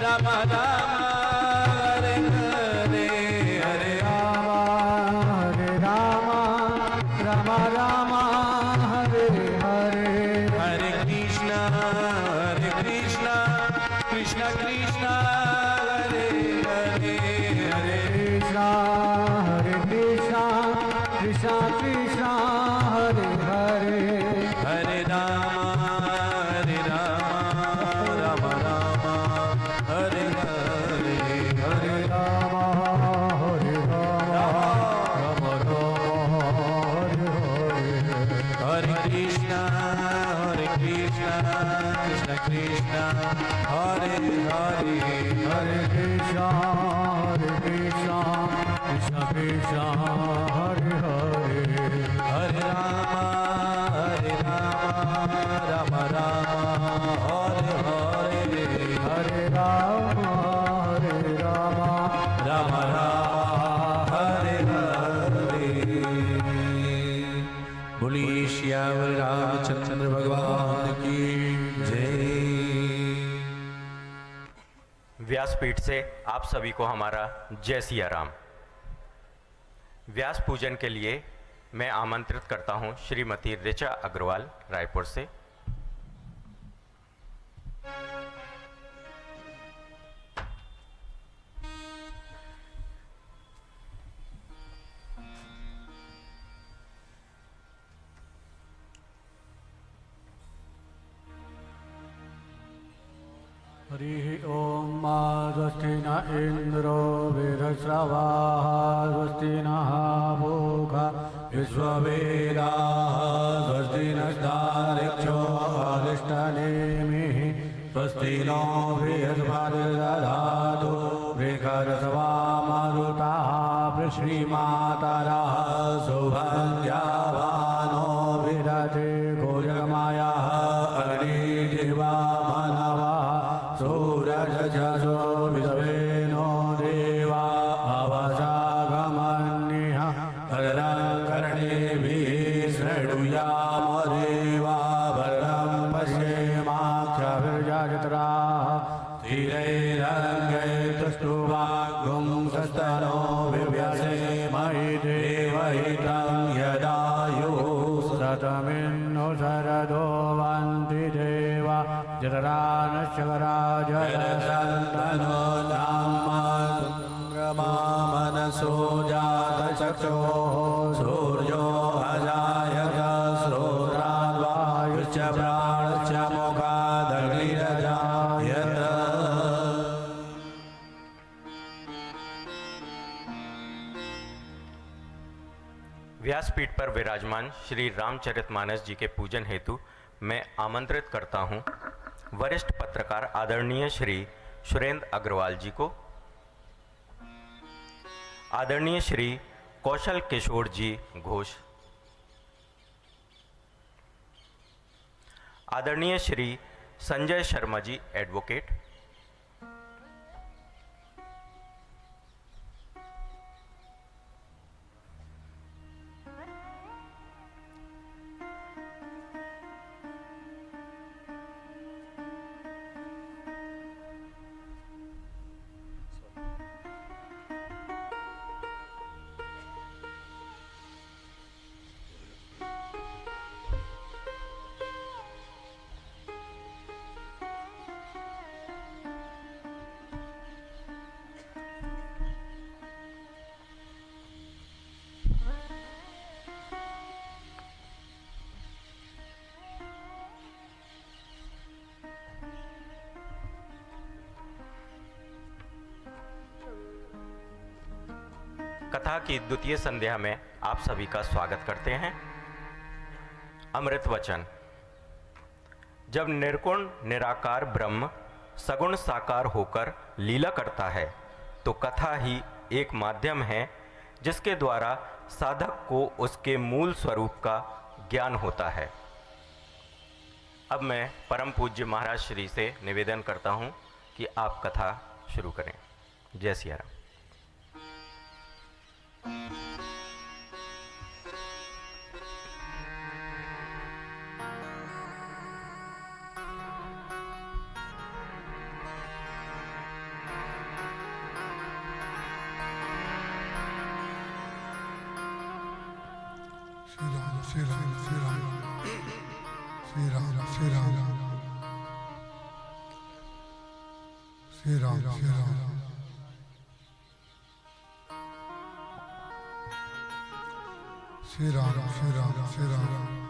राम राम हरे हरे, हरे राम राम राम हरे हरे, हरे कृष्णा कृष्णा कृष्णा हरे हरे, हरे कृष्णा कृष्णा कृष्णा हरे हरे, हरे राम राम राम हरे हरे, हरे राम हरे राम हरे हरे, हरे कृष्णा कृष्णा कृष्णा हरे हरे, हरे कृष्णा कृष्णा कृष्णा हरे हरे, हरे राम राम हरे हरे, हरे राम राम हरे हरे। बोलिए श्यामल रामचंद्र भगवान की जय। व्यासपीठ से आप सभी को हमारा जय सिया राम। व्यास पूजन के लिए मैं आमंत्रित करता हूं श्रीमती ऋचा अग्रवाल रायपुर से। हरि ओम स्वस्ति न इंद्रो वृहस्रवाः स्वस्ति नः पूषा विश्ववेदाः स्वस्ति नस्तार्क्ष्यो अरिष्टनेमिः स्वस्ति नो बृहस्पतिर्दधातु बृहस्पतिर्मारुतः वृश्चिमातरः सुभद्यावानो विदधे गोजगमायः अग्निजिह्वा मनवः सूरजो विश्वेनो देवा अवसागमन्यः कर्णेभिः शृणुयाम देवा भद्रं पश्येमाक्षभिर्यजत्राः स्थिरैरङ्गैस्तुष्टुवाग्गुं सस्तनो विव्यसेमहि देवहितं यदायुः शतमिन्नो शरदो वन्ति देवा जतरानश्चराजरसन्तनो नाम मनसो जातचक्षोः सूर्यो अजायत श्रोत्राद्वायुश्च प्राणश्च मुखादग्निरजायत। व्यासपीठ पर विराजमान श्री रामचरितमानस जी के पूजन हेतु मैं आमंत्रित करता हूं वरिष्ठ पत्रकार आदरणीय श्री सुरेंद्र अग्रवाल जी को, आदरणीय श्री कौशल किशोर जी घोष, आदरणीय श्री संजय शर्मा जी एडवोकेट, कथा की द्वितीय संध्या में आप सभी का स्वागत करते हैं। अमृत वचन। जब निर्गुण निराकार ब्रह्म सगुण साकार होकर लीला करता है तो कथा ही एक माध्यम है जिसके द्वारा साधक को उसके मूल स्वरूप का ज्ञान होता है। अब मैं परम पूज्य महाराज श्री से निवेदन करता हूं कि आप कथा शुरू करें। जय सिया राम। श्री राम श्री राम श्री राम श्री राम श्री राम श्री राम श्री राम श्री राम श्री राम श्री राम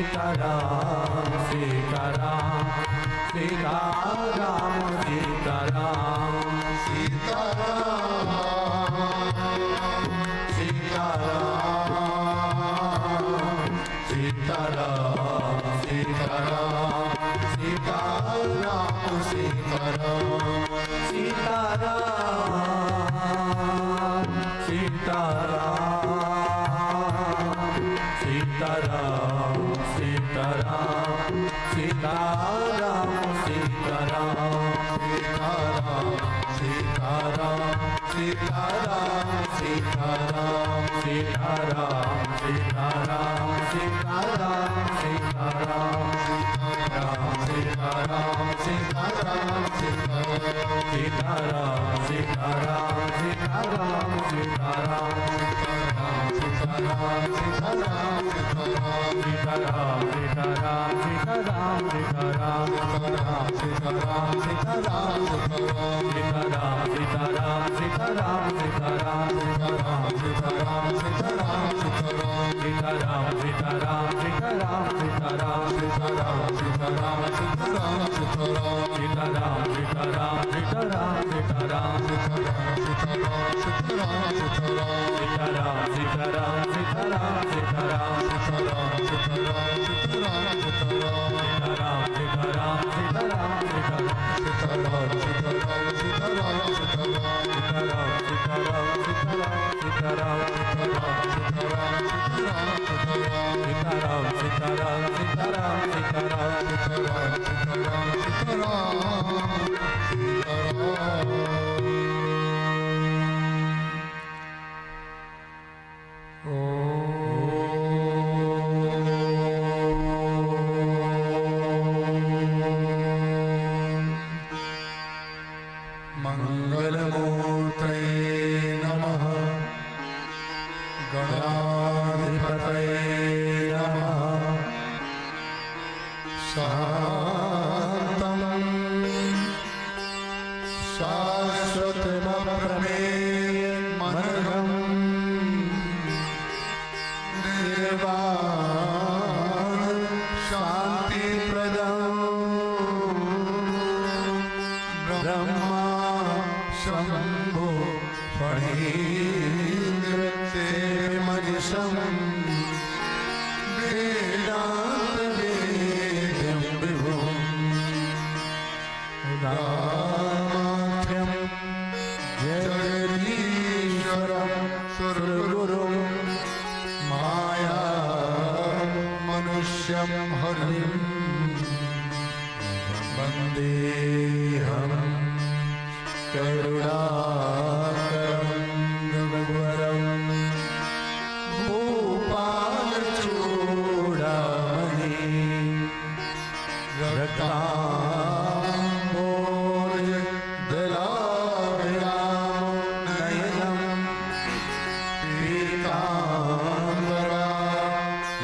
सीताराम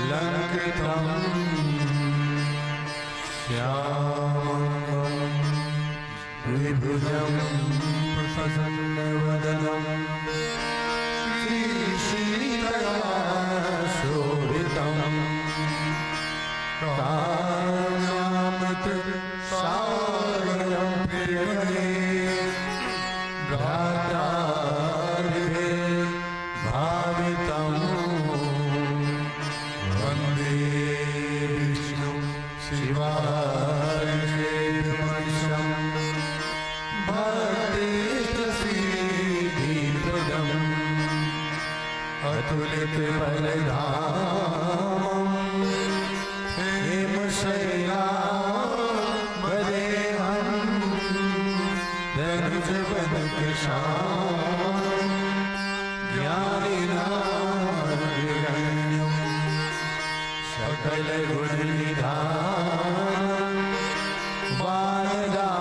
लंकृतं प्रसन्नवदनं श्रीश्रीतया शोभितं काम्यामृतसागरं प्रियणे भ्रातार्हे भावितं वन्दे विष्णुं शिवार्षेमनिशं भक्तिष्टसिद्धिप्रदम् अतुलितबलधामं हेमशैलावदेहं धनुजवनकृशां ज्ञानिनामग्रगण्यं सकलगुणनिधानं वानरामधीशं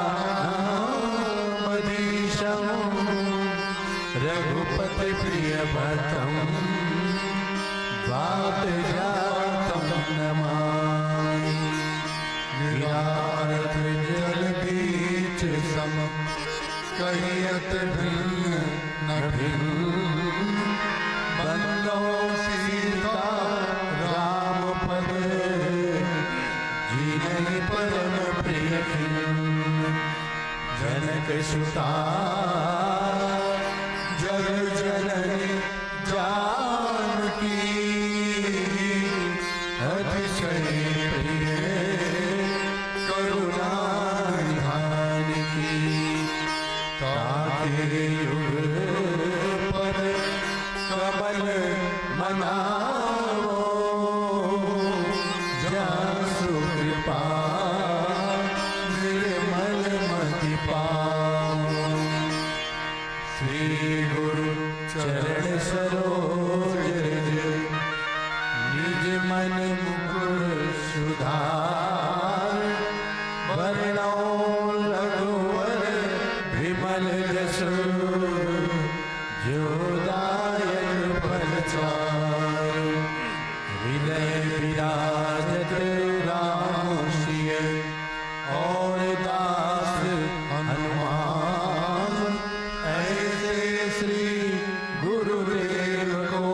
रघुपतिप्रियभर्तं वातजातं नमामि गिरारत जलबीच सम कहियत भिन्न न भिन्न बंदो सीता राम पद जिनहि परम प्रिय जनक सुता जग जननी जानकी अतिशय प्रिय करुणा निधान की ताके युग पर कमल मनावो जासु कृपा निर्मल मति पावो श्री गुरु चरण सरोज निज मन मुकुर सुधार वरणो रघुवर विमल जसु जो दायक फलचार हृदय विराजत राम सिय और दास हनुमान ऐसे श्री गुरुदेव को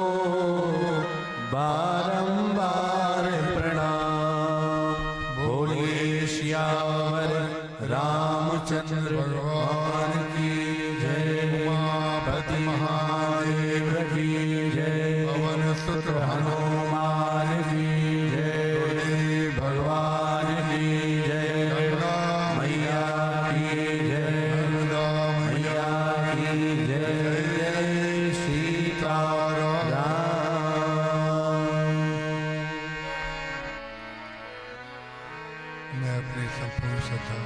बारंबार प्रणाम। बोलिए श्यावर रामचंद्र भगवान की जय। उमापति महादेव की जय। पवन सुत हनुमान की जय। भगवान की जय। मैया की जय। मैया की जय। जय सीताराम। मैं अपनी संपूर्ण श्रद्धा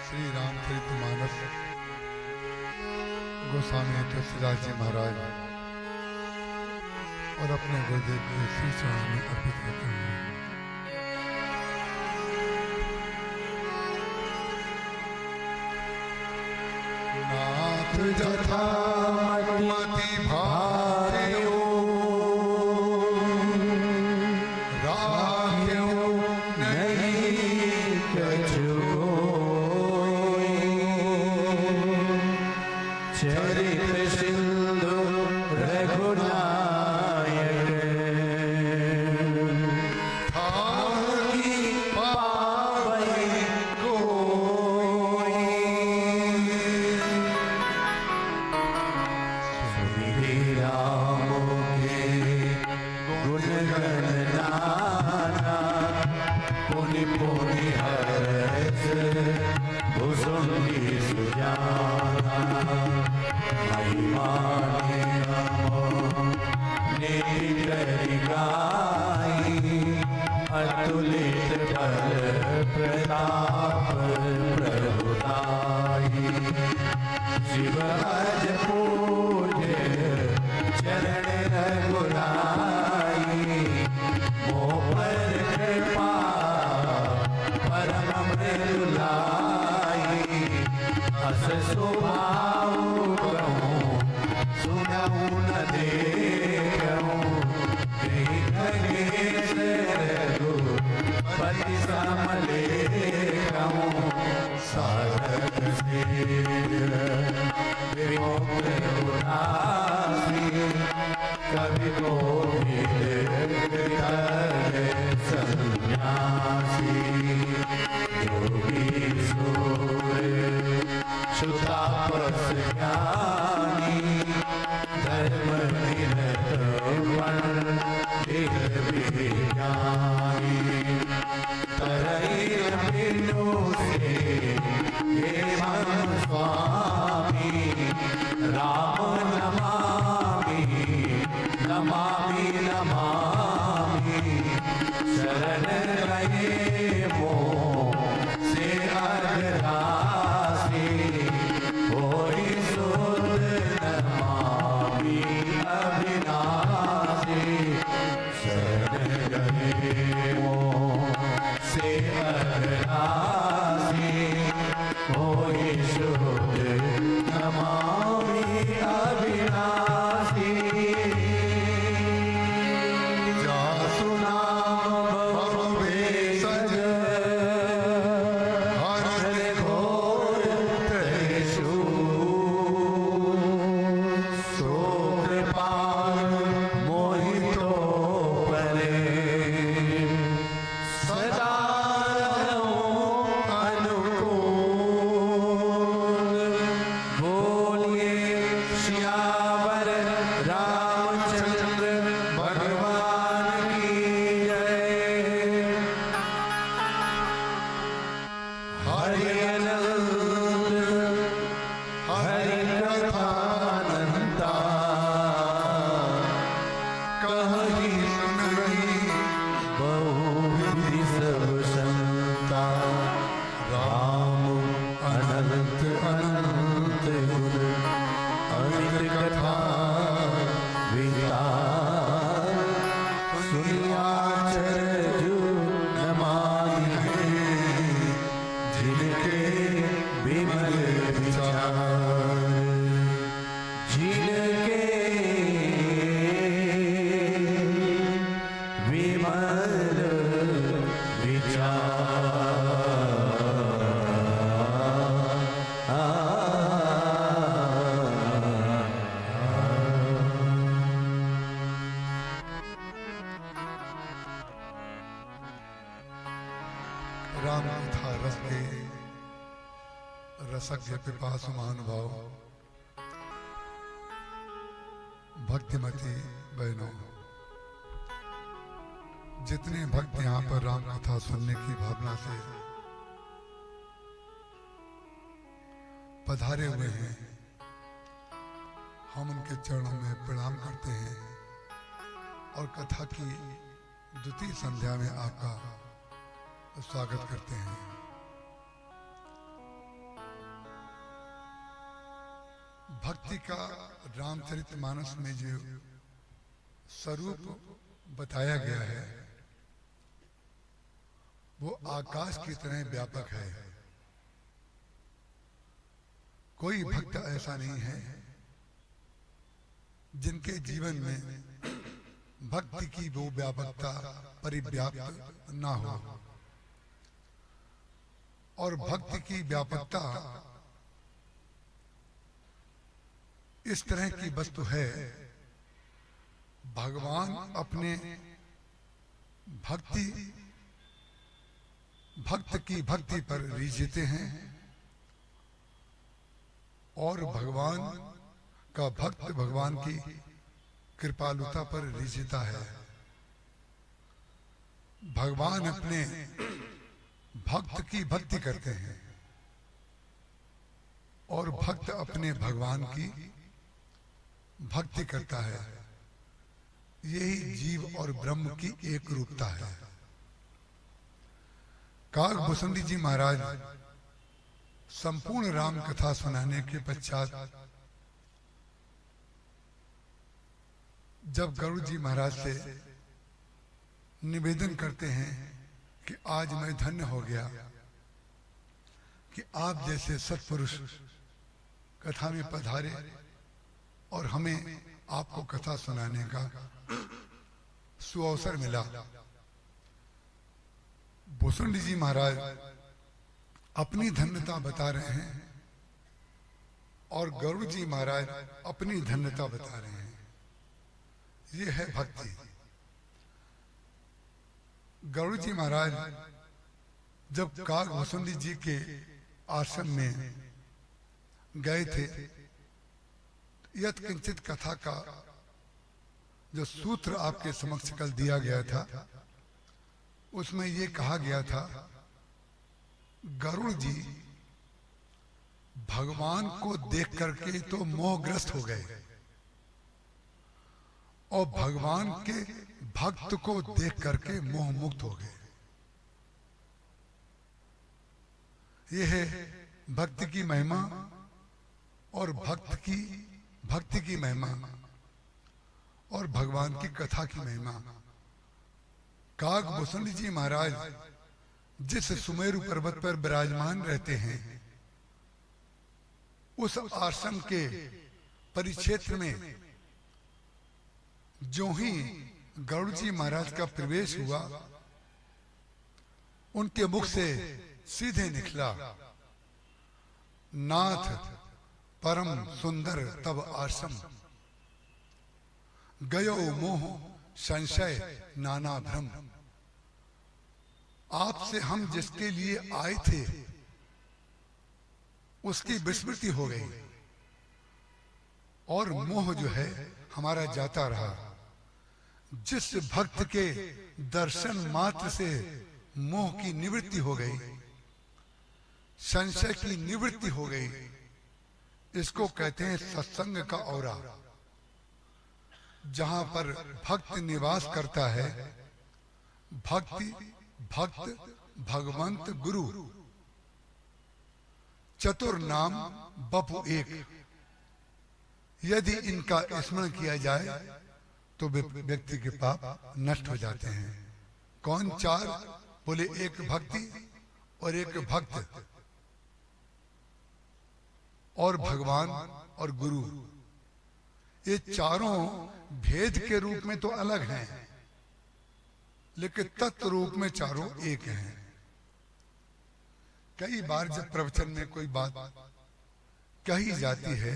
श्री रामचरितमानस गोस्वामी तुलसीदास जी महाराज और अपने गुरुदेव के श्री चरणों में अर्पित करता हूँ। नाथ जथा मति भार्यो राख्यो नहीं कछु चरित सिंधु रघुनायक थाकी पावै कोई सुमिरि राम के गुण गण नाना पुनि पुनि हरस भुसुंडी सुजाना महिमाने नमो नेतरि गाई अतुलित बल प्रताप प्रभुताई शिव अज पूज्य चरण रघुराई मोह पर कृपा परम मृदुलाई अस स्वभाव कहूँ सुनहु न देखूँ रघुपति समले कहूँ साधक सिद्ध विमुक्त उदासी कवि कोविद सन्यासी योगी सूर्य सुतापस ज्ञानी धर्म निरत पंडित विज्ञानी तरैर बिनु से हे मन स्वामी राम नमामि नमामि नमामि शरण गए मोह से अरदासी होई सुध नमामि अविनाशी शरण गए मोह से अरदासी होई सुध नमामि अविनाशी जासु नाम भवे सज हर घोर तरेषु सो कृपाल मोहितो परे सदा अनुकूल बोलिए श्यावर रामचंद्र भगवान की जय। हरि अनंत हरि कथानंता कहि सुनहि बहुविधि सब संता राम अनंत अनंत गुण अमित कथा विचार सुनियाचरजु नमामि जिनके विमल विचार जिनके विमल राम कथा रस के रसज्ञ पिपासु महानुभाव भक्तिमती बहनों, जितने भक्त यहाँ पर राम कथा सुनने की भावना से पधारे हुए हैं, हम उनके चरणों में प्रणाम करते हैं और कथा की द्वितीय संध्या में आपका स्वागत करते हैं। भक्ति का रामचरितमानस में जो स्वरूप बताया गया है वो आकाश की तरह व्यापक है। कोई भक्त ऐसा नहीं है जिनके जीवन में भक्ति की वो व्यापकता परिव्याप्त ना हो, और भक्ति की व्यापकता इस तरह की वस्तु है, भगवान अपने भक्त की भक्ति पर रीझते हैं और भगवान का भक्त भगवान की कृपालुता पर रीझता है। भगवान अपने भक्त की भक्ति करते हैं और भक्त अपने भगवान की भक्ति करता है। यही जीव और ब्रह्म की एक रूपता है। काग भुसंडी जी महाराज संपूर्ण राम कथा सुनाने के पश्चात जब गरुड़ जी महाराज से निवेदन करते हैं कि आज मैं धन्य हो गया कि आप जैसे सत्पुरुष कथा में पधारे और हमें आपको कथा सुनाने का सुअवसर मिला। भुसंडी जी महाराज अपनी धन्यता बता रहे हैं और गरुड़ जी महाराज अपनी धन्यता बता रहे हैं। ये है भक्ति। गरुड़ जी महाराज जब काकभूषुंडी जी के आश्रम में गए थे, यत किंचित कथा का जो सूत्र आपके समक्ष कल दिया गया था, उसमें ये कहा गया था गरुड़ जी भगवान को देख करके तो मोहग्रस्त हो गए और भगवान के भक्त को देख करके मोह मुक्त हो गए। यह है भक्ति की महिमा और भक्ति की महिमा और भगवान की कथा की महिमा। काकभूषुंडी जी महाराज जिस सुमेरु पर्वत पर विराजमान रहते हैं, उस आश्रम के परिक्षेत्र में जो ही गरुड़ जी महाराज का प्रवेश हुआ, उनके मुख से सीधे निकला, नाथ परम सुंदर तब आश्रम, गयो मोह संशय नाना भ्रम। आपसे हम जिसके लिए आए थे उसकी विस्मृति हो गई और मोह जो है हमारा जाता रहा। जिस भक्त के दर्शन मात्र से मोह की निवृत्ति हो गई, संशय की निवृत्ति हो गई, इसको कहते हैं सत्संग का औरा। जहां पर भक्त निवास करता है, भक्त भगवंत गुरु चतुर नाम बपु एक। यदि इनका स्मरण किया जाए तो व्यक्ति के पाप नष्ट हो जाते हैं। कौन चार? बोले एक भक्ति और एक भक्त और भगवान और गुरु। ये चारों भेद के रूप में तो अलग हैं, लेकिन तत्व रूप में चारों एक हैं। कई बार जब प्रवचन में कोई बात कही जाती है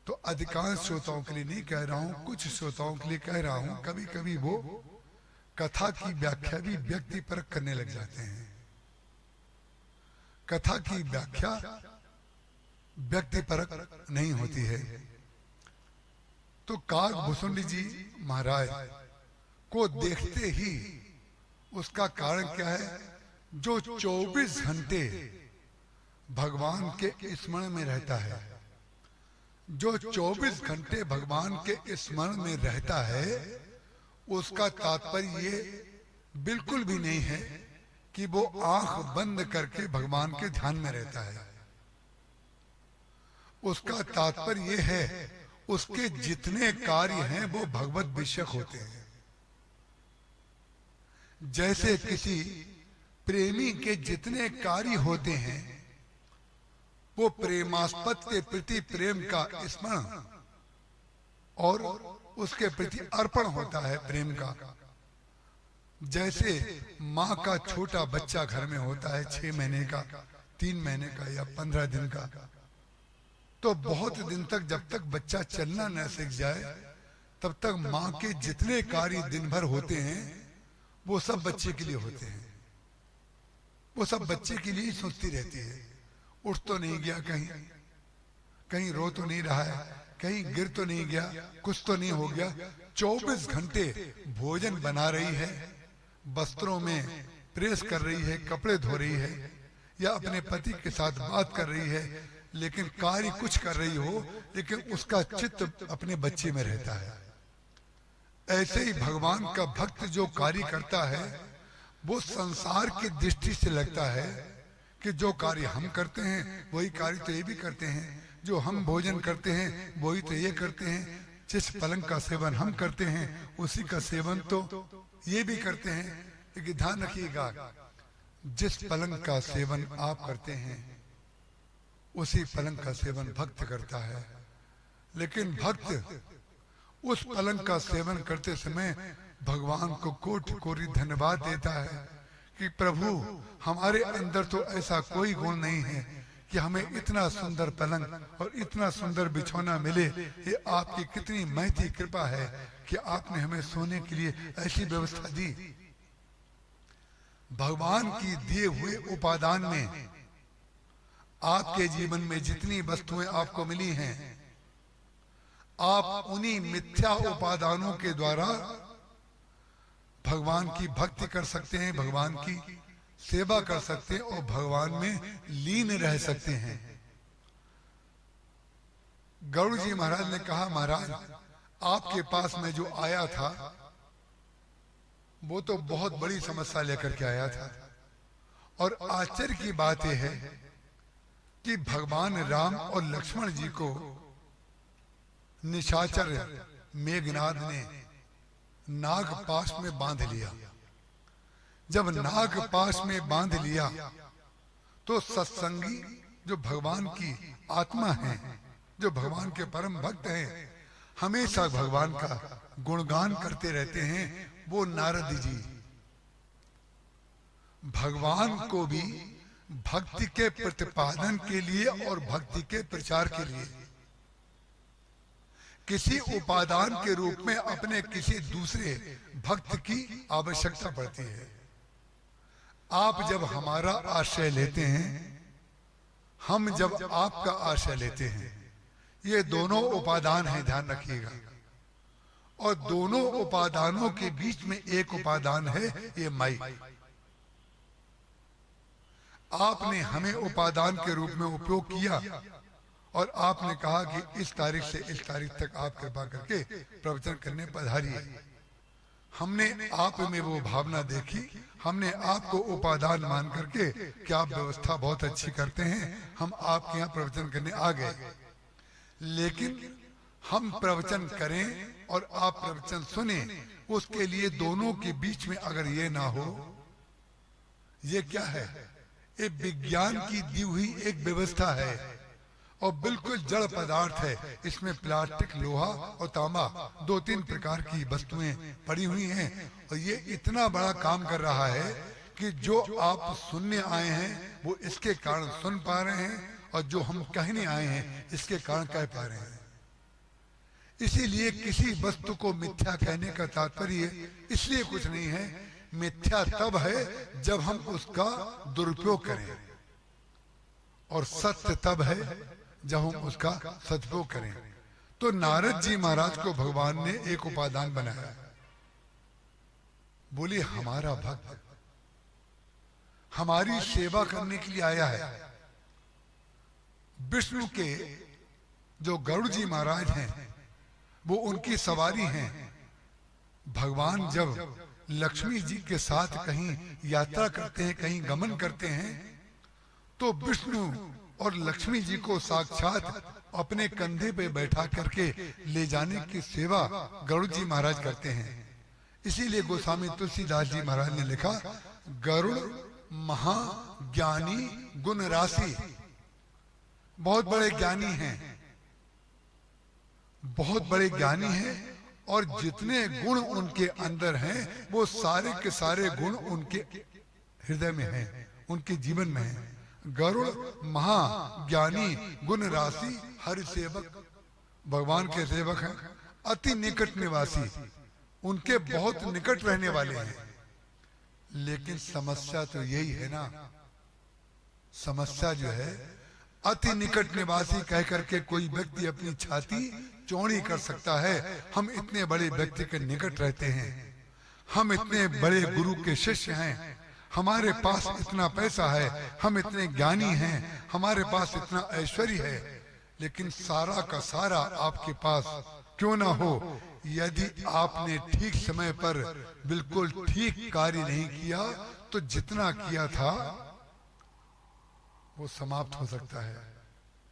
तो अधिकांश श्रोताओं के लिए नहीं कह रहा हूं, कुछ श्रोताओं के लिए कह रहा हूं, कभी कभी वो कथा की व्याख्या भी व्यक्ति परक करने लग जाते हैं। कथा की व्याख्या व्यक्ति परक नहीं होती है। तो काकभूषुंडी जी महाराज को देखते ही उसका कारण क्या है? जो 24 घंटे भगवान के स्मरण में रहता है, जो 24 घंटे भगवान के स्मरण में रहता है, उसका तात्पर्य ये बिल्कुल भी नहीं है कि वो आंख बंद करके भगवान के ध्यान में रहता है। उसका तात्पर्य ये है उसके जितने कार्य हैं वो भगवत विषयक होते हैं। जैसे किसी प्रेमी के जितने कार्य होते हैं वो प्रेमास्पद के प्रति प्रेम का स्मरण और उसके प्रति अर्पण होता है प्रेम का। जैसे माँ का छोटा बच्चा घर में होता है 6 महीने का, 3 महीने का या 15 दिन का, तो बहुत दिन तक जब तक बच्चा चलना न सीख जाए तब तक माँ के जितने कार्य दिन भर होते हैं वो सब बच्चे के लिए होते हैं। वो सब बच्चे के लिए ही सोचती रहती है। उठ तो नहीं गया कहीं, कहीं रो तो नहीं रहा है, कहीं गिर तो नहीं गया, कुछ तो नहीं हो गया। 24 घंटे भोजन बना रही है, वस्त्रों में प्रेस कर रही है, कपड़े धो रही है या अपने पति के साथ बात कर रही है, लेकिन कार्य कुछ कर रही हो लेकिन उसका चित्त अपने बच्चे में रहता है। ऐसे ही भगवान का भक्त जो कार्य करता है वो संसार की दृष्टि से लगता है कि जो कार्य हम करते हैं वही कार्य तो ये भी करते हैं, जो हम भोजन करते हैं वही तो ये करते हैं, जिस पलंग का सेवन हम करते हैं उसी का सेवन तो ये भी करते हैं। लेकिन ध्यान रखिएगा, जिस पलंग का सेवन आप करते हैं उसी पलंग का सेवन भक्त करता है। लेकिन भक्त उस पलंग का सेवन करते समय भगवान को कोटि कोटि धन्यवाद देता है कि प्रभु हमारे अंदर तो ऐसा कोई गुण नहीं है कि हमें इतना सुंदर पलंग और इतना सुंदर बिछौना मिले। ये आपकी कितनी महती कृपा है कि आपने हमें सोने के लिए ऐसी व्यवस्था दी। भगवान की दिए हुए उपादान में आपके जीवन में जितनी वस्तुएं आपको मिली हैं, आप उन्हीं मिथ्या उपादानों के द्वारा भगवान की भक्ति कर सकते हैं, भगवान की सेवा कर सकते हैं और भगवान में लीन रह सकते हैं। गरुड़ जी महाराज ने कहा, महाराज आपके पास में जो आया था वो तो बहुत बड़ी समस्या लेकर के आया था, और आश्चर्य की बात यह है कि भगवान राम और लक्ष्मण जी को निशाचर मेघनाद ने नागपाश में बांध लिया। जब नागपाश में बांध लिया तो सत्संगी जो भगवान की आत्मा है, जो भगवान के परम भक्त हैं, हमेशा भगवान का गुणगान करते रहते हैं, वो नारद जी भगवान को भी भक्ति के प्रतिपादन के लिए और भक्ति के प्रचार के लिए किसी उपादान के रूप में अपने किसी दूसरे भक्त की आवश्यकता पड़ती है। आप जब हमारा आश्रय लेते हैं, हम जब आपका आश्रय लेते हैं, ये दोनों उपादान हैं, ध्यान रखिएगा। और दोनों उपादानों के बीच में एक उपादान है, ये माई। आपने हमें उपादान के रूप में उपयोग किया और आपने कहा कि इस तारीख से इस तारीख तक आप कृपा करके प्रवचन करने पधारिए। हमने आप में वो भावना देखी, हमने आपको उपादान मान करके कि आप व्यवस्था बहुत अच्छी करते हैं, हम आपके यहाँ प्रवचन करने आ गए। लेकिन हम प्रवचन करें और आप प्रवचन सुने, उसके लिए दोनों के बीच में अगर ये ना हो, ये क्या है? ये विज्ञान की दी हुई एक व्यवस्था है और बिल्कुल जड़ पदार्थ है। इसमें प्लास्टिक, लोहा और तांबा, 2-3 प्रकार की वस्तुएं पड़ी हुई हैं और ये इतना बड़ा काम कर रहा है कि जो आप सुनने आए हैं वो इसके कारण सुन पा रहे हैं और जो हम कहने आए हैं इसके कारण कह पा रहे हैं। इसीलिए किसी वस्तु को मिथ्या कहने का तात्पर्य इसलिए कुछ नहीं है, मिथ्या तब है जब हम उसका दुरुपयोग करें, और सत्य तब है जब हम उसका सदुपयोग करें। तो नारद जी महाराज को भगवान ने एक उपादान बनाया। बोले हमारा भक्त हमारी सेवा करने के लिए आया है। विष्णु के जो गरुड़ जी महाराज हैं वो उनकी सवारी हैं। भगवान जब लक्ष्मी जी के साथ कहीं यात्रा करते हैं, कहीं गमन करते हैं, तो विष्णु और लक्ष्मी जी को साक्षात अपने कंधे पे बैठा करके ले जाने की सेवा गरुड़ जी महाराज करते हैं। इसीलिए गोस्वामी तुलसीदास जी महाराज ने लिखा, गरुड़ महाज्ञानी गुण राशि। बहुत बड़े ज्ञानी हैं, बहुत बड़े ज्ञानी हैं, और जितने गुण उनके अंदर हैं वो सारे के सारे गुण उनके हृदय में हैं, उनके जीवन में हैं। गरुड़ महाज्ञानी गुण राशि हरि सेवक, भगवान के सेवक हैं। अति निकट निवासी, उनके बहुत निकट रहने वाले हैं। लेकिन समस्या तो यही है ना, समस्या जो है अति निकट निवासी कह करके कोई व्यक्ति अपनी छाती चौड़ी कर सकता है। हम इतने बड़े व्यक्ति के निकट रहते हैं, हम इतने बड़े गुरु के शिष्य हैं, हमारे पास इतना पैसा है, हम इतने ज्ञानी हैं, हमारे पास इतना ऐश्वर्य है, लेकिन सारा का सारा आपके पास क्यों ना हो, यदि आपने ठीक समय पर बिल्कुल ठीक कार्य नहीं किया तो जितना किया था वो समाप्त हो सकता है।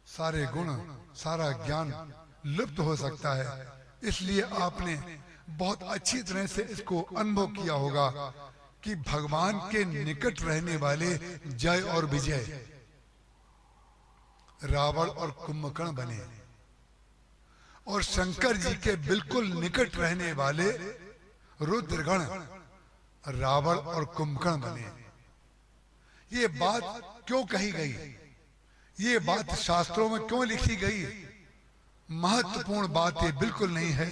सारे गुण, सारा ज्ञान लुप्त हो सकता है। इसलिए आपने बहुत अच्छी तरह से इसको अनुभव किया होगा कि भगवान के निकट रहने वाले जय और विजय रावण और कुंभकर्ण बने, और शंकर जी के बिल्कुल निकट रहने वाले रुद्रगण रावण और कुंभकर्ण बने। ये बात क्यों कही गई, ये बात शास्त्रों में क्यों लिखी गई? महत्वपूर्ण बात ये बिल्कुल नहीं है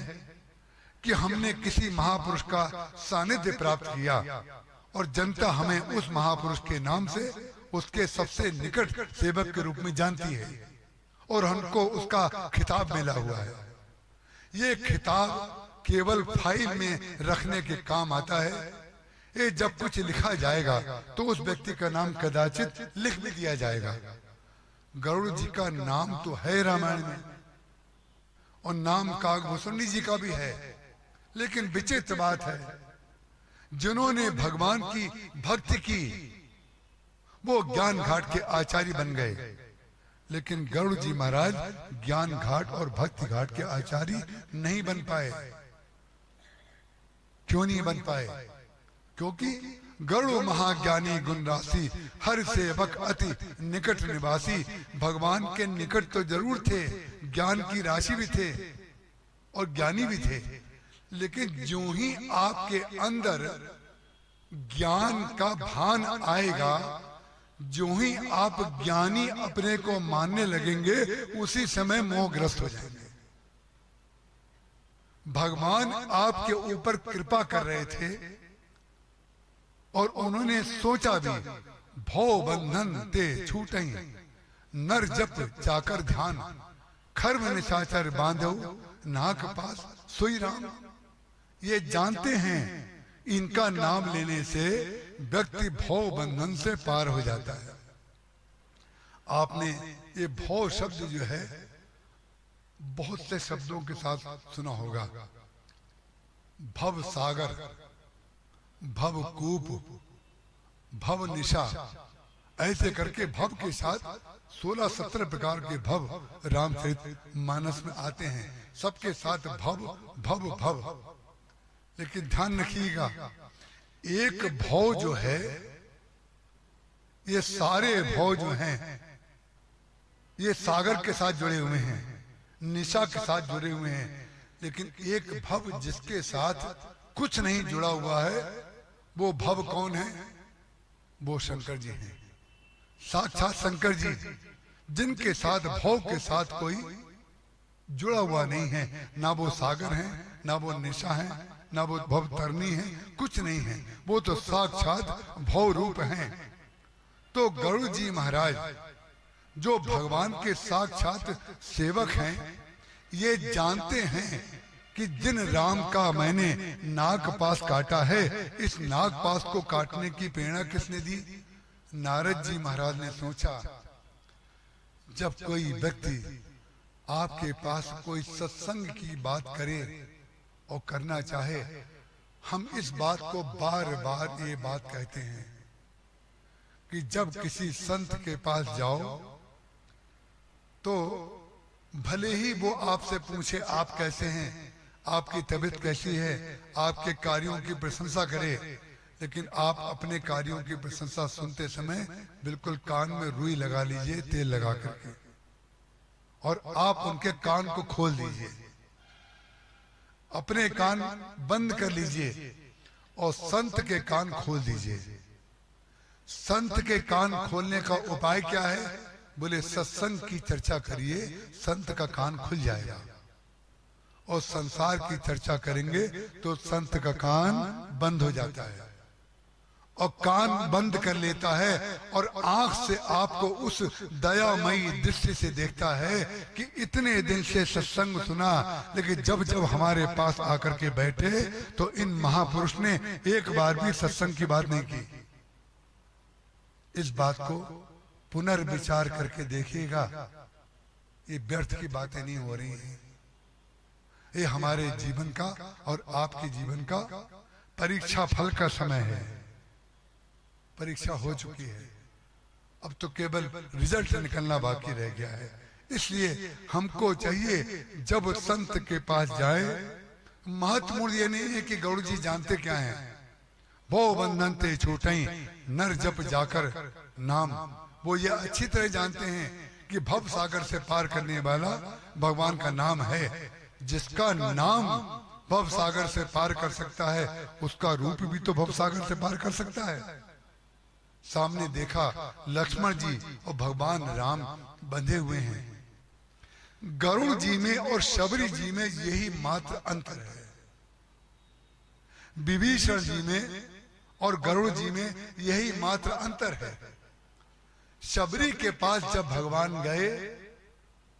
कि हमने किसी महापुरुष का सानिध्य प्राप्त किया और जनता हमें उस महापुरुष के नाम से उसके सबसे निकट सेवक के रूप में जानती है और हमको उसका खिताब मिला हुआ है। ये खिताब केवल फाइल में रखने के काम आता है। ये जब कुछ लिखा जाएगा तो उस व्यक्ति का नाम कदाचित लिख भी दिया जाएगा। गरुड़ जी का नाम तो है रामायण में और नाम कागभूषणी जी का भी है, लेकिन विचित्र बात है जिन्होंने भगवान की भक्ति की वो ज्ञान घाट के आचार्य बन गए, लेकिन गरुड़ जी महाराज ज्ञान घाट और भक्ति घाट के आचार्य नहीं बन पाए। क्यों नहीं बन पाए? क्योंकि गरुड़ महाज्ञानी गुण राशि हर सेवक अति निकट निवासी, भगवान के निकट तो जरूर थे, ज्ञान की राशि भी थे और ज्ञानी भी थे, लेकिन जो ही आपके अंदर ज्ञान का भान आएगा, जो ही आप ज्ञानी अपने को मानने लगेंगे, उसी समय मोहग्रस्त हो जाएंगे। भगवान आपके ऊपर कृपा कर रहे थे और उन्होंने सोचा भी, भव बंधन ते छूटई नर जप जाकर ध्यान, खर्म निशाचर बांधो नाक पास सोई राम। ये जानते हैं इनका नाम लेने से व्यक्ति भव बंधन से पार हो जाता है। आपने ये भव शब्द जो है बहुत से शब्दों के साथ सुना होगा। भव सागर, भव कूप, भव निशा, ऐसे करके भव के साथ 16-17 प्रकार के भव रामचरित मानस में आते हैं। सबके साथ भव भव भव। लेकिन ध्यान रखिएगा, एक भव जो है, ये सारे भव जो हैं ये सागर के साथ जुड़े हुए हैं, निशा के साथ जुड़े हुए हैं, लेकिन एक भव जिसके साथ कुछ नहीं जुड़ा हुआ है, वो भव कौन है? वो शंकर जी हैं, साक्षात शंकर जी, जिनके साथ भव के साथ कोई जुड़ा हुआ नहीं है। ना वो सागर है, ना वो निशा है, ना वो भव तरनी है, कुछ नहीं है, वो तो साक्षात भव रूप हैं। तो गरुड़ जी महाराज जो भगवान के साक्षात सेवक हैं, ये जानते हैं कि जिन राम का मैंने नाग पास काटा है, इस नाग पास को काटने की प्रेरणा किसने दी? नारद जी महाराज ने सोचा, जब कोई व्यक्ति आपके पास कोई सत्संग की बात करे और करना चाहे, हम इस बात को बार बार ये बात कहते हैं कि जब किसी संत के पास जाओ तो भले ही वो आपसे पूछे आप कैसे हैं, आपकी तबीयत कैसी है, आपके कार्यों की प्रशंसा करे, लेकिन आप अपने कार्यों की प्रशंसा सुनते समय बिल्कुल कान में रुई लगा लीजिए तेल लगा करके, और आप उनके कान को खोल दीजिए, अपने कान बंद कर लीजिए और संत के कान खोल दीजिए। संत के कान खोलने का उपाय क्या है? बोले सत्संग की चर्चा करिए, संत का कान खुल जाएगा, और संसार की चर्चा करेंगे तो संत का कान बंद हो जाता है, और कान बंद कर लेता है और आंख से आपको उस दयामयी दृष्टि से देखता है कि इतने दिन से सत्संग सुना, लेकिन जब जब हमारे पास आकर के बैठे तो इन महापुरुष ने एक बार भी सत्संग की बात नहीं की। इस बात को पुनर्विचार करके देखिएगा, ये व्यर्थ की बातें नहीं हो रही हैं। ये हमारे जीवन का और आपके जीवन का परीक्षा फल का समय है। परीक्षा हो चुकी है, अब तो केवल रिजल्ट निकलना बाकी रह गया है। इसलिए हमको चाहिए जब संत के पास जाए, महत्वपूर्ण ये नहीं है कि गरुड़ जी जानते क्या है, वो बंधन ते छूटई नर जप जाकर नाम, वो ये अच्छी तरह जानते हैं कि भव सागर से पार करने वाला भगवान का नाम है। जिसका नाम भव सागर से पार कर सकता है, उसका रूप भी तो भव सागर से पार कर सकता है। सामने देखा लक्ष्मण जी और भगवान राम बंधे हुए हैं। गरुड़ जी में और शबरी जी में यही मात्र अंतर है। विभीषण जी में और गरुड़ जी में यही मात्र अंतर है। शबरी के पास जब भगवान गए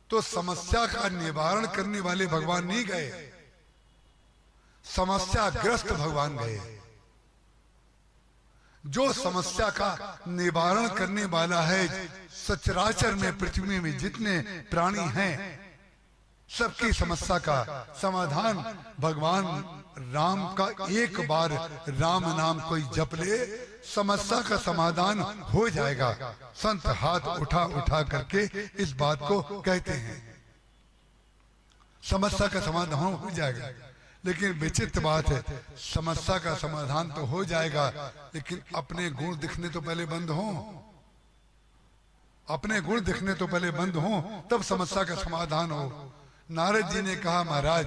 तो समस्या का निवारण करने वाले भगवान नहीं गए, समस्याग्रस्त भगवान गए। जो समस्या का निवारण करने वाला है, सचराचर में पृथ्वी में जितने प्राणी हैं सबकी समस्या का समाधान भगवान राम का एक बार राम नाम कोई जप ले, समस्या का समाधान हो जाएगा। संत हाथ उठा उठा करके इस बात को कहते हैं, समस्या का समाधान हो जाएगा। लेकिन विचित्र बात है, समस्या का समाधान तो हो जाएगा लेकिन अपने गुण दिखने तो पहले बंद हो, अपने गुण दिखने तो पहले बंद हो, तब समस्या का समाधान हो। नारद जी ने कहा महाराज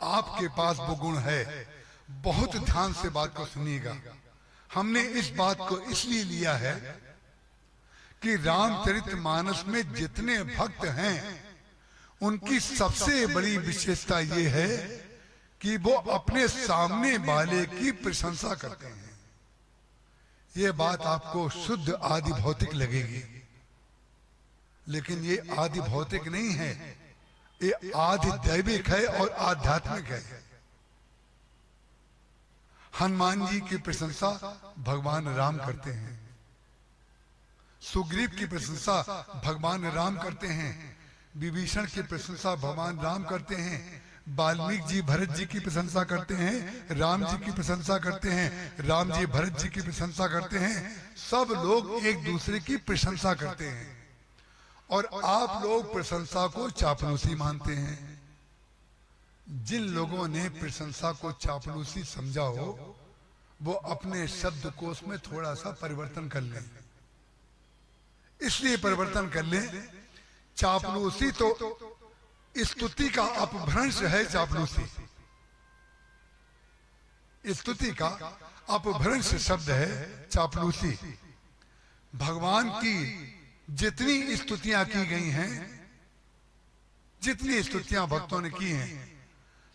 आपके पास वो गुण है, बहुत ध्यान से बात को सुनिएगा। हमने इस बात को इसलिए लिया है कि रामचरितमानस में जितने भक्त हैं उनकी सबसे बड़ी विशेषता ये है कि वो अपने सामने वाले की प्रशंसा करते हैं। ये बात आपको शुद्ध आदि भौतिक लगेगी, लेकिन ये आदि भौतिक नहीं है, ये आदि दैविक है और आध्यात्मिक है। हनुमान जी की प्रशंसा भगवान राम करते हैं, सुग्रीव की प्रशंसा भगवान राम करते हैं, विभीषण की प्रशंसा भगवान राम करते हैं, वाल्मीकि जी भरत जी की प्रशंसा करते हैं, राम जी की प्रशंसा करते हैं, राम जी भरत जी की प्रशंसा करते हैं। सब लोग एक दूसरे की प्रशंसा करते हैं और आप लोग प्रशंसा को चापलूसी मानते हैं। जिन लोगों ने प्रशंसा को चापलूसी समझा हो वो अपने शब्दकोश में थोड़ा सा परिवर्तन कर लें। इसलिए परिवर्तन कर लें, चापलूसी तो स्तुति का अपभ्रंश है। चापलूसी स्तुति का अपभ्रंश शब्द है चापलूसी। भगवान की जितनी स्तुतियां की गई हैं, जितनी स्तुतियां भक्तों ने की हैं,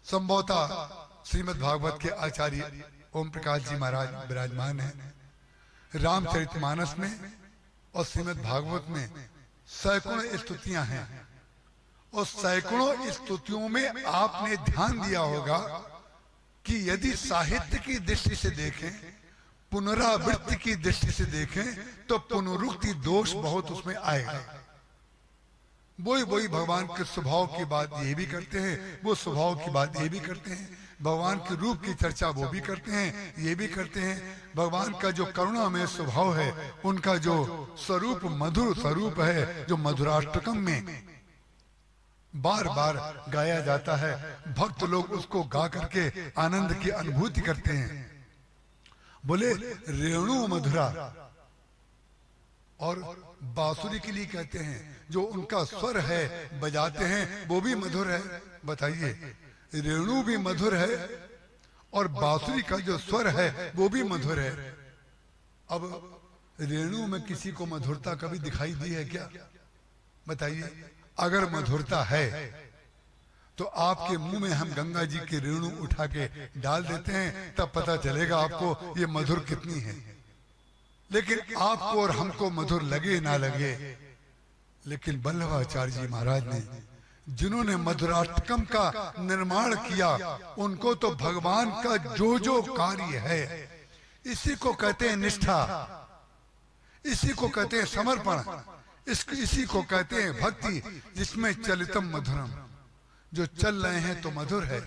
संभवतः श्रीमद् भागवत के आचार्य ओम प्रकाश जी महाराज विराजमान हैं। रामचरितमानस में और श्रीमद् भागवत में सैकड़ों स्तुतियां हैं और सैकड़ों स्तुतियों में आपने ध्यान दिया होगा कि यदि साहित्य की दृष्टि से देखें, पुनरावृत्ति की दृष्टि से देखें तो पुनरुक्ति दोष बहुत उसमें आएगा। वही भगवान के स्वभाव की बात ये भी करते हैं, वो स्वभाव की बात ये भी करते हैं, भगवान के रूप की चर्चा वो भी करते हैं, ये भी करते हैं। भगवान का जो करुणा में स्वभाव है, उनका जो स्वरूप मधुर स्वरूप है, जो मधुराष्टकम में बार बार गाया जाता है, भक्त लोग उसको गा करके आनंद की अनुभूति करते हैं। बोले रेणु मधुरा, और बांसुरी के लिए कहते हैं जो उनका स्वर है बजाते हैं वो भी मधुर है। बताइए, रेणु भी मधुर है और बांसुरी का जो स्वर है वो भी मधुर है। अब रेणु में किसी को मधुरता कभी दिखाई दी है क्या? बताइए। अगर मधुरता है तो आपके मुंह में हम गंगा जी की रेणु उठा के डाल देते हैं, तब पता चलेगा आपको ये मधुर कितनी है। लेकिन आपको और हमको मधुर लगे ना लगे, लेकिन वल्लभाचार्य जी महाराज ने जिन्होंने मधुराष्टकम का निर्माण किया, उनको तो भगवान का जो जो कार्य है, इसी को कहते हैं निष्ठा, इसी को कहते हैं समर्पण, इसी को कहते हैं भक्ति, जिसमें चलितम मधुरम। जो चल रहे हैं तो मधुर है,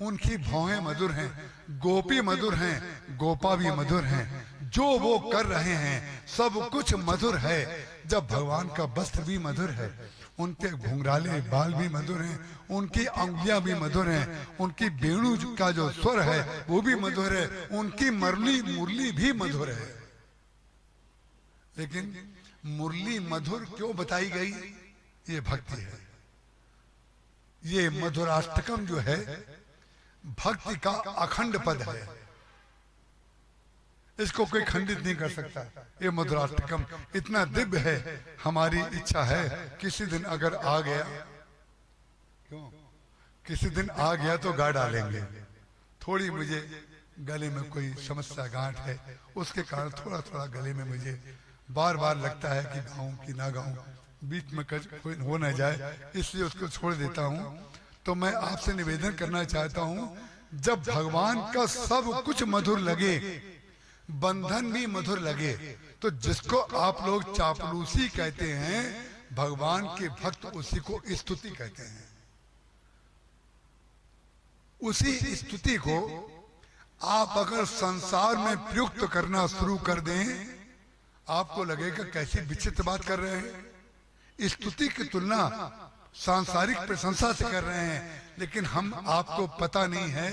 उनकी भौहें मधुर हैं, गोपी मधुर हैं, गोपा भी मधुर हैं, जो वो कर रहे हैं सब कुछ मधुर है। जब भगवान का वस्त्र भी मधुर है, उनके घुंघराले बाल भी मधुर हैं, उनकी अंगुलियां भी मधुर हैं, उनकी वेणु का जो स्वर है वो भी मधुर है, उनकी मुरली भी मधुर है। लेकिन मुरली मधुर क्यों बताई गई? ये भक्ति है। ये मधुराष्टकम जो है भक्ति का अखंड पद है। इसको कोई खंडित नहीं कर सकता। ये मधुराष्टकम इतना दिव्य है। हमारी इच्छा है किसी दिन अगर आ गया, क्यों किसी दिन आ गया तो गा डालेंगे। थोड़ी मुझे गले में कोई समस्या गांठ है, उसके कारण थोड़ा थोड़ा गले में मुझे बार बार लगता है कि गाऊं कि ना गाऊं, बीच में कोई हो ना जाए, इसलिए उसको छोड़ देता हूं। तो मैं आपसे निवेदन करना चाहता हूं, जब भगवान का सब कुछ मधुर लगे, बंधन भी मधुर लगे, तो जिसको आप लोग चापलूसी कहते हैं, भगवान के भक्त उसी को स्तुति कहते हैं। उसी स्तुति को आप अगर संसार में प्रयुक्त करना शुरू कर दें, आपको लगेगा कैसी विचित्र बात कर रहे हैं। स्तुति की तुलना सांसारिक प्रशंसा से कर रहे हैं, लेकिन हम आपको पता नहीं है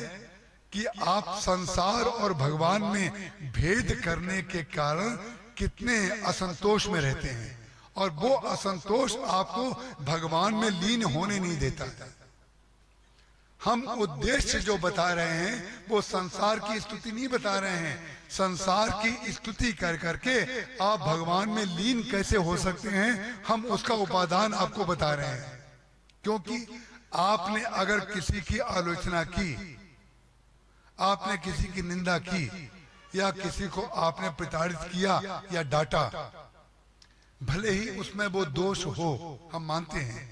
कि आप संसार और भगवान में भेद करने के कारण कितने असंतोष में रहते हैं, और वो असंतोष आपको भगवान में लीन होने नहीं देता है। हम उद्देश्य जो बता रहे हैं वो संसार की स्तुति नहीं बता रहे हैं। संसार की स्तुति कर करके आप भगवान में लीन कैसे हो सकते हैं, हम उसका उपादान आपको बता रहे हैं। क्योंकि आपने अगर किसी की आलोचना की, आपने किसी की निंदा की, या किसी को आपने प्रताड़ित किया या डांटा, भले ही उसमें वो दोष हो, हम मानते हैं,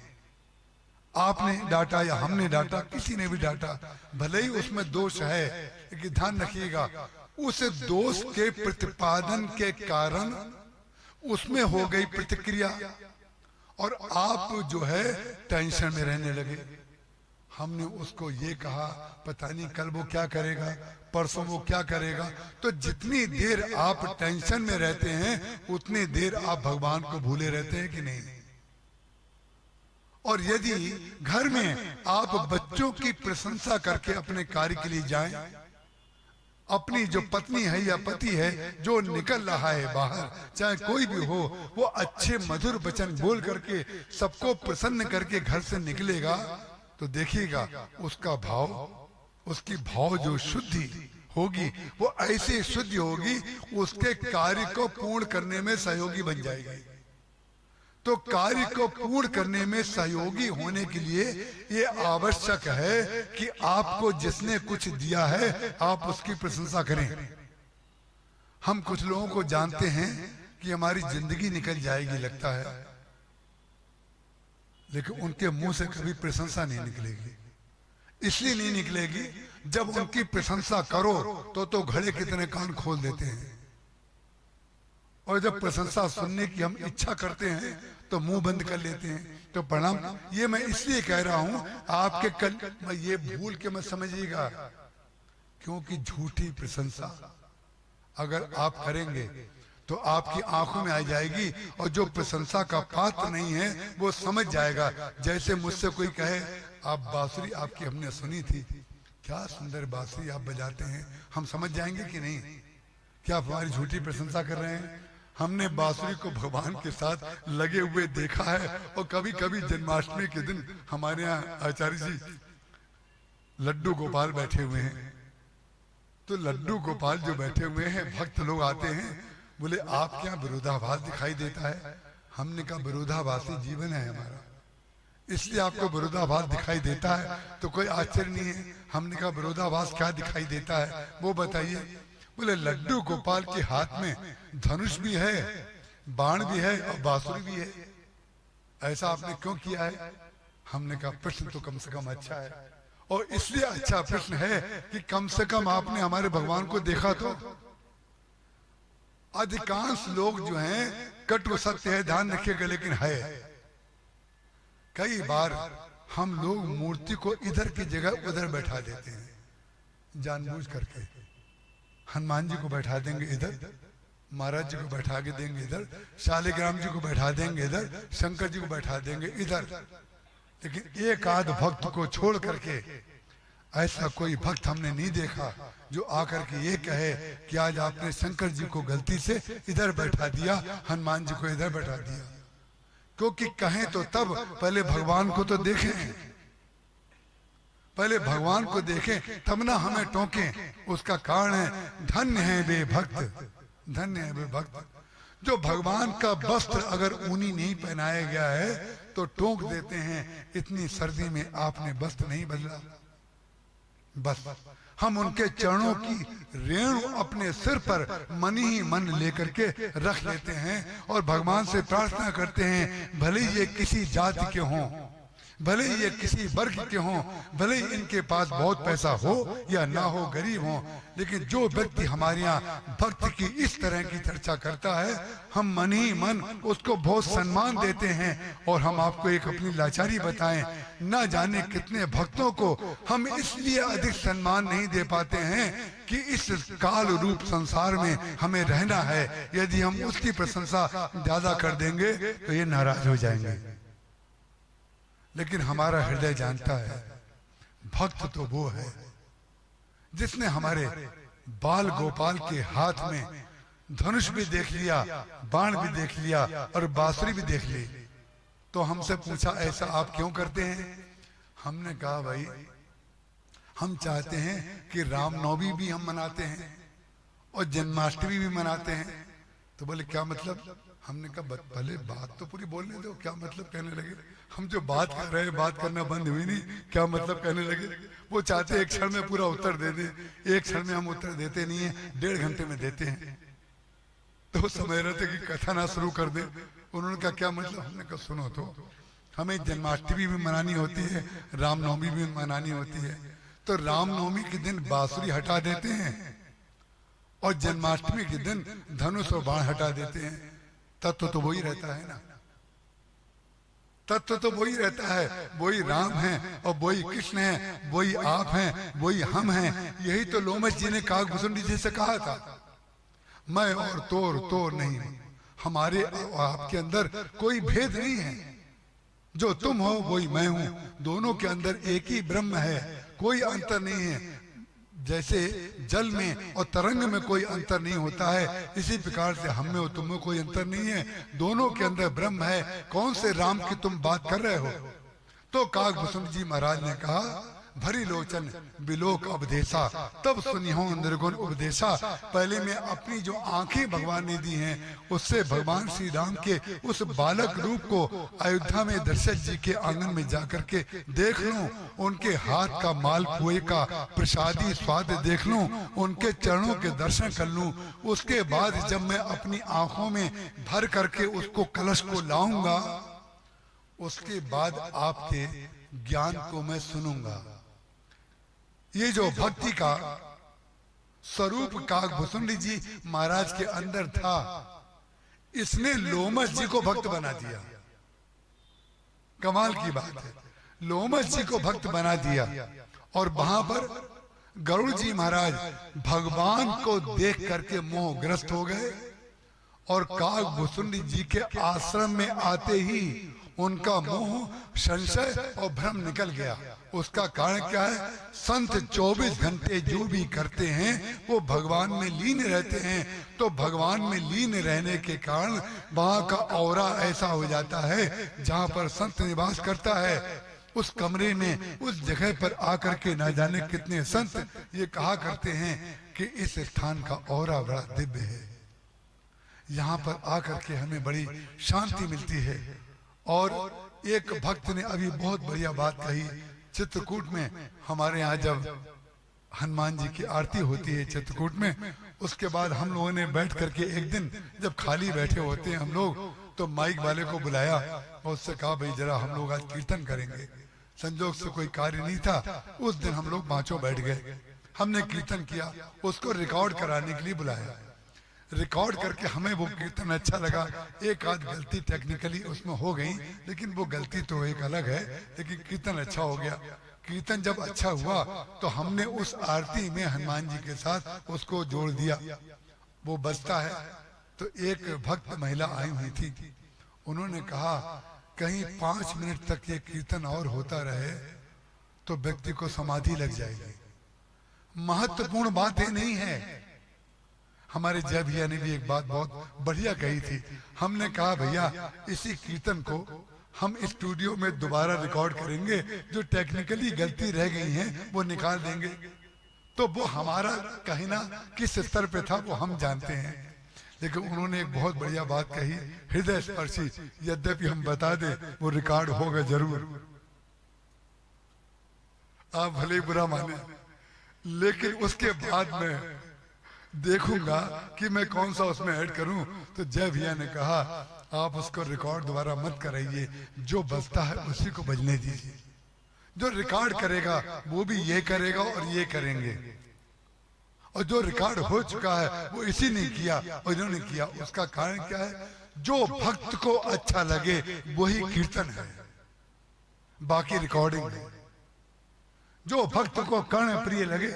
आपने डांटा या हमने डांटा, किसी ने भी डांटा, भले ही उसमें दोष है, लेकिन ध्यान रखिएगा उस दोष के प्रतिपादन के कारण उसमें हो गई प्रतिक्रिया, और आप जो है टेंशन में रहने लगे। हमने उसको ये कहा, पता नहीं कल वो क्या करेगा, परसों वो क्या करेगा। तो जितनी देर आप टेंशन में रहते हैं, उतनी देर आप भगवान को भूले रहते हैं कि नहीं। और यदि घर में आप बच्चों की प्रशंसा करके अपने कार्य के लिए जाएं, अपनी जो पत्नी है या पति है जो निकल रहा है बाहर, चाहे कोई भी हो, वो अच्छे मधुर वचन बोल करके सबको प्रसन्न करके घर से निकलेगा, तो देखिएगा उसका भाव, उसकी भाव जो शुद्धि होगी वो ऐसी शुद्धि होगी, उसके कार्य को पूर्ण करने में सहयोगी बन जाएगी। तो कार्य को पूर्ण करने में सहयोगी होने के लिए ये आवश्यक है कि आपको जिसने कुछ दिया है आप उसकी प्रशंसा करें। हम कुछ लोगों को जानते हैं कि हमारी जिंदगी निकल जाएगी लगता है, लेकिन उनके मुंह से कभी प्रशंसा नहीं निकलेगी। इसलिए नहीं निकलेगी, जब उनकी प्रशंसा करो तो घड़े कितने कान खोल देते हैं, और जब प्रशंसा सुनने की हम इच्छा करते हैं तो मुंह बंद कर लेते हैं। तो प्रणाम, ये मैं इसलिए कह रहा हूं आपके कल ये भूल के मत समझिएगा, क्योंकि झूठी प्रशंसा अगर आप करेंगे तो आपकी आंखों में आ जाएगी, और जो प्रशंसा का पात्र नहीं है वो समझ जाएगा। जैसे मुझसे कोई कहे, आप बांसुरी आपकी हमने सुनी थी, क्या सुंदर बांसुरी आप बजाते हैं, हम समझ जाएंगे कि नहीं क्या आप हमारी झूठी प्रशंसा कर रहे हैं। हमने बांसुरी को भगवान के साथ लगे हुए देखा है, और कभी कभी जन्माष्टमी के दिन हमारे यहाँ आचार्य जी लड्डू गोपाल बैठे हुए हैं, तो लड्डू गोपाल जो बैठे हुए हैं, भक्त लोग आते हैं, बोले आप क्या विरोधाभास दिखाई देता है। हमने कहा विरोधाभासी जीवन है हमारा, इसलिए आपको विरोधाभास दिखाई देता है, तो कोई आश्चर्य नहीं है। हमने कहा विरोधाभास क्या दिखाई देता है वो बताइए। बोले लड्डू गोपाल के हाथ में धनुष भी है, बाण भी है और बांसुरी भी है, ऐसा आपने क्यों किया है। हमने कहा प्रश्न तो कम से कम अच्छा है, और इसलिए अच्छा प्रश्न है कि कम से कम आपने हमारे भगवान को देखा। तो अधिकांश लोग जो हैं कटु सत्य है, ध्यान रखिएगा, लेकिन है कई बार हम लोग मूर्ति को इधर की जगह उधर बैठा देते हैं जानबूझ करके। हनुमान जी को बैठा देंगे इधर, महाराज जी को बैठा के देंगे इधर, शालिग्राम जी को बैठा देंगे इधर, शंकर जी को बैठा देंगे इधर, लेकिन एक आध भक्त को छोड़ करके ऐसा कोई भक्त हमने नहीं देखा जो आकर के ये कहे कि आज आपने शंकर जी को गलती से इधर बैठा दिया, हनुमान जी को इधर बैठा दिया। क्योंकि कहें तो तब पहले भगवान को तो देखें, पहले भगवान को देखें तब ना हमें टोकें। उसका कारण है धन्य है वे भक्त, धन्य है वे भक्त। जो भगवान का वस्त्र अगर ऊनी नहीं पहनाया गया है तो टोक देते हैं, इतनी सर्दी में आपने वस्त्र नहीं बदला। बस हम उनके चरणों की रेणु अपने सिर पर मन ही मन लेकर के रख लेते हैं और भगवान से प्रार्थना करते हैं, भले ये किसी जाति के हों, भले ये किसी वर्ग के हों, भले इनके पास बहुत पैसा हो या ना हो, गरीब हो, लेकिन जो व्यक्ति हमारे यहाँ भक्त की इस तरह की चर्चा करता है, हम मन ही मन उसको बहुत सम्मान देते हैं। और हम आपको एक अपनी लाचारी बताएं, ना जाने कितने भक्तों को हम इसलिए अधिक सम्मान नहीं दे पाते हैं कि इस काल रूप संसार में हमें रहना है। यदि हम उसकी प्रशंसा ज्यादा कर देंगे तो ये नाराज हो जाएंगे। लेकिन हमारा हृदय जानता है भक्त तो वो है जिसने हमारे बाल गोपाल के हाथ में धनुष भी देख लिया, बाण भी देख लिया और बांसुरी भी देख ली। तो हमसे पूछा ऐसा आप क्यों करते हैं? हमने कहा भाई हम चाहते हैं कि रामनवमी भी हम मनाते हैं और जन्माष्टमी भी मनाते हैं। तो बोले क्या मतलब? हमने कहा भले बात तो पूरी बोलने दो, क्या मतलब कहने लगे। हम जो बात कर रहे हैं बात करना बंद हुई नहीं, क्या मतलब कहने लगे। वो चाहते एक क्षण में पूरा उत्तर दे दे, एक क्षण में हम उत्तर देते नहीं है, 1.5 घंटे में देते हैं। तो समझ रहे थे कि कथा ना शुरू कर दे। उन्होंने कहा क्या मतलब? हमने कहा सुनो तो, हमें जन्माष्टमी भी मनानी होती है, रामनवमी भी मनानी होती है। तो रामनवमी के दिन बांसुरी हटा देते हैं और जन्माष्टमी के दिन धनुष और बाण हटा देते हैं। तत्व तो वही रहता है ना, तत्व तो वही रहता है। वही राम है और वही कृष्ण है, वही आप हैं, वही हम हैं। यही तो लोमश जी ने काकभूषुंडी जी से कहा था, मैं और तोर नहीं, हमारे आपके अंदर कोई भेद नहीं है। जो तुम हो वही मैं हूं, दोनों के अंदर एक ही ब्रह्म है, कोई अंतर नहीं है। जैसे जल में और तरंग में कोई अंतर नहीं होता है, इसी प्रकार से हम में और तुम में कोई अंतर नहीं है, दोनों के अंदर ब्रह्म है। कौन से राम की तुम बात कर रहे हो? तो काकभूषुंडी जी महाराज ने कहा, भरी लोचन बिलोक उपदेशा, तब सुनिहो निर्गुण उपदेशा। पहले में अपनी जो आंखें भगवान ने दी हैं उससे भगवान श्री राम के उस बालक रूप को अयोध्या में दशरथ जी के आंगन में जाकर के देख लूं, उनके हाथ का मालपुए का प्रसादी स्वाद देख लूं, उनके चरणों के दर्शन कर लूं। उसके बाद जब मैं अपनी आंखों में भर करके उसको कलश को लाऊंगा, उसके बाद आपके ज्ञान को मैं सुनूंगा। ये जो भक्ति का स्वरूप काकभूषुंडी जी महाराज के अंदर था, इसने लोमश जी को भक्त बना दिया। कमाल की बात है, लोमश जी को भक्त बना दिया। और वहां पर गरुड़ जी महाराज भगवान को देख करके मोहग्रस्त हो गए और काकभूषुंडी जी के आश्रम में आते ही उनका मोह, संशय और भ्रम निकल गया। उसका कारण क्या है? संत 24 घंटे जो भी करते हैं वो भगवान में लीन रहते हैं। तो भगवान में लीन रहने के कारण वहां का औरा ऐसा हो जाता है, जहां पर संत निवास करता है उस कमरे में, उस जगह पर आकर के ना जाने कितने संत ये कहा करते हैं कि इस स्थान का औरा बड़ा दिव्य है, यहाँ पर आकर के हमें बड़ी शांति मिलती है। और एक भक्त ने अभी बहुत बढ़िया बात कही, चित्रकूट में हमारे यहाँ जब हनुमान जी की आरती होती है चित्रकूट में, उसके बाद हम लोगों ने बैठ करके एक दिन जब खाली बैठे होते हैं हम लोग, तो माइक वाले को बुलाया और उससे कहा भाई जरा हम लोग आज कीर्तन करेंगे। संजोग से कोई कार्य नहीं था, उस दिन हम लोग पांचों बैठ गए, हमने कीर्तन किया। उसको रिकॉर्ड कराने के लिए बुलाया, रिकॉर्ड करके हमें वो कीर्तन अच्छा लगा। एक आध गलती टेक्निकली उसमें हो गई, लेकिन वो गलती तो एक अलग है, लेकिन कीर्तन अच्छा हो गया। कीर्तन जब अच्छा हुआ तो हमने उस आरती में हनुमान जी के साथ उसको जोड़ दिया, वो बजता है। तो एक भक्त महिला आई हुई थी, उन्होंने कहा कहीं 5 मिनट तक ये कीर्तन और होता रहे तो व्यक्ति को समाधि लग जाएगी। महत्वपूर्ण बात ये नहीं है। हमारे जय भैया ने भी एक बात बहुत बढ़िया कही थी। हमने कहा भैया इसी कीर्तन को हम स्टूडियो में दोबारा रिकॉर्ड करेंगे, जो टेक्निकली गलती रह गई है वो निकाल देंगे। तो वो हमारा कहना किस स्तर पे था वो हम जानते हैं। लेकिन उन्होंने एक बहुत बढ़िया बात कही, हृदय स्पर्शी, यद्यपि हम बता दें वो रिकॉर्ड होगा जरूर, आप भले ही बुरा माने, लेकिन उसके बाद में देखूंगा कि मैं कौन सा उसमें ऐड करूं। तो जय भैया ने कहा आप उसको रिकॉर्ड दोबारा मत कराइए, जो बजता है उसी को बजने दीजिए। जो रिकॉर्ड करेगा वो भी ये करेगा और ये करेंगे, और जो रिकॉर्ड हो चुका है वो इसी ने किया और इन्होंने किया। उसका कारण क्या है? जो भक्त को अच्छा लगे वही कीर्तन है, बाकी रिकॉर्डिंग है। जो भक्त को कर्ण प्रिय लगे,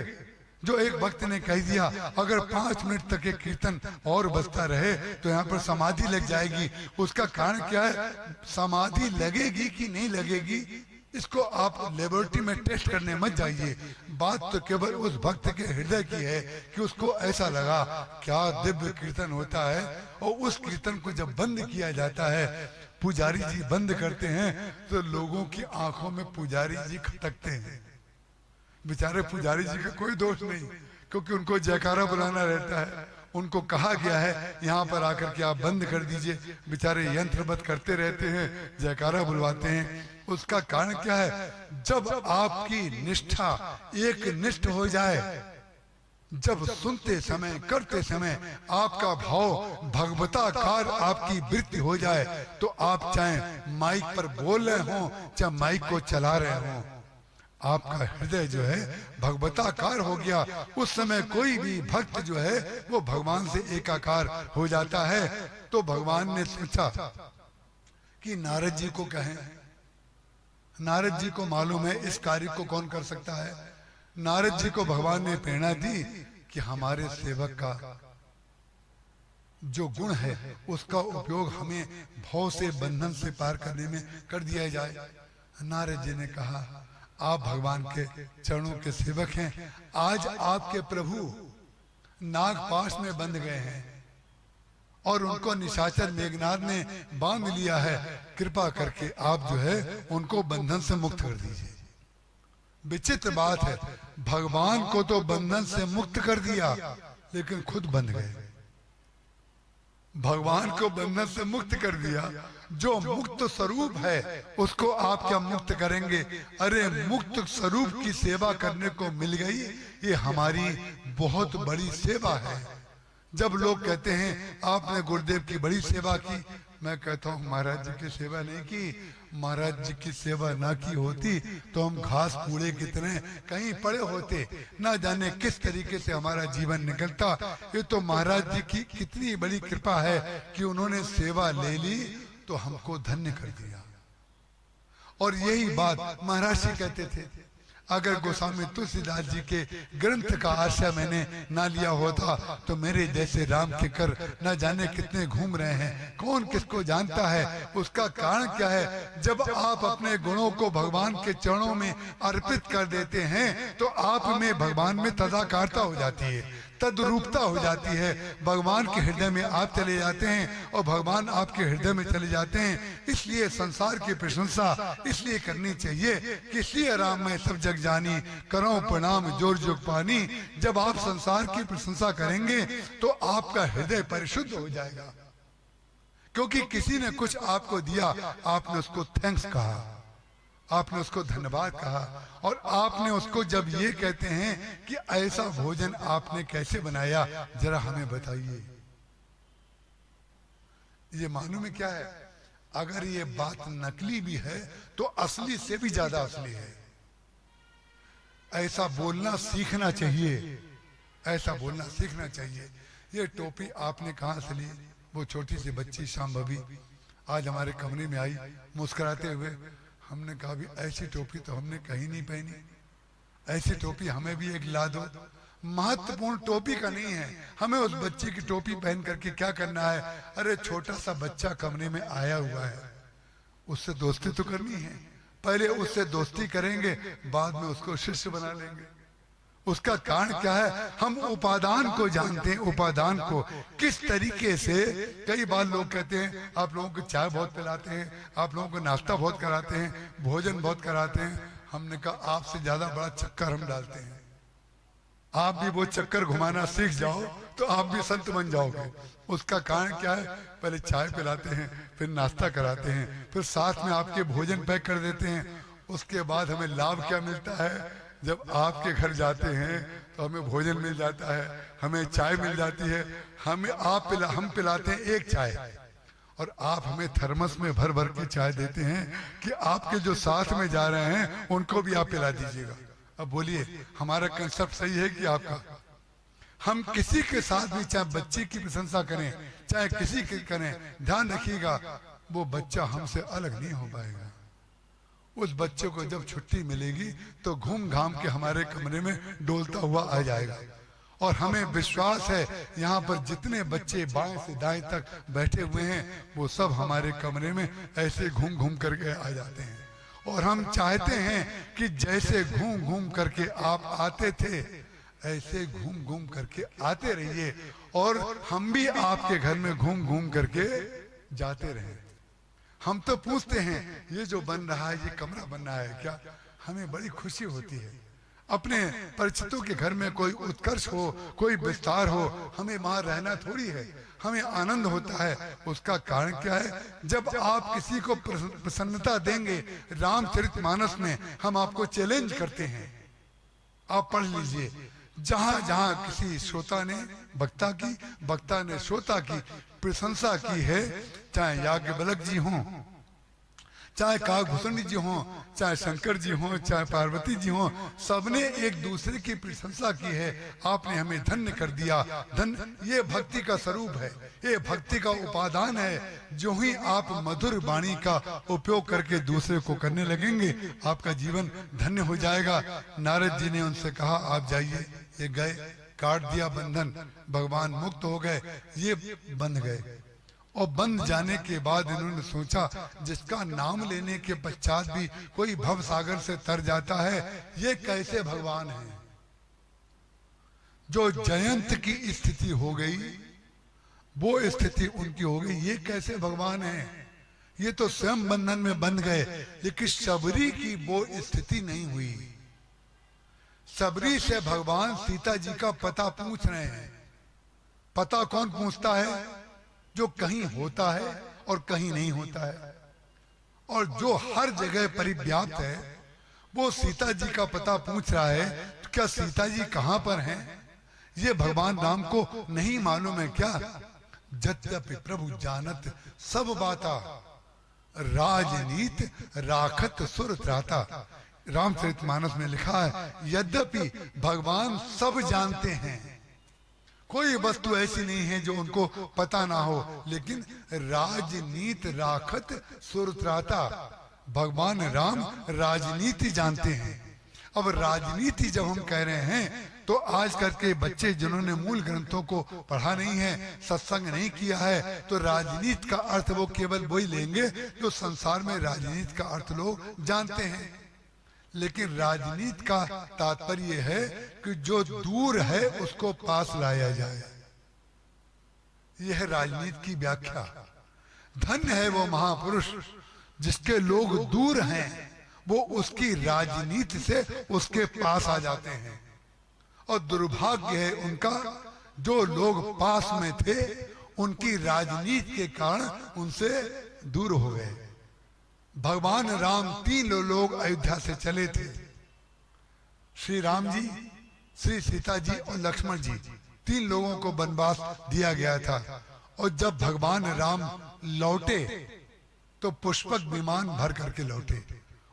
जो एक भक्त ने कह दिया अगर 5 मिनट तक एक कीर्तन और बजता रहे तो यहाँ पर समाधि लग जाएगी। उसका कारण क्या है? समाधि लगेगी कि नहीं लगेगी इसको आप लेबोरेटरी में टेस्ट करने मत जाइए। बात तो केवल उस भक्त के हृदय की है कि उसको ऐसा लगा क्या दिव्य कीर्तन होता है। और उस कीर्तन को जब बंद किया जाता है, पुजारी जी बंद करते हैं, तो लोगों की आंखों में पुजारी जी खटकते हैं। बेचारे पुजारी जी का कोई दोष नहीं, क्योंकि उनको जयकारा बुलाना रहता है। उनको कहा गया है यहाँ पर आकर के आप बंद कर दीजिए। बेचारे यंत्रबद्ध करते रहते हैं, जयकारा बुलवाते हैं। उसका कारण क्या है? जब आपकी निष्ठा एक निष्ठ हो जाए, जब सुनते समय करते समय आपका भाव भगवताकार आपकी वृत्ति हो जाए, तो आप चाहे माइक पर बोल रहे हो चाहे माइक को चला रहे हो, आपका हृदय जो है भगवताकार हो गया। उस समय कोई भी भक्त जो है वो भगवान से एकाकार हो जाता है। तो भगवान ने सोचा कि नारद जी को कहें। नारद जी को मालूम है इस कार्य को कौन कर सकता है। नारद जी को भगवान ने प्रेरणा दी कि हमारे सेवक का जो गुण है उसका उपयोग हमें भव से बंधन से पार करने में कर दिया जाए। नारद जी ने कहा आप भगवान के चरणों के सेवक हैं। आज आपके प्रभु नागपाश में बंध गए हैं और उनको निशाचर मेघनाद ने बांध लिया है। कृपा करके आप जो है उनको बंधन से मुक्त कर दीजिए। विचित्र बात है, भगवान को तो बंधन से मुक्त कर दिया लेकिन खुद बंध गए। भगवान को बंधन से मुक्त कर दिया, जो मुक्त स्वरूप है उसको आप क्या मुक्त करेंगे? अरे मुक्त स्वरूप की सेवा करने को मिल गई, ये हमारी बहुत बड़ी सेवा है। जब लोग कहते हैं आपने गुरुदेव की बड़ी सेवा की, मैं कहता हूँ महाराज जी की सेवा नहीं की। महाराज जी की सेवा ना की होती तो हम घास कूड़े की तरह कहीं पड़े होते, ना जाने किस तरीके से हमारा जीवन निकलता। ये तो महाराज जी की कितनी बड़ी कृपा है कि उन्होंने सेवा ले ली तो हमको धन्य कर दिया। और यही बात महाराज जी कहते थे, अगर गोस्वामी तुलसीदास जी के ग्रंथ का आश्रय मैंने ना लिया होता तो मेरे जैसे राम के कर न जाने कितने घूम रहे हैं, कौन किसको जानता है। उसका कारण क्या है? जब आप अपने गुणों को भगवान के चरणों में अर्पित कर देते हैं तो आप में भगवान में तदाकारता हो जाती है, तद्रूपता हो जाती है। भगवान के हृदय में आप चले जाते हैं और भगवान आपके हृदय में चले जाते हैं। इसलिए संसार की प्रशंसा इसलिए करनी चाहिए कि इसलिए राम में सब जग जानी, करो प्रणाम जोर जोग पानी। जब आप संसार की प्रशंसा करेंगे तो आपका हृदय परिशुद्ध हो जाएगा, क्योंकि किसी ने कुछ आपको दिया, आपने उसको थैंक्स कहा, आपने उसको धन्यवाद कहा। और आपने उसको जब ये कहते हैं कि ऐसा भोजन आपने कैसे बनाया, जरा हमें बताइए, ये मालूम है क्या है? अगर ये बात नकली भी है तो असली से भी ज्यादा असली है। ऐसा बोलना सीखना चाहिए, ऐसा बोलना सीखना चाहिए। ये टोपी आपने कहाँ से ली? वो छोटी सी बच्ची शांभवी आज हमारे कमरे में आई मुस्कुराते हुए। हमने कहा भी ऐसी टोपी तो हमने कहीं नहीं पहनी, ऐसी टोपी हमें भी एक ला दो। महत्वपूर्ण टोपी का नहीं है, हमें उस बच्चे की टोपी पहन करके क्या करना है? अरे छोटा सा बच्चा कमरे में आया हुआ है, उससे दोस्ती तो करनी है। पहले उससे दोस्ती करेंगे, बाद में उसको शिष्य बना लेंगे। उसका कारण क्या है? हम उपादान को जानते हैं, उपादान को किस तरीके से। कई बार लोग कहते हैं आप लोगों को चाय बहुत पिलाते हैं, आप लोगों को नाश्ता बहुत कराते हैं, भोजन बहुत कराते हैं। हमने कहा आपसे ज्यादा बड़ा चक्कर हम डालते हैं। आप भी वो चक्कर घुमाना सीख जाओ तो आप भी संत बन जाओगे। उसका कारण क्या है? पहले चाय पिलाते हैं, फिर नाश्ता कराते हैं, फिर साथ में आपके भोजन पैक कर देते हैं। उसके बाद हमें लाभ क्या मिलता है? जब आपके घर जाते हैं तो हमें भोजन मिल जाता है, हमें चाय मिल जाती है। हम पिलाते हैं एक चाय और आप हमें थर्मस में भर भर के चाय देते हैं कि आपके जो साथ में जा रहे हैं उनको भी आप पिला दीजिएगा। अब बोलिए हमारा कंसेप्ट सही है कि आपका? हम किसी के साथ भी, चाहे बच्चे की प्रशंसा करें चाहे किसी की करें, ध्यान रखिएगा वो बच्चा हमसे अलग नहीं हो पाएगा। उस बच्चे को जब छुट्टी मिलेगी तो घूम घाम के हमारे कमरे में डोलता हुआ आ जाएगा। और हमें विश्वास है यहाँ पर जितने बच्चे बाएं से दाएं तक बैठे हुए हैं वो सब हमारे कमरे में ऐसे घूम घूम करके आ जाते हैं। और हम चाहते हैं कि जैसे घूम घूम करके आप आते थे ऐसे घूम घूम करके आते रहिए और हम भी आपके घर में घूम घूम करके जाते रहें। हम तो पूछते हैं ये जो बन रहा है, ये कमरा बन रहा है क्या? हमें बड़ी खुशी होती है। अपने परिचितों के घर में कोई उत्कर्ष हो, कोई विस्तार हो, हमें वहां रहना थोड़ी है, हमें आनंद होता है। उसका कारण क्या है? जब आप किसी को प्रसन्नता देंगे, रामचरितमानस में हम आपको चैलेंज करते हैं, आप पढ़ लीजिए। जहां जहां किसी श्रोता ने वक्ता की, वक्ता ने श्रोता की प्रशंसा की है, चाहे याज्ञवल्क्य जी हों, चाहे काकभूषण जी हों, चाहे शंकर जी हों, चाहे पार्वती जी हों, सबने एक दूसरे की प्रशंसा की है। आपने हमें धन्य कर दिया। धन्य ये भक्ति का स्वरूप है, ये भक्ति का उपादान है। जो ही आप मधुर वाणी का उपयोग करके दूसरे को करने लगेंगे आपका जीवन धन्य हो जाएगा। नारद जी ने उनसे कहा आप जाइए। ये गए, काट दिया बंधन, भगवान मुक्त हो गए, ये बंध गए। और बंध जाने के बाद इन्होंने सोचा जिसका नाम लेने के पश्चात भी कोई भव सागर से तर जाता है, ये कैसे भगवान है? जो जयंत की स्थिति हो गई वो स्थिति उनकी हो गई, ये कैसे भगवान है? ये तो स्वयं बंधन में बंध गए। लेकिन शबरी की वो स्थिति नहीं हुई। शबरी से भगवान सीता जी का पता पूछ रहे हैं। पता कौन पूछता है? जो कहीं होता है और कहीं नहीं होता है, और जो हर जगह परिव्याप्त है, वो सीता जी का पता पूछ रहा है। तो क्या सीता जी कहां पर हैं? ये भगवान राम को नहीं मालूम है क्या? जद्यपि प्रभु जानत सब बाता, राजनीत राखत सुर त्राता। रामचरितमानस में लिखा है यद्यपि भगवान सब जानते हैं, कोई वस्तु ऐसी नहीं है जो उनको पता ना हो, लेकिन राजनीत राखत सुरत्राता, भगवान राम राजनीति जानते हैं। अब राजनीति जब हम कह रहे हैं तो आज कल के बच्चे जिन्होंने मूल ग्रंथों को पढ़ा नहीं है, सत्संग नहीं किया है, तो राजनीति का अर्थ वो केवल वही लेंगे जो संसार में राजनीति का अर्थ लोग जानते हैं। लेकिन राजनीति का तात्पर्य है कि जो दूर है उसको पास लाया जाए। यह है राजनीति की व्याख्या। धन्य है वो महापुरुष जिसके लोग दूर हैं, वो उसकी राजनीति से उसके पास आ जाते हैं। और दुर्भाग्य है उनका जो लोग पास में थे उनकी राजनीति के कारण उनसे दूर हो गए। भगवान राम 3 लोग अयोध्या से चले थे, श्री राम जी, श्री सीता जी और लक्ष्मण जी। 3 लोगों को वनवास दिया गया था। और जब भगवान राम लौटे तो पुष्पक विमान भर करके लौटे।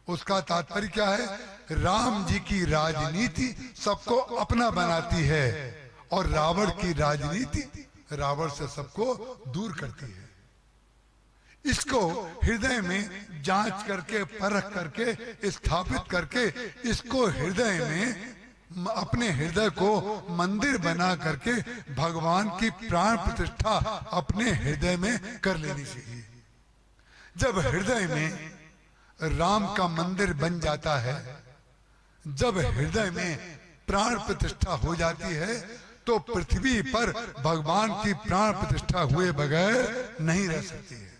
उसका तात्पर्य क्या है? राम जी की राजनीति सबको अपना बनाती है और रावण की राजनीति रावण से सबको दूर करती है। इसको हृदय में जांच करके, परख करके, स्थापित करके, इसको हृदय में, अपने हृदय को मंदिर बना करके भगवान की प्राण प्रतिष्ठा अपने हृदय में कर लेनी चाहिए। जब हृदय में राम का मंदिर बन जाता है, जब हृदय में प्राण प्रतिष्ठा हो जाती है तो पृथ्वी पर भगवान की प्राण प्रतिष्ठा हुए बगैर नहीं रह सकती है।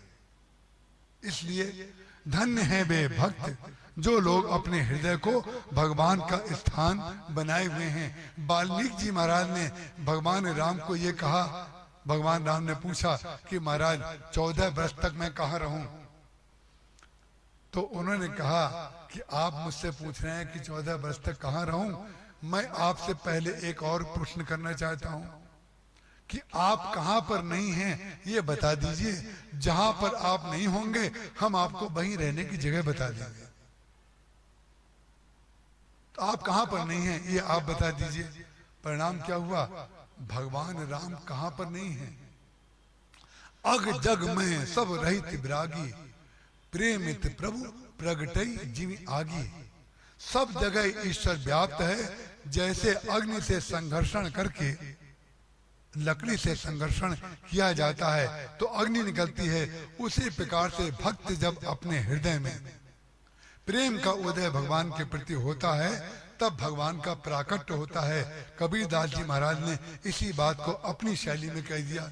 इसलिए धन्य है वे भक्त जो लोग अपने हृदय को भगवान का स्थान बनाए हुए हैं। वाल्मीकि जी महाराज ने भगवान राम को ये कहा, भगवान राम ने पूछा कि महाराज 14 वर्ष तक मैं कहाँ रहूं? तो उन्होंने कहा कि आप मुझसे पूछ रहे हैं कि 14 वर्ष तक कहाँ रहूं? मैं आपसे पहले एक और प्रश्न करना चाहता हूं कि आप कहां पर नहीं हैं ये बता दीजिए। जहां पर आप नहीं होंगे हम आपको वहीं रहने की जगह बता देंगे। तो आप कहां पर नहीं हैं ये आप बता दीजिए। परिणाम क्या हुआ? भगवान राम कहां पर नहीं हैं? अग जग में सब रहित विरागी, प्रेमित प्रभु प्रगटई जिमि आगी। सब जगह ईश्वर व्याप्त है। जैसे अग्नि से संघर्षण करके लकड़ी से संघर्षण किया जाता है तो अग्नि निकलती है, उसी प्रकार से भक्त जब अपने हृदय में प्रेम का उदय भगवान के प्रति होता है तब भगवान का प्राकट्य होता है। कबीरदास जी महाराज ने इसी बात को अपनी शैली में कह दिया,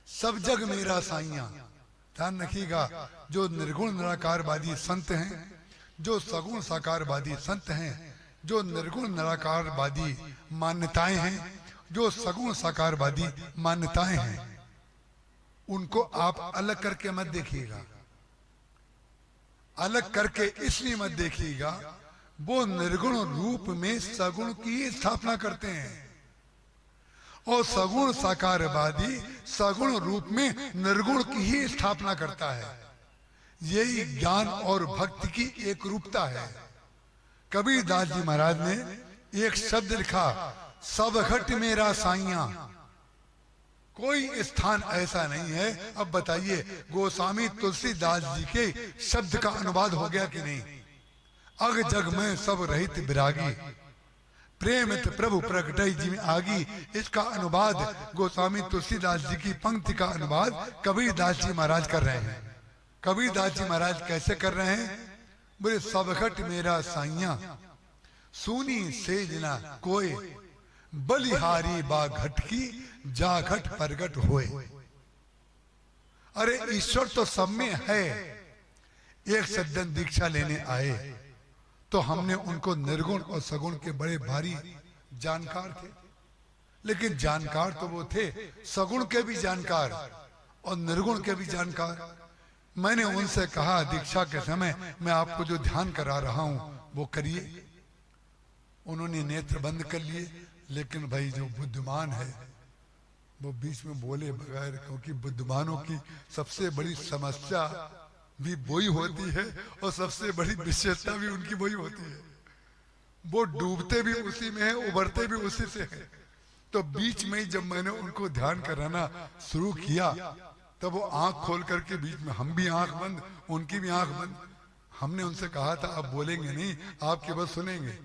सब जग मेरा साइया। ध्यान रखिएगा, जो निर्गुण निराकारवादी संत हैं, जो सगुण साकारवादी संत हैं, जो निर्गुण निराकारवादी मान्यताएं हैं, जो सगुण साकारवादी मान्यताएं हैं, उनको आप अलग करके मत देखिएगा। अलग करके इसलिए मत देखिएगा, वो निर्गुण रूप में सगुण की स्थापना करते हैं और सगुण साकारवादी सगुण रूप में निर्गुण की ही स्थापना करता है। यही ज्ञान और भक्ति की एक रूपता है। कबीरदास जी महाराज ने एक शब्द लिखा, सब घट मेरा साइया। कोई स्थान ऐसा नहीं है। अब बताइए, गोस्वामी तुलसीदास जी के शब्द का अनुवाद हो गया कि नहीं? अग जग में सब रहित विरागी, प्रेमित प्रभु प्रगटई जिमि आगी। इसका अनुवाद गोस्वामी तुलसीदास जी की पंक्ति का अनुवाद कबीरदास जी महाराज कर रहे हैं। कबीरदास जी महाराज कैसे कर रहे हैं? बोले, सब घट मेरा साइया, सुनी सेजना कोय, बलिहारी बा घट की, जा घट परगट होए। अरे ईश्वर तो सब में है। एक सज्जन दीक्षा लेने आए तो हमने उनको निर्गुण और सगुण के बड़े भारी जानकार थे, लेकिन जानकार तो वो थे, सगुण के भी जानकार और निर्गुण के भी जानकार। मैंने उनसे कहा, दीक्षा के समय मैं आपको जो ध्यान करा रहा हूं वो करिए। उन्होंने नेत्र बंद कर लिए, लेकिन भाई जो बुद्धिमान है वो बीच में बोले बगैर, क्योंकि बुद्धिमानों की सबसे बड़ी समस्या भी वही होती है और सबसे बड़ी विशेषता भी उनकी वही होती है। वो डूबते भी उसी में है, उभरते भी उसी से है। तो बीच में जब मैंने उनको ध्यान कराना शुरू किया तब वो आंख खोल करके, बीच में हम भी आंख बंद, उनकी भी आंख बंद। हमने उनसे कहा था आप बोलेंगे नहीं, आप केवल सुनेंगे।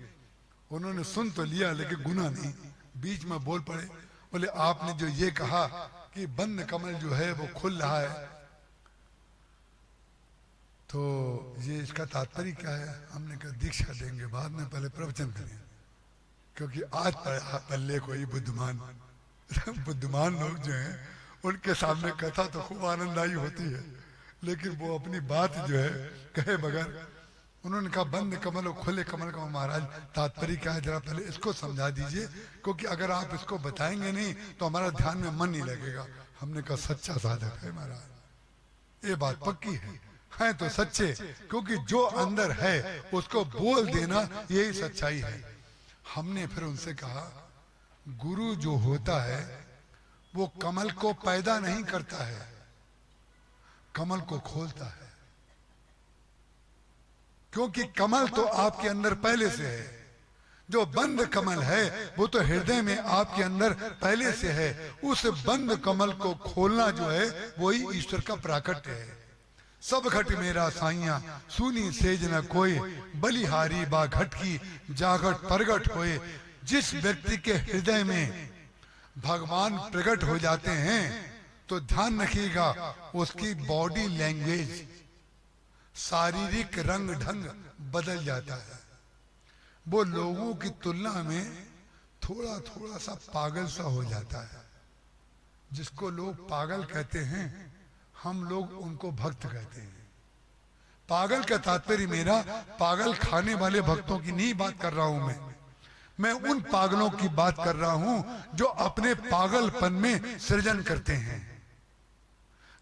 उन्होंने सुन तो लिया लेकिन गुना नहीं, बीच में बोल पड़े। बोले, आपने जो ये कहा कि बंद कमल जो है वो खुल रहा है, तो ये इसका तात्पर्य क्या है? हमने कहा दीक्षा देंगे बाद में, पहले प्रवचन करें, क्योंकि आज पल्ले कोई बुद्धिमान बुद्धिमान लोग जो हैं उनके सामने कथा तो खूब आनंददायी होती है, लेकिन वो अपनी बात जो है कहे बगैर। उन्होंने कहा बंद कमल और खुले कमल का महाराज तात्पर्य क्या है, जरा पहले इसको समझा दीजिए, क्योंकि अगर आप इसको बताएंगे नहीं तो हमारा ध्यान में मन नहीं लगेगा। हमने कहा सच्चा साधक है महाराज, ये बात पक्की है तो सच्चे, क्योंकि जो अंदर है उसको बोल देना यही सच्चाई है। हमने फिर उनसे कहा, गुरु जो होता है वो कमल को पैदा नहीं करता है, कमल को खोलता है। क्योंकि कमल तो आपके अंदर पहले से है, जो बंद कमल है वो तो हृदय में आपके अंदर पहले से है। उस बंद कमल को खोलना जो है वही ईश्वर का प्राकट्य है। सब घट मेरा साइया, सुनी सेज न कोई, बलिहारी बा घट की, जागट प्रगट होए। जिस व्यक्ति के हृदय में भगवान प्रकट हो जाते हैं तो ध्यान रखिएगा, उसकी बॉडी लैंग्वेज, शारीरिक रंग ढंग बदल जाता है। वो लोगों की तुलना में थोड़ा थोड़ा सा पागल सा हो जाता है। जिसको लोग पागल कहते हैं, हम लोग उनको भक्त कहते हैं। पागल का तात्पर्य मेरा पागल खाने वाले भक्तों की नहीं बात कर रहा हूं मैं उन पागलों की बात कर रहा हूं जो अपने पागलपन में सृजन करते हैं,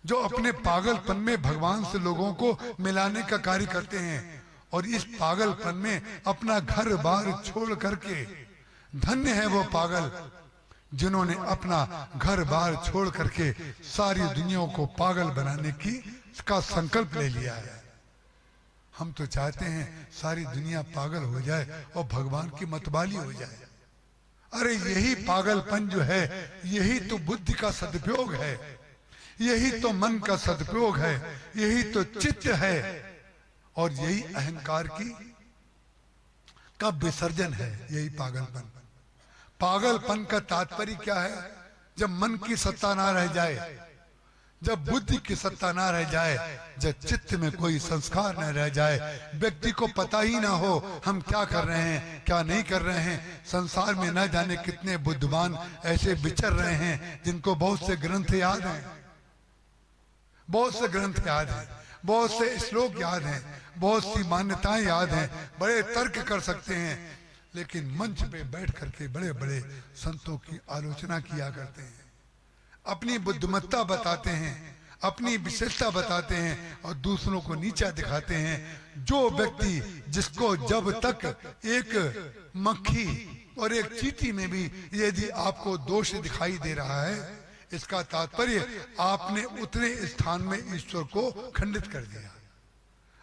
जो अपने पागलपन में भगवान से लोगों को मिलाने का कार्य करते हैं। और इस पागलपन में अपना घर बार छोड़ करके, धन्य है वो पागल जिन्होंने अपना घर बार छोड़ करके सारी दुनिया को पागल बनाने का संकल्प ले लिया है। हम तो चाहते हैं सारी दुनिया पागल हो जाए और भगवान की मतवाली हो जाए। अरे यही पागलपन जो है, यही तो बुद्धि का सदुपयोग है, यही तो मन का सदुपयोग है, यही तो चित्त है, और यही अहंकार का विसर्जन है। यही पागलपन। पागलपन का तात्पर्य क्या है? जब मन की सत्ता ना रह जाए, जब बुद्धि की सत्ता ना रह जाए, जब चित्त में कोई संस्कार न रह जाए, व्यक्ति को पता ही ना हो हम क्या कर रहे हैं क्या नहीं कर रहे हैं। संसार में न जाने कितने बुद्धिमान ऐसे विचर रहे हैं जिनको बहुत से ग्रंथ याद हैं, बहुत से ग्रंथ याद हैं, बहुत से श्लोक याद हैं, बहुत सी मान्यताएं याद हैं, बड़े तर्क कर सकते हैं, लेकिन मंच पे बैठ करके बड़े बड़े संतों की आलोचना किया करते हैं, अपनी बुद्धिमत्ता बताते हैं, अपनी विशेषता बताते हैं और दूसरों को नीचा दिखाते हैं। जो व्यक्ति जिसको जब तक एक मक्खी और एक चींटी में भी यदि आपको दोष दिखाई दे रहा है, इसका तात्पर्य आपने उतने स्थान में ईश्वर को खंडित कर दिया।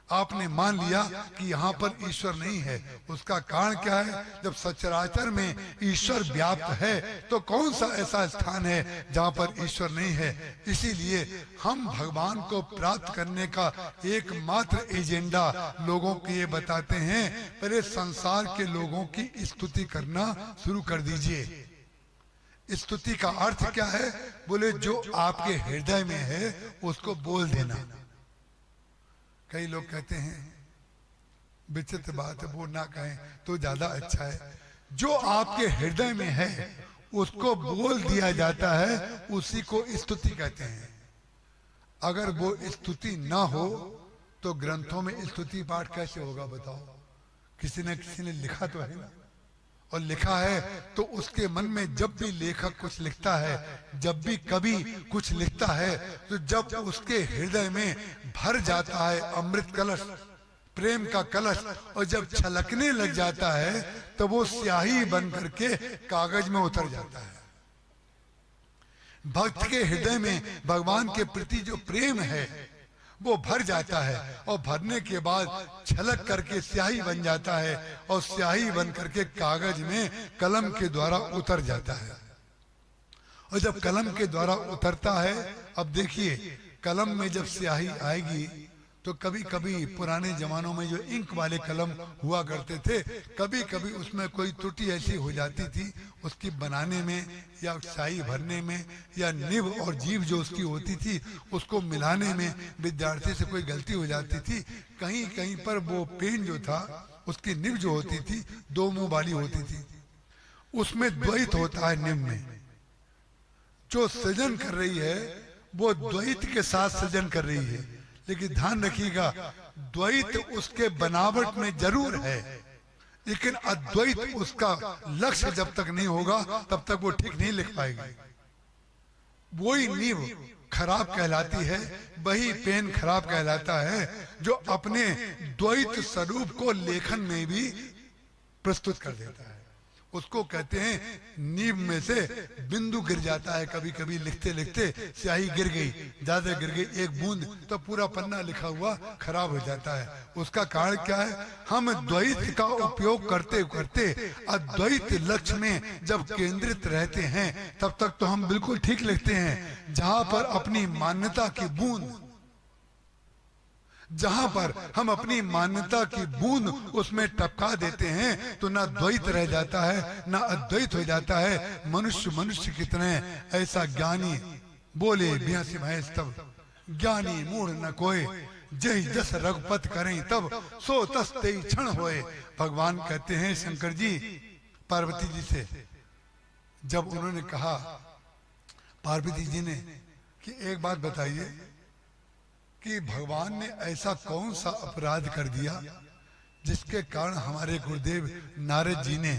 आपने मान लिया कि यहाँ पर ईश्वर नहीं है। उसका कारण क्या है? जब सचराचर में ईश्वर व्याप्त है तो कौन सा ऐसा स्थान है जहाँ पर ईश्वर नहीं है? इसीलिए हम भगवान को प्राप्त करने का एकमात्र एजेंडा लोगों को ये बताते हैं, पहले संसार के लोगों की स्तुति करना शुरू कर दीजिए। स्तुति का अर्थ क्या है? बोले जो आपके हृदय में है उसको बोल देना। कई लोग कहते हैं, विचित्र बात है, वो ना कहें तो ज्यादा अच्छा है। जो आपके हृदय में है उसको बोल दिया जाता है, उसी को स्तुति कहते हैं। अगर वो स्तुति ना हो तो ग्रंथों में स्तुति पाठ कैसे होगा बताओ? किसी न किसी ने लिखा तो है ना, और लिखा है तो उसके मन में जब भी लेखक कुछ लिखता है, जब भी कभी कुछ लिखता है, तो जब उसके हृदय में भर जाता है अमृत कलश, प्रेम का कलश, और जब छलकने लग जाता है तो वो स्याही बन करके कागज में उतर जाता है। भक्त के हृदय में भगवान के प्रति जो प्रेम है वो भर जाता है, और भरने के बाद छलक करके स्याही बन जाता है, और स्याही बन करके कागज में कलम के द्वारा उतर जाता है। और जब कलम के द्वारा उतरता है, अब देखिए कलम में जब स्याही आएगी तो कभी कभी पुराने जमानों में जो इंक वाले कलम हुआ करते थे, कभी कभी उसमें कोई त्रुटि ऐसी हो जाती थी उसकी बनाने में या स्याही भरने में, या निब और जीभ जो उसकी होती थी उसको मिलाने में विद्यार्थी से कोई गलती हो जाती थी। कहीं कहीं पर वो पेन जो था उसकी निब जो होती थी दो मुंह वाली होती थी, उसमें द्वैत होता है। निब में जो सृजन कर रही है वो द्वैत के साथ सृजन कर रही है, लेकिन ध्यान रखिएगा द्वैत उसके बनावट में जरूर है, लेकिन अद्वैत उसका लक्ष्य जब तक नहीं होगा तब तक वो ठीक नहीं लिख पाएगी। वही नींव खराब कहलाती है, वही पेन खराब कहलाता है जो अपने द्वैत स्वरूप को लेखन में भी प्रस्तुत कर देता है। उसको कहते हैं नींव में से बिंदु गिर जाता है, कभी कभी लिखते लिखते स्याही गिर गई, ज्यादा गिर गई एक बूंद तो पूरा पन्ना लिखा हुआ खराब हो जाता है। उसका कारण क्या है? हम द्वैत का उपयोग करते करते अद्वैत लक्ष्य में जब केंद्रित रहते हैं तब तक तो हम बिल्कुल ठीक लिखते हैं। जहां पर अपनी मान्यता की बूंद, जहां पर हम अपनी मान्यता की बूंद उसमें टपका देते हैं तो ना द्वैत रह जाता है ना अद्वैत हो जाता है। मनुष्य मनुष्य कितने ऐसा ज्ञानी बोले बिहासी महेश तब, ज्ञानी मूढ़ न कोय, जय जस रघुपत करें तब, सो तस ते क्षण होए। भगवान कहते हैं शंकर जी पार्वती जी से जब उन्होंने कहा पार्वती जी ने कि एक बात बताइए कि भगवान ने ऐसा कौन सा अपराध कर दिया जिसके कारण हमारे गुरुदेव नारद जी ने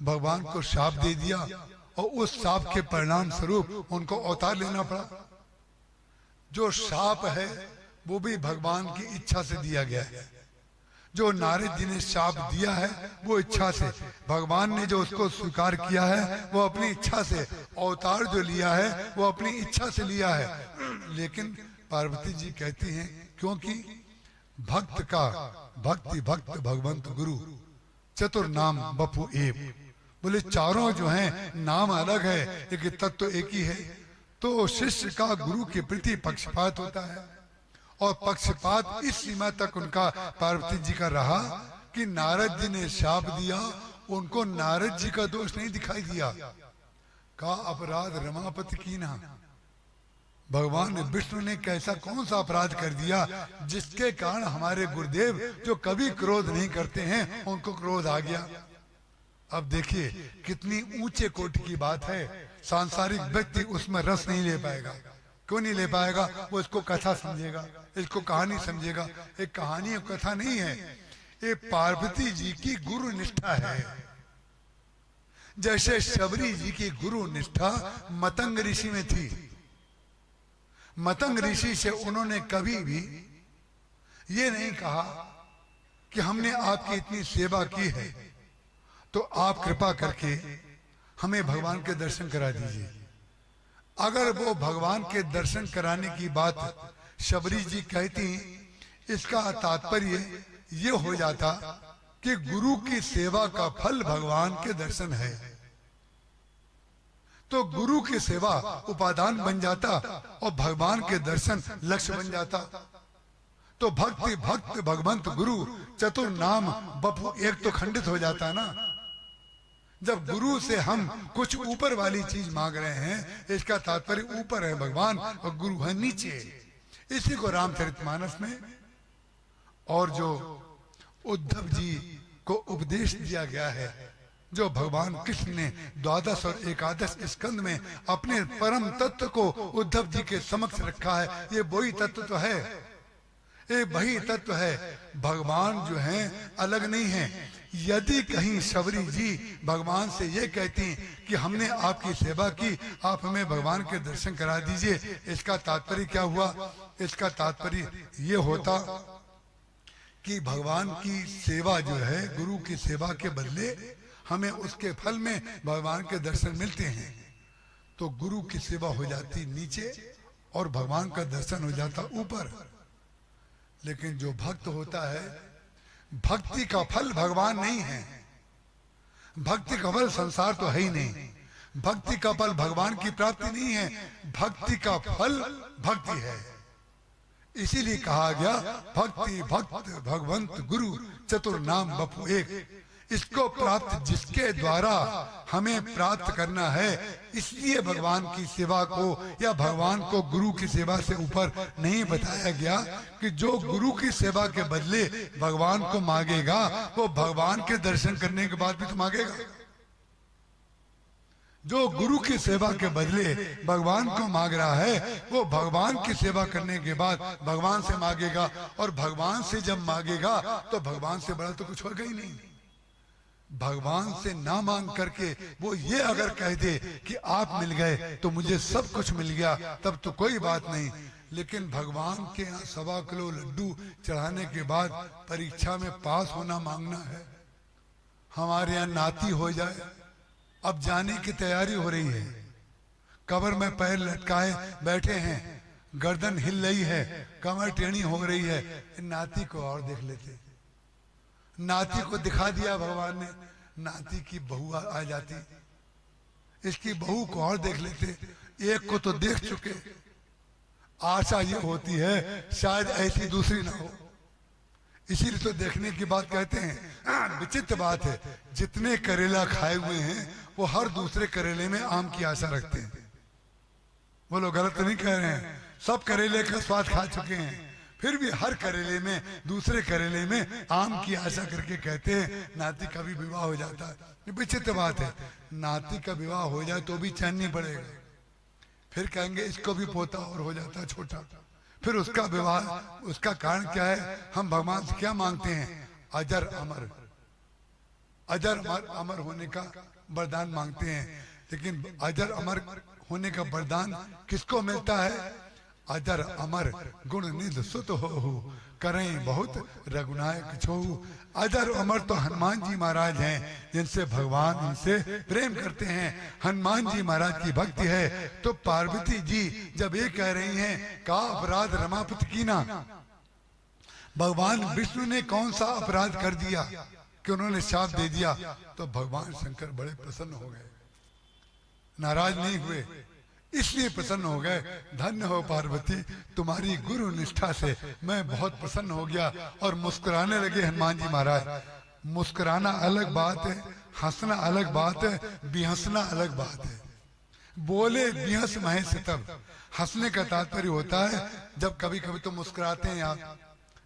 भगवान को शाप दे दिया और उस शाप के परिणाम स्वरूप उनको अवतार लेना पड़ा। जो शाप है वो भी भगवान की इच्छा से दिया गया है। जो नारद जी ने शाप दिया है वो इच्छा से, भगवान ने जो उसको स्वीकार किया है वो अपनी इच्छा से, अवतार जो लिया है वो अपनी इच्छा से लिया है। लेकिन पार्वती जी कहती हैं क्योंकि भक्त का भक्ति भक्त भगवंत गुरु चतुर नाम बपु एव, बोले चारों जो हैं नाम अलग है लेकिन तत्व तो एक ही है। तो शिष्य का गुरु के प्रति पक्षपात होता है और पक्षपात इस सीमा तक उनका पार्वती जी का रहा कि नारद जी ने शाप दिया, उनको नारद जी का दोष नहीं दिखाई दिया। का अपराध रमापति कीन्हा, भगवान विष्णु ने कैसा कौन सा अपराध कर दिया जिसके कारण हमारे गुरुदेव जो कभी क्रोध नहीं करते हैं उनको क्रोध आ गया। अब देखिए कितनी ऊंचे कोटि की बात है। सांसारिक व्यक्ति उसमें रस नहीं ले पाएगा। क्यों नहीं ले पाएगा? वो इसको कथा समझेगा, इसको कहानी समझेगा। एक कहानी और कथा नहीं है, ये पार्वती जी की गुरु निष्ठा है। जैसे शबरी जी की गुरु निष्ठा मतंग ऋषि में थी। मतंग ऋषि से उन्होंने कभी भी ये नहीं कहा कि हमने आपकी इतनी सेवा की है तो आप कृपा करके हमें भगवान के दर्शन करा दीजिए। अगर वो भगवान के दर्शन कराने की बात शबरी जी कहती, इसका तात्पर्य ये हो जाता कि गुरु की सेवा का फल भगवान के दर्शन है। तो गुरु की सेवा उपादान बन जाता और भगवान के दर्शन लक्ष्य बन जाता। तो भक्ति भक्त भगवंत गुरु चतुर नाम बपु एक तो खंडित हो जाता ना। जब गुरु से हम कुछ ऊपर वाली चीज मांग रहे हैं, इसका तात्पर्य ऊपर है भगवान और गुरु है नीचे। इसी को रामचरितमानस में और जो उद्धव जी को उपदेश दिया गया है, जो भगवान कृष्ण ने द्वादश और एकादश स्कंद में अपने परम तत्व को उद्धव जी के समक्ष रखा है। ये वही तत्व तो है, ये वही तत्व है। भगवान जो हैं अलग नहीं है। यदि कहीं शबरी जी भगवान से ये कहती कि हमने आपकी सेवा की, आप हमें भगवान के दर्शन करा दीजिए, इसका तात्पर्य क्या हुआ? इसका तात्पर्य ये होता कि भगवान की सेवा जो है, गुरु की सेवा के बदले हमें उसके फल में भगवान के दर्शन मिलते हैं। तो गुरु की सेवा हो जाती नीचे और भगवान का दर्शन हो जाता ऊपर। लेकिन जो भक्त होता है, भक्ति का फल भगवान नहीं है। भक्ति का फल संसार तो है ही नहीं। भक्ति का फल भगवान की प्राप्ति नहीं है। भक्ति का फल भक्ति है। इसीलिए कहा गया भक्ति भक्त भगवंत गुरु चतुर नाम बपु एक। इसको प्राप्त जिसके द्वारा हमें प्राप्त करना है, इसलिए भगवान की सेवा को या भगवान को गुरु की सेवा से ऊपर नहीं बताया गया कि जो गुरु की सेवा के बदले भगवान को मांगेगा वो भगवान के दर्शन करने के बाद भी तो मांगेगा। जो गुरु की सेवा के बदले भगवान को मांग रहा है वो भगवान की सेवा करने के बाद भगवान से मांगेगा। और भगवान से जब मांगेगा तो भगवान से बड़ा तो कुछ होगा ही नहीं। भगवान से ना मांग करके वो ये अगर कह दे कि आप मिल गए तो मुझे सब कुछ मिल गया, तब तो कोई बात नहीं। लेकिन भगवान के यहाँ 1.25 किलो लड्डू चढ़ाने के बाद परीक्षा में पास होना मांगना है। हमारे यहाँ नाती हो जाए, अब जाने की तैयारी हो रही है, कब्र में पैर लटकाए बैठे हैं, गर्दन हिल रही है, कमर टेढ़ी हो रही है, नाती को और देख लेते। नाती को दिखा दिया भगवान ने, नाती की बहू आ जाती, इसकी बहू को और देख लेते। एक को तो देख चुके, आशा ये होती है शायद ऐसी दूसरी ना हो। इसीलिए तो देखने की बात कहते हैं। विचित्र बात है, जितने करेला खाए हुए हैं वो हर दूसरे करेले में आम की आशा रखते हैं। वो लोग गलत नहीं कह रहे हैं, सब करेले का स्वाद खा चुके हैं, फिर भी हर करेले में, दूसरे करेले में आम की आशा करके कहते हैं नाती का भी विवाह हो जाता है। ये विचित्र बात है, नाती का विवाह हो जाए तो भी चैन नहीं पड़ेगा। फिर कहेंगे इसको भी पोता और हो जाता है छोटा, फिर उसका विवाह। उसका कारण क्या है? हम भगवान से क्या मांगते हैं? अजर अमर, अजर अमर होने का वरदान मांगते हैं। लेकिन अजर अमर होने का वरदान किसको मिलता है? अजर अमर गुण निध सुत हो करें बहुत रघुनायक छोहु। अजर अमर तो हनुमान जी महाराज हैं, जिनसे भगवान उनसे प्रेम करते हैं। हनुमान जी महाराज की भक्ति है। तो पार्वती जी जब ये कह रही हैं का अपराध रमापति कीना, भगवान विष्णु ने कौन सा अपराध कर दिया कि उन्होंने शाप दे दिया? तो भगवान शंकर बड़े प्रसन्न हो गए, नाराज नहीं हुए, इसलिए प्रसन्न हो गए। धन्य हो पार्वती, तुम्हारी गुरु निष्ठा से मैं बहुत प्रसन्न हो गया। और मुस्कुराने लगे हनुमान जी महाराज। मुस्कुराना अलग बात है, हंसना अलग बात है, बिहसना अलग बात है। बोले बिहस महेश तब, हंसने का तात्पर्य होता है जब कभी कभी तो मुस्कुराते हैं आप,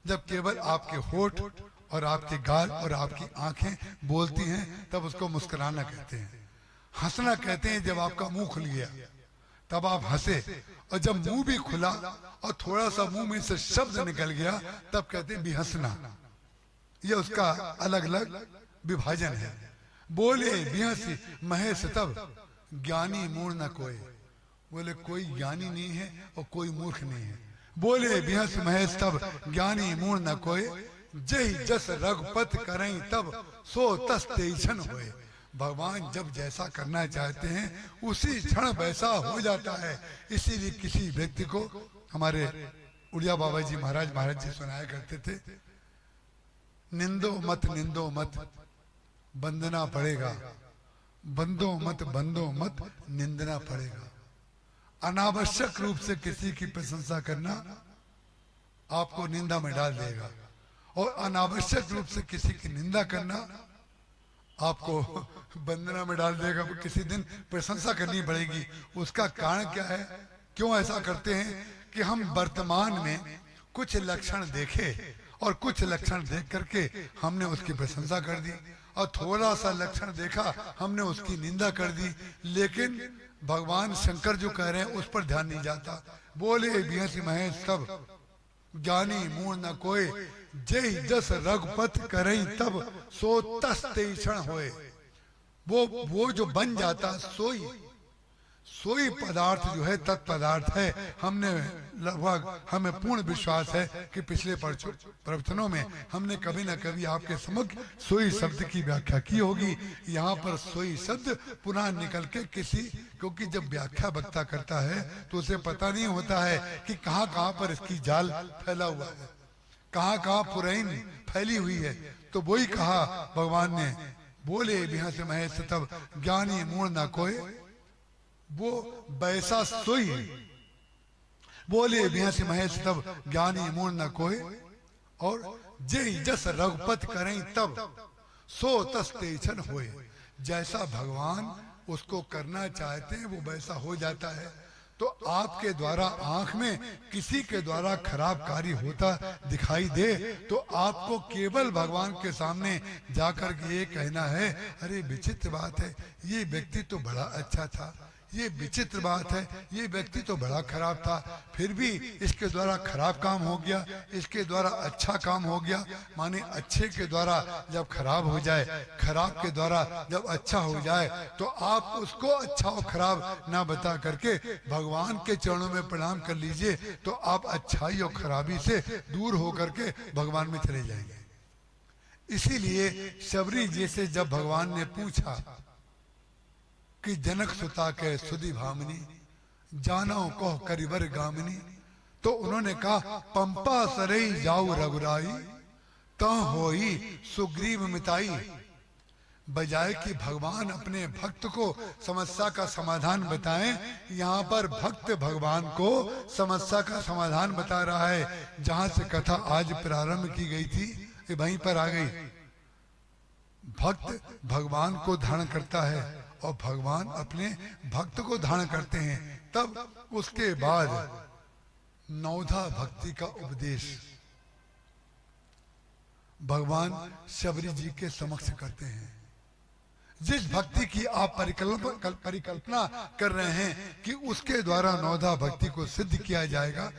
जब केवल आपके होठ और आपके गाल और आपकी आंखें बोलती हैं तब उसको मुस्कुराना कहते हैं। हंसना कहते हैं जब आपका मुंह खुल गया तब आप हंसे, और जब मुंह भी खुला और थोड़ा सा मुंह में से शब्द निकल गया तब कहते हैं बिहसना। ये उसका अलग अलग विभाजन है। बोले बिहसी महेश तब ज्ञानी मूढ़ न कोई, बोले कोई ज्ञानी नहीं है और कोई मूर्ख नहीं है। बोले बिहस महेश तब ज्ञानी मूढ़ न कोई, जय जस रघुपत करें तब सो तस तेईछन होए। भगवान जब जैसा करना चाहते हैं उसी क्षण वैसा हो जाता है। इसीलिए किसी व्यक्ति को हमारे उड़िया बाबा जी महाराज जी सुनाया करते थे, निंदो मत बंदना पड़ेगा, बंदो मत निंदना पड़ेगा। अनावश्यक रूप से किसी की प्रशंसा करना आपको निंदा में डाल देगा, और अनावश्यक रूप से किसी की निंदा करना आपको बंदना में डाल देगा। किसी दिन प्रशंसा करनी पड़ेगी। उसका कारण क्या है? क्यों ऐसा करते हैं कि हम वर्तमान में कुछ लक्षण देखे और कुछ लक्षण देख करके हमने उसकी प्रशंसा कर दी, और थोड़ा सा लक्षण देखा हमने उसकी निंदा कर दी। लेकिन भगवान शंकर जो कह रहे हैं उस पर ध्यान नहीं जाता। बोले बिहस महेश तब ज्ञानी मूढ़ न कोय, जय जस रघुपत करें तब सो तस तेईछन होए। वो जो बन जाता सोई पदार्थ जो है तत्पदार्थ है। हमने लगभग हमें पूर्ण विश्वास है कि पिछले प्रवचनों में हमने कभी न कभी आपके समक्ष सोई शब्द की व्याख्या की होगी। यहाँ पर सोई शब्द पुनः निकल के किसी, क्योंकि जब व्याख्या वक्ता करता है तो उसे पता नहीं होता है कि कहाँ कहाँ पर इसकी जाल फैला हुआ है, कहाँ कहाँ पुरैन फैली हुई है। तो वही कहा भगवान ने, बोले बिहस महेश तब ज्ञानी मूढ़ न कोय, वो वैसा सोई। बोले बिहस महेश तब ज्ञानी मूढ़ न कोय, और जय जस रघुपत करें तब सो तस तेईछन होए। जैसा भगवान उसको करना चाहते हैं वो वैसा हो जाता है। तो आपके द्वारा आंख में किसी के द्वारा खराब कार्य होता दिखाई दे तो आपको केवल भगवान के सामने जाकर ये कहना है, अरे विचित्र बात है, ये व्यक्ति तो बड़ा अच्छा था, ये विचित्र बात है, ये व्यक्ति तो बड़ा खराब था, फिर भी इसके द्वारा खराब काम हो गया, इसके द्वारा अच्छा काम हो गया। माने अच्छे के द्वारा जब खराब हो जाए, खराब के द्वारा जब अच्छा हो जाए, तो आप उसको अच्छा और खराब ना बता करके भगवान के चरणों में प्रणाम कर लीजिए, तो आप अच्छाई और खराबी से दूर होकर के भगवान में चले जाएंगे। इसीलिए शबरी जी से जब भगवान ने पूछा कि जनक सुता के सुधि भामिनी जानो कह करिवर गामिनी, तो उन्होंने कहा पंपा सरई जाऊ रघुराई तह होई सुग्रीव मिताई। बजाय कि भगवान अपने भक्त को समस्या का समाधान बताएं, यहाँ पर भक्त भगवान को समस्या का समाधान बता रहा है। जहां से कथा आज प्रारंभ की गई थी ये वहीं पर आ गई। भक्त भगवान को धारण करता है और भगवान अपने भक्त को धारण करते हैं। तब उसके बाद नौधा भक्ति का उपदेश भगवान शबरी जी के समक्ष करते हैं। जिस भक्ति की आप परिकल्पना कर रहे हैं कि उसके द्वारा नौधा भक्ति को सिद्ध किया जाएगा,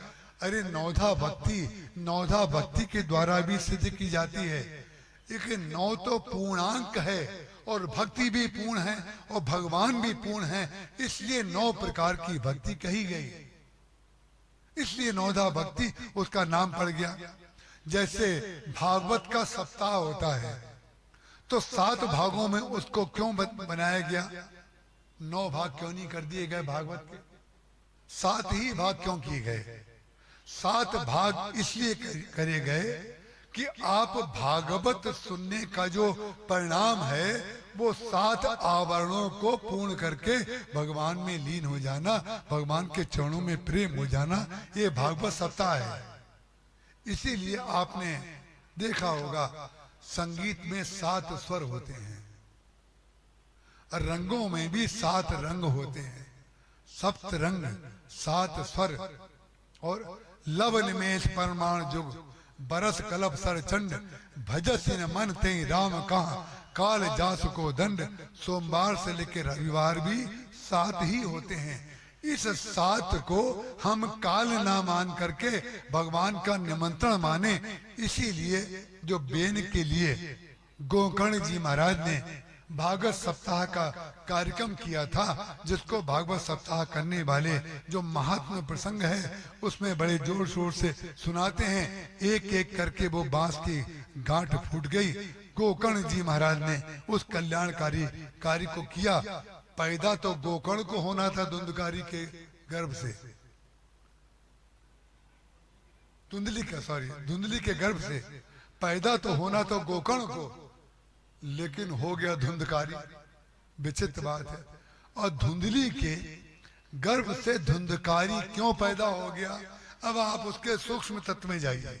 अरे नौधा भक्ति के द्वारा भी सिद्ध की जाती है। एक नौ तो पूर्णांक है और भक्ति भी पूर्ण है और भगवान भी पूर्ण है, इसलिए 9 प्रकार की भक्ति कही गई, इसलिए नौधा भक्ति उसका नाम पड़ गया। जैसे भागवत का सप्ताह होता है तो 7 भागों में उसको क्यों बनाया गया? 9 भाग क्यों नहीं कर दिए गए भागवत के? 7 ही भाग क्यों किए गए? 7 भाग इसलिए करे गए कि आप भागवत सुनने का जो परिणाम है वो 7 आवरणों को पूर्ण करके भगवान में लीन हो जाना, भगवान के चरणों में प्रेम हो जाना, ये भागवत सप्ताह है। इसीलिए आपने देखा होगा संगीत में 7 स्वर होते हैं और रंगों में भी 7 रंग होते हैं, 7 रंग 7 स्वर। और लव निमेष परमाण जुग बरस कलप सर चंड भजस न मन ते राम कहा काल जास को दंड। सोमवार से लेकर रविवार भी 7 ही होते हैं। इस 7 को हम काल ना मान करके भगवान का निमंत्रण माने, इसीलिए जो बेन के लिए गोकर्ण जी महाराज ने भागवत सप्ताह का कार्यक्रम किया था, जिसको भागवत सप्ताह करने वाले जो महात्मा प्रसंग है उसमें बड़े जोर शोर से सुनाते हैं, एक एक करके वो बांस की गांठ फूट गई। गोकर्ण जी महाराज ने उस कल्याणकारी कार्य को किया। पैदा तो गोकर्ण को होना था धुंधकारी के गर्भ से, धुंधली के गर्भ से पैदा तो होना तो गोकर्ण को, लेकिन हो गया धुंधकारी। विचित्र बात है। और धुंधली के गर्भ से धुंधकारी क्यों पैदा हो गया? अब आप उसके सूक्ष्म तत्व में जाइए।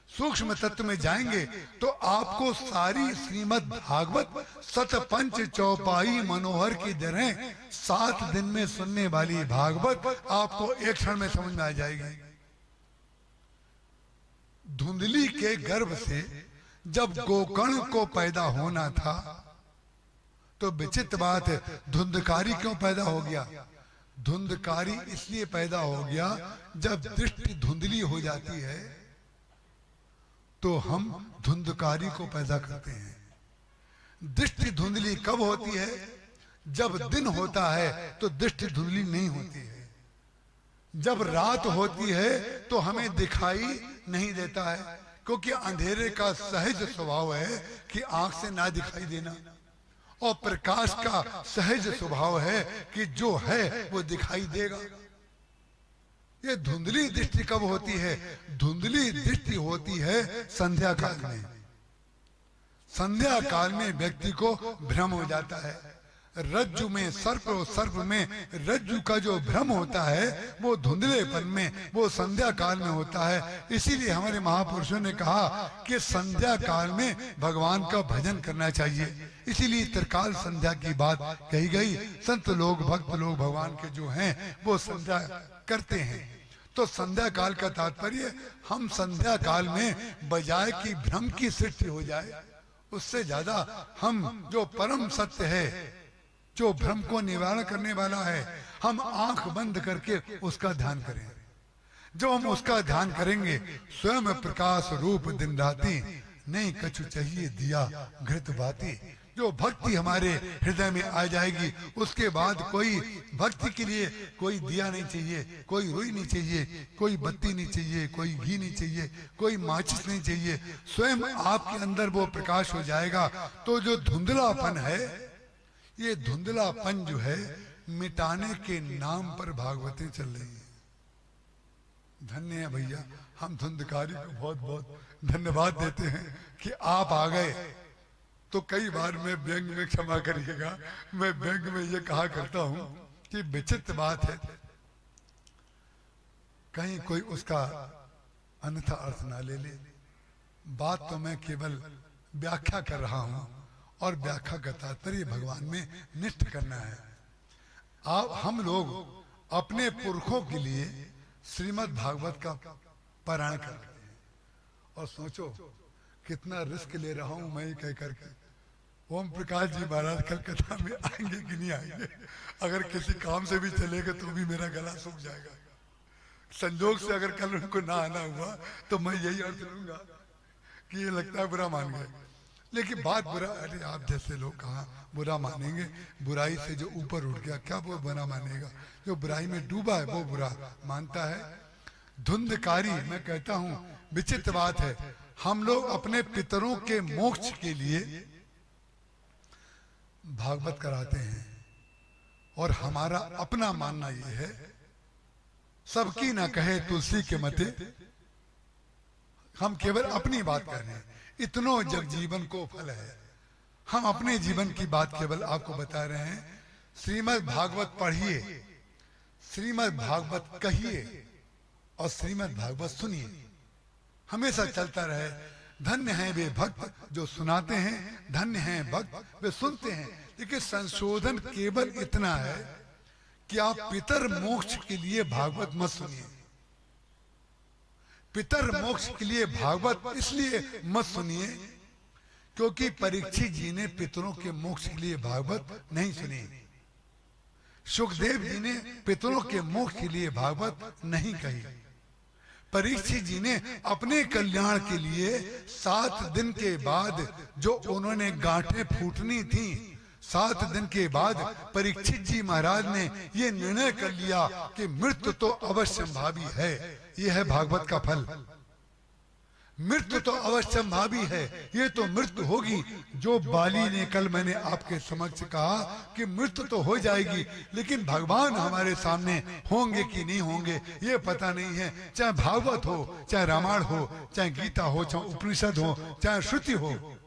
सूक्ष्म तत्व में जाएंगे तो आपको सारी श्रीमद् भागवत सतपंच चौपाई मनोहर की तरह 7 दिन में सुनने वाली भागवत आपको एक क्षण में समझ में आ जाएगी। धुंधली के गर्भ से जब गोकर्ण को पैदा होना था तो विचित्र बात है, धुंधकारी क्यों पैदा हो गया? धुंधकारी इसलिए पैदा हो गया जब दृष्टि धुंधली हो जाती है तो हम धुंधकारी को पैदा करते हैं। दृष्टि धुंधली कब होती है? जब दिन होता है तो दृष्टि धुंधली नहीं होती है। जब रात होती है तो हमें दिखाई नहीं देता है, क्योंकि अंधेरे का सहज स्वभाव है कि आंख से ना दिखाई देना, और प्रकाश का सहज स्वभाव है कि जो है वो दिखाई देगा। ये धुंधली दृष्टि कब होती है? धुंधली दृष्टि होती है संध्या काल में। संध्या काल में व्यक्ति को भ्रम हो जाता है। रज्जु में सर्प और सर्प में रज्जु का जो भ्रम होता है वो धुंधलेपन में, वो संध्या काल में होता है। इसीलिए हमारे महापुरुषों ने कहा कि संध्या काल में भगवान का भजन करना चाहिए। इसीलिए त्रिकाल संध्या की बात कही गई। संत लोग, भक्त लोग भगवान के जो हैं वो संध्या करते हैं। तो संध्या काल का तात्पर्य, हम संध्या काल में बजाय कि भ्रम की सृष्टि हो जाए, उससे ज्यादा हम जो परम सत्य है, जो भ्रम को निवारण करने वाला है, हम आंख बंद करके उसका ध्यान करें। जो हम उसका ध्यान करेंगे, स्वयं प्रकाश रूप दिन राती, नहीं कछु चाहिए दिया घृत बाती। जो भक्ति हमारे हृदय में आ जाएगी, उसके बाद कोई भक्ति के लिए कोई दिया नहीं चाहिए, कोई रुई नहीं चाहिए, कोई बत्ती नहीं चाहिए, कोई घी नहीं चाहिए, कोई माचिस नहीं चाहिए। स्वयं आपके अंदर वो प्रकाश हो जाएगा। तो जो धुंधलापन है, ये धुंधलापन जो है मिटाने के नाम पर भागवतें चल रही है। धन्य है भैया, हम धुंधकारी को बहुत बहुत धन्यवाद देते हैं कि आप आ गए। तो कई बार मैं व्यंग में, क्षमा करिएगा, मैं व्यंग में ये कहा करता हूं कि विचित्र बात है, कहीं कोई उसका अन्यथा अर्थ ना ले ले। बात तो मैं केवल व्याख्या कर रहा हूं, और व्याख्या का तात्पर्य भगवान में निष्ठ करना है। हम लोग अपने पुरखों के लिए श्रीमद् भागवत का पारायण कर रहे हैं। और सोचो कितना रिस्क ले रहा हूं मैं कह करके। ओम प्रकाश जी महाराज कलकत्ता में आएंगे कि नहीं आएंगे? अगर किसी काम से भी चलेगा तो भी मेरा गला सूख जाएगा। संजोग से अगर कल उनको ना आना हुआ तो मैं यही अर्थ लूंगा कि ये लगता है बुरा मान गए। लेकिन बात बुरा, अरे आप जैसे लोग कहाँ बुरा मानेंगे? बुराई से जो ऊपर उठ गया क्या वो बुरा मानेगा? जो बुराई में डूबा है वो बुरा मानता है। धुंधकारी, मैं कहता हूं विचित्र बात है, हम लोग अपने पितरों के मोक्ष के लिए भागवत कराते हैं और हमारा अपना मानना यह है, सबकी ना कहे तुलसी के मते, हम केवल अपनी बात कर रहे हैं। इतनो जग जीवन को फल है, हम अपने जीवन की बात केवल आपको बता रहे हैं। श्रीमद् भागवत पढ़िए, श्रीमद् भागवत कहिए और श्रीमद् भागवत सुनिए, हमेशा चलता रहे। धन्य हैं वे भक्त जो सुनाते हैं, धन्य हैं भक्त वे सुनते हैं। लेकिन संशोधन केवल इतना है कि आप पितर मोक्ष के लिए भागवत मत सुनिए। पितर मोक्ष के लिए भागवत इसलिए मत सुनिए क्योंकि परीक्षित जी ने पितरों के मोक्ष के लिए भागवत नहीं सुनी। सुखदेव जी ने पितरों के मोक्ष के लिए भागवत नहीं कही। परीक्षित जी ने अपने कल्याण के लिए 7 दिन के बाद जो उन्होंने गांठें फूटनी थी, 7 दिन के बाद परीक्षित जी महाराज ने ये निर्णय कर लिया कि मृत्यु तो अवश्यंभावी है। यह है भागवत का फल। मृत्यु तो अवश्यंभावी है, ये तो मृत्यु होगी। जो बाली ने कल मैंने आपके समक्ष कहा कि मृत्यु तो हो जाएगी, लेकिन भगवान हमारे सामने होंगे कि नहीं होंगे ये पता नहीं है। चाहे भागवत हो, चाहे रामायण हो, चाहे गीता हो, चाहे उपनिषद हो, चाहे श्रुति हो,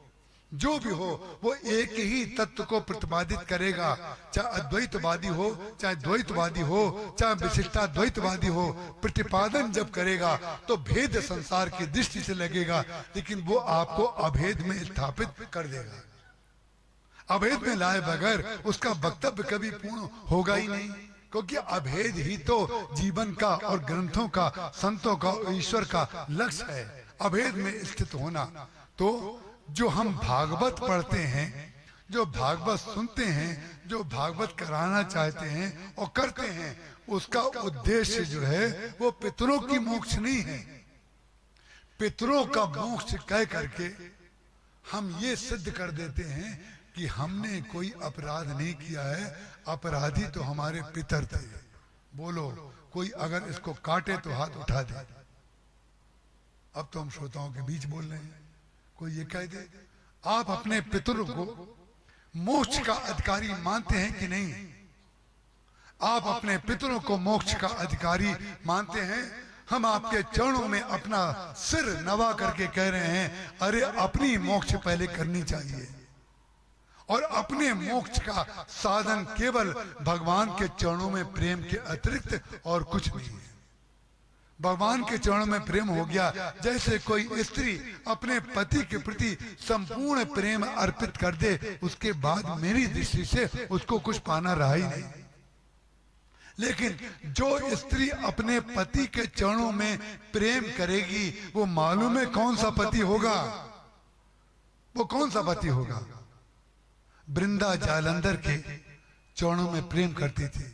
जो भी हो वो एक ही तत्व को प्रतिपादित करेगा। चाहे अद्वैतवादी हो, चाहे द्वैतवादी हो, चाहे विशिष्टाद्वैतवादी हो, प्रतिपादन जब करेगा तो भेद संसार की दृष्टि से लगेगा, लेकिन वो आपको अभेद में स्थापित कर देगा। अभेद में लाए बगैर उसका वक्तव्य कभी पूर्ण होगा ही नहीं, क्योंकि अभेद ही तो जीवन का और ग्रंथों का, संतों का, ईश्वर का लक्ष्य है, अभेद में स्थित होना। तो जो हम भागवत पढ़ते हैं, जो भागवत सुनते हैं, जो भागवत कराना चाहते हैं और करते हैं, उसका उद्देश्य जो है वो पितरों की मोक्ष नहीं है। पितरों का मोक्ष कह करके हम ये सिद्ध कर देते हैं कि हमने कोई अपराध नहीं किया है, अपराधी तो हमारे पितर थे। बोलो, कोई अगर इसको काटे तो हाथ उठा दे। अब तो हम श्रोताओं के बीच बोल रहे हैं, कोई ये कह दे आप अपने पितरों को मोक्ष का अधिकारी मानते हैं कि नहीं? आप अपने पितरों को मोक्ष का अधिकारी मानते हैं? हम आपके चरणों में अपना सिर नवा करके कह रहे हैं, अरे अपनी मोक्ष पहले करनी चाहिए। और अपने मोक्ष का साधन केवल भगवान के चरणों में प्रेम के अतिरिक्त और कुछ नहीं है। भगवान के चरणों में प्रेम हो गया, जैसे कोई स्त्री अपने पति के प्रति संपूर्ण प्रेम अर्पित कर दे, उसके बाद मेरी दृष्टि से उसको कुछ पाना रहा ही नहीं। लेकिन जो स्त्री अपने पति के चरणों में प्रेम करेगी, वो मालूम है कौन सा पति होगा? वो कौन सा पति होगा? वृंदा जालंधर के चरणों में प्रेम करती थी,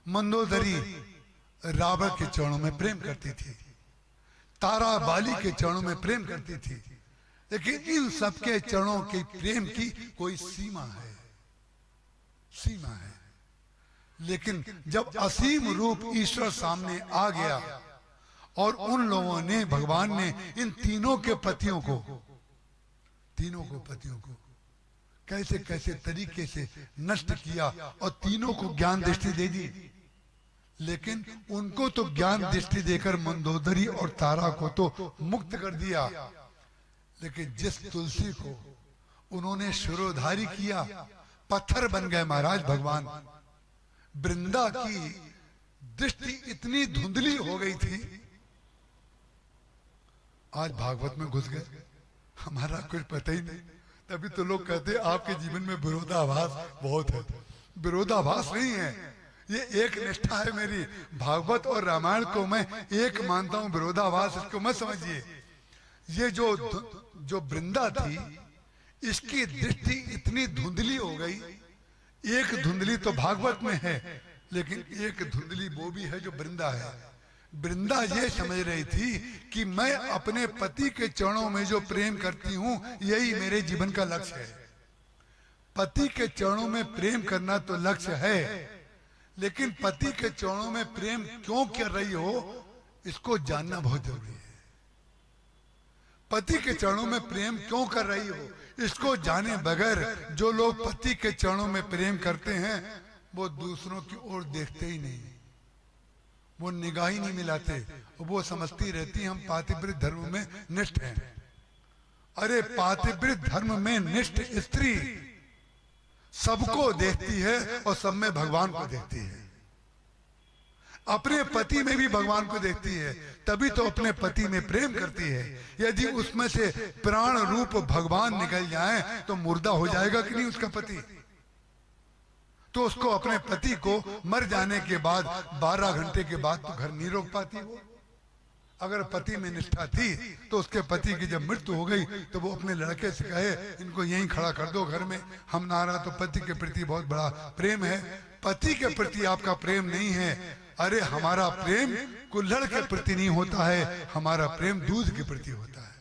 मंदोदरी रावण के चरणों में प्रेम करती थी, तारा बाली के चरणों में प्रेम करती थी। लेकिन इन सबके चरणों के प्रेम की कोई सीमा है, सीमा है। लेकिन जब असीम रूप ईश्वर सामने आ गया और उन लोगों ने, भगवान ने इन तीनों के पतियों को कैसे कैसे तरीके से नष्ट किया और तीनों को ज्ञान दृष्टि दे दी। लेकिन उनको तो ज्ञान दृष्टि देकर मंदोदरी और तारा को तो मुक्त कर दिया, लेकिन जिस तुलसी को उन्होंने शिरोधारी किया, पत्थर बन गए महाराज भगवान। वृंदा की दृष्टि इतनी धुंधली हो गई थी, आज भागवत में घुस गए, हमारा कुछ पता ही नहीं। तभी तो लोग कहते हैं आपके जीवन में विरोधाभास बहुत है। विरोधाभास नहीं है, ये एक निष्ठा है मेरी। भागवत और रामायण को मैं एक मानता हूं, विरोधाभास इसको मत समझिए। ये जो वृंदा थी, इसकी दृष्टि इतनी धुंधली हो गई। एक धुंधली तो भागवत में है, लेकिन एक धुंधली वो भी है जो वृंदा है। वृंदा ये समझ रही थी कि मैं अपने पति के चरणों में जो प्रेम करती हूं, यही मेरे जीवन का लक्ष्य है। पति के चरणों में प्रेम करना तो लक्ष्य है, लेकिन पति के चरणों में प्रेम क्यों कर रही हो, इसको जानना बहुत जरूरी है। पति के चरणों में प्रेम क्यों कर रही हो, इसको जाने बगैर जो लोग पति के चरणों में प्रेम करते हैं, वो दूसरों की ओर देखते ही नहीं, वो निगाह ही नहीं मिलाते। वो समझती रहती हम पातिव्रत धर्म में निष्ठ हैं। अरे पातिव्रत धर्म में निष्ठ स्त्री सबको देखती है और सब में भगवान को देखती है। अपने पति में भी भगवान को देखती है, तभी तो अपने पति में प्रेम करती है। यदि उसमें से प्राण रूप भगवान निकल जाए तो मुर्दा हो जाएगा कि नहीं उसका पति। तो उसको अपने पति को मर जाने के बाद 12 घंटे के बाद तो घर नहीं रोक पाती वो। अगर पति में निष्ठा थी तो उसके पति की जब मृत्यु हो गई तो वो अपने लड़के से कहे इनको यहीं खड़ा कर दो घर में, हम ना रहा। तो पति के प्रति बहुत बड़ा प्रेम है। पति के प्रति आपका प्रेम नहीं है। अरे हमारा प्रेम कुल्हड़ के प्रति नहीं होता है, हमारा प्रेम दूध के प्रति होता है।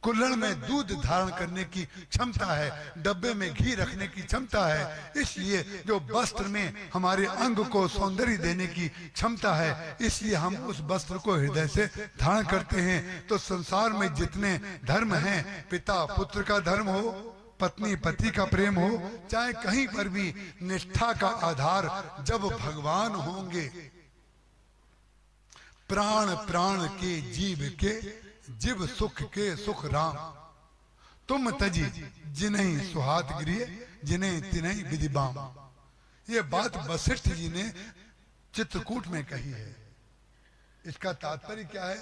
कुल्हड़ में दूध धारण करने की क्षमता है, डब्बे में घी रखने की क्षमता है। इसलिए जो वस्त्र में हमारे अंग को सौंदर्य देने की क्षमता है, इसलिए हम उस वस्त्र को हृदय से धारण करते हैं। तो संसार में जितने धर्म हैं, पिता पुत्र का धर्म हो, पत्नी पति का प्रेम हो, चाहे कहीं पर भी निष्ठा का आधार जब भगवान होंगे। प्राण प्राण के जीव के जीव सुख के सुख राम, तुम तजी जिन्हीं सुहात गृह जिन्हें तिन्हीं विधि बाम। ये बात वशिष्ठ जी ने चित्रकूट में कही है। इसका तात्पर्य क्या है?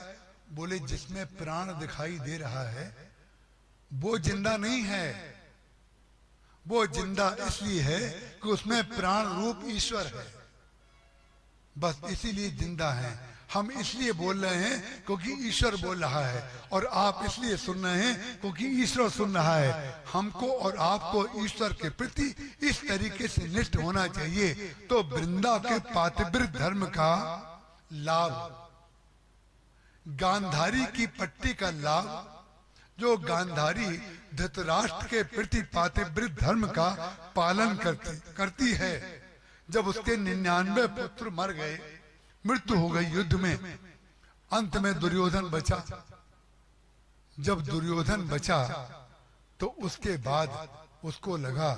बोले जिसमें प्राण दिखाई दे रहा है वो जिंदा नहीं है, वो जिंदा इसलिए है कि उसमें प्राण रूप ईश्वर है, बस इसीलिए जिंदा है। हम इसलिए बोल रहे हैं क्योंकि ईश्वर बोल रहा है, और आप इसलिए सुन रहे हैं क्योंकि ईश्वर सुन रहा है। हमको और आपको ईश्वर के प्रति इस तरीके से निष्ठ होना चाहिए। तो वृंदा के पातिव्रत धर्म का लाभ, गांधारी की पट्टी का लाभ, जो गांधारी धृतराष्ट्र के प्रति पातिव्रत धर्म का पालन करती है। जब उसके 99 पुत्र मर गए, मृत्यु हो गई युद्ध में, अंत में दुर्योधन बचा। जब दुर्योधन बचा तो उसके बाद उसको लगा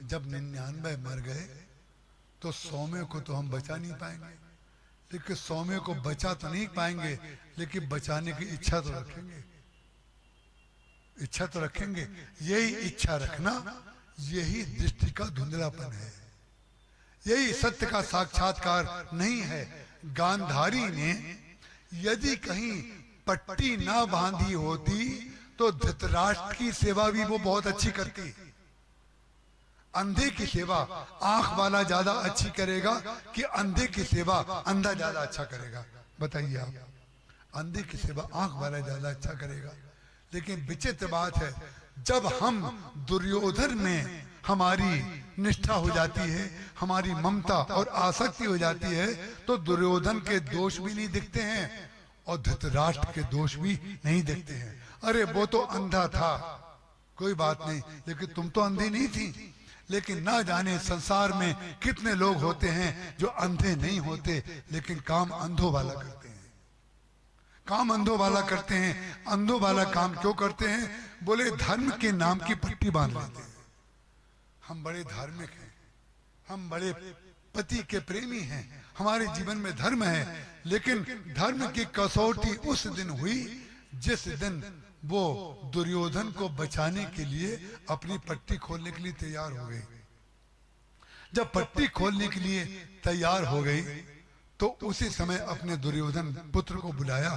जब 99 मर गए तो सौम्य को तो हम बचा नहीं पाएंगे, लेकिन सौम्य को बचा तो नहीं पाएंगे, लेकिन बचाने की इच्छा तो रखेंगे, इच्छा तो रखेंगे। यही इच्छा रखना, यही दृष्टि का धुंधलापन है, यही सत्य का साक्षात्कार नहीं है। गांधारी ने यदि कहीं पट्टी ना बांधी होती तो धृतराष्ट्र की सेवा भी वो बहुत अच्छी करती। अंधे की सेवा आंख वाला ज्यादा अच्छी करेगा कि अंधे की सेवा अंधा ज्यादा अच्छा करेगा? बताइए आप। अंधे की सेवा आंख वाला ज्यादा अच्छा करेगा। लेकिन विचित्र बात है, जब हम दुर्योधन में हमारी निष्ठा हो जाती है, हमारी ममता और आसक्ति हो जाती है, तो दुर्योधन के दोष भी नहीं दिखते हैं और धृतराष्ट्र के दोष भी नहीं दिखते हैं। अरे वो तो अंधा था, कोई बात नहीं, लेकिन तुम तो अंधी नहीं थी। लेकिन ना जाने संसार में कितने लोग होते हैं जो अंधे नहीं होते, लेकिन काम अंधों वाला करते हैं। काम अंधों वाला करते हैं। अंधों वाला काम क्यों करते हैं? बोले धर्म के नाम की पट्टी बांध लेते हैं। हम बड़े धार्मिक हैं, हम बड़े पति के प्रेमी हैं, हमारे जीवन में धर्म है, लेकिन धर्म की कसौटी उस दिन हुई जिस दिन वो दुर्योधन को बचाने के लिए अपनी पट्टी खोलने के लिए तैयार हो गई। जब पट्टी खोलने के लिए तैयार हो गई तो उसी समय अपने दुर्योधन पुत्र को बुलाया,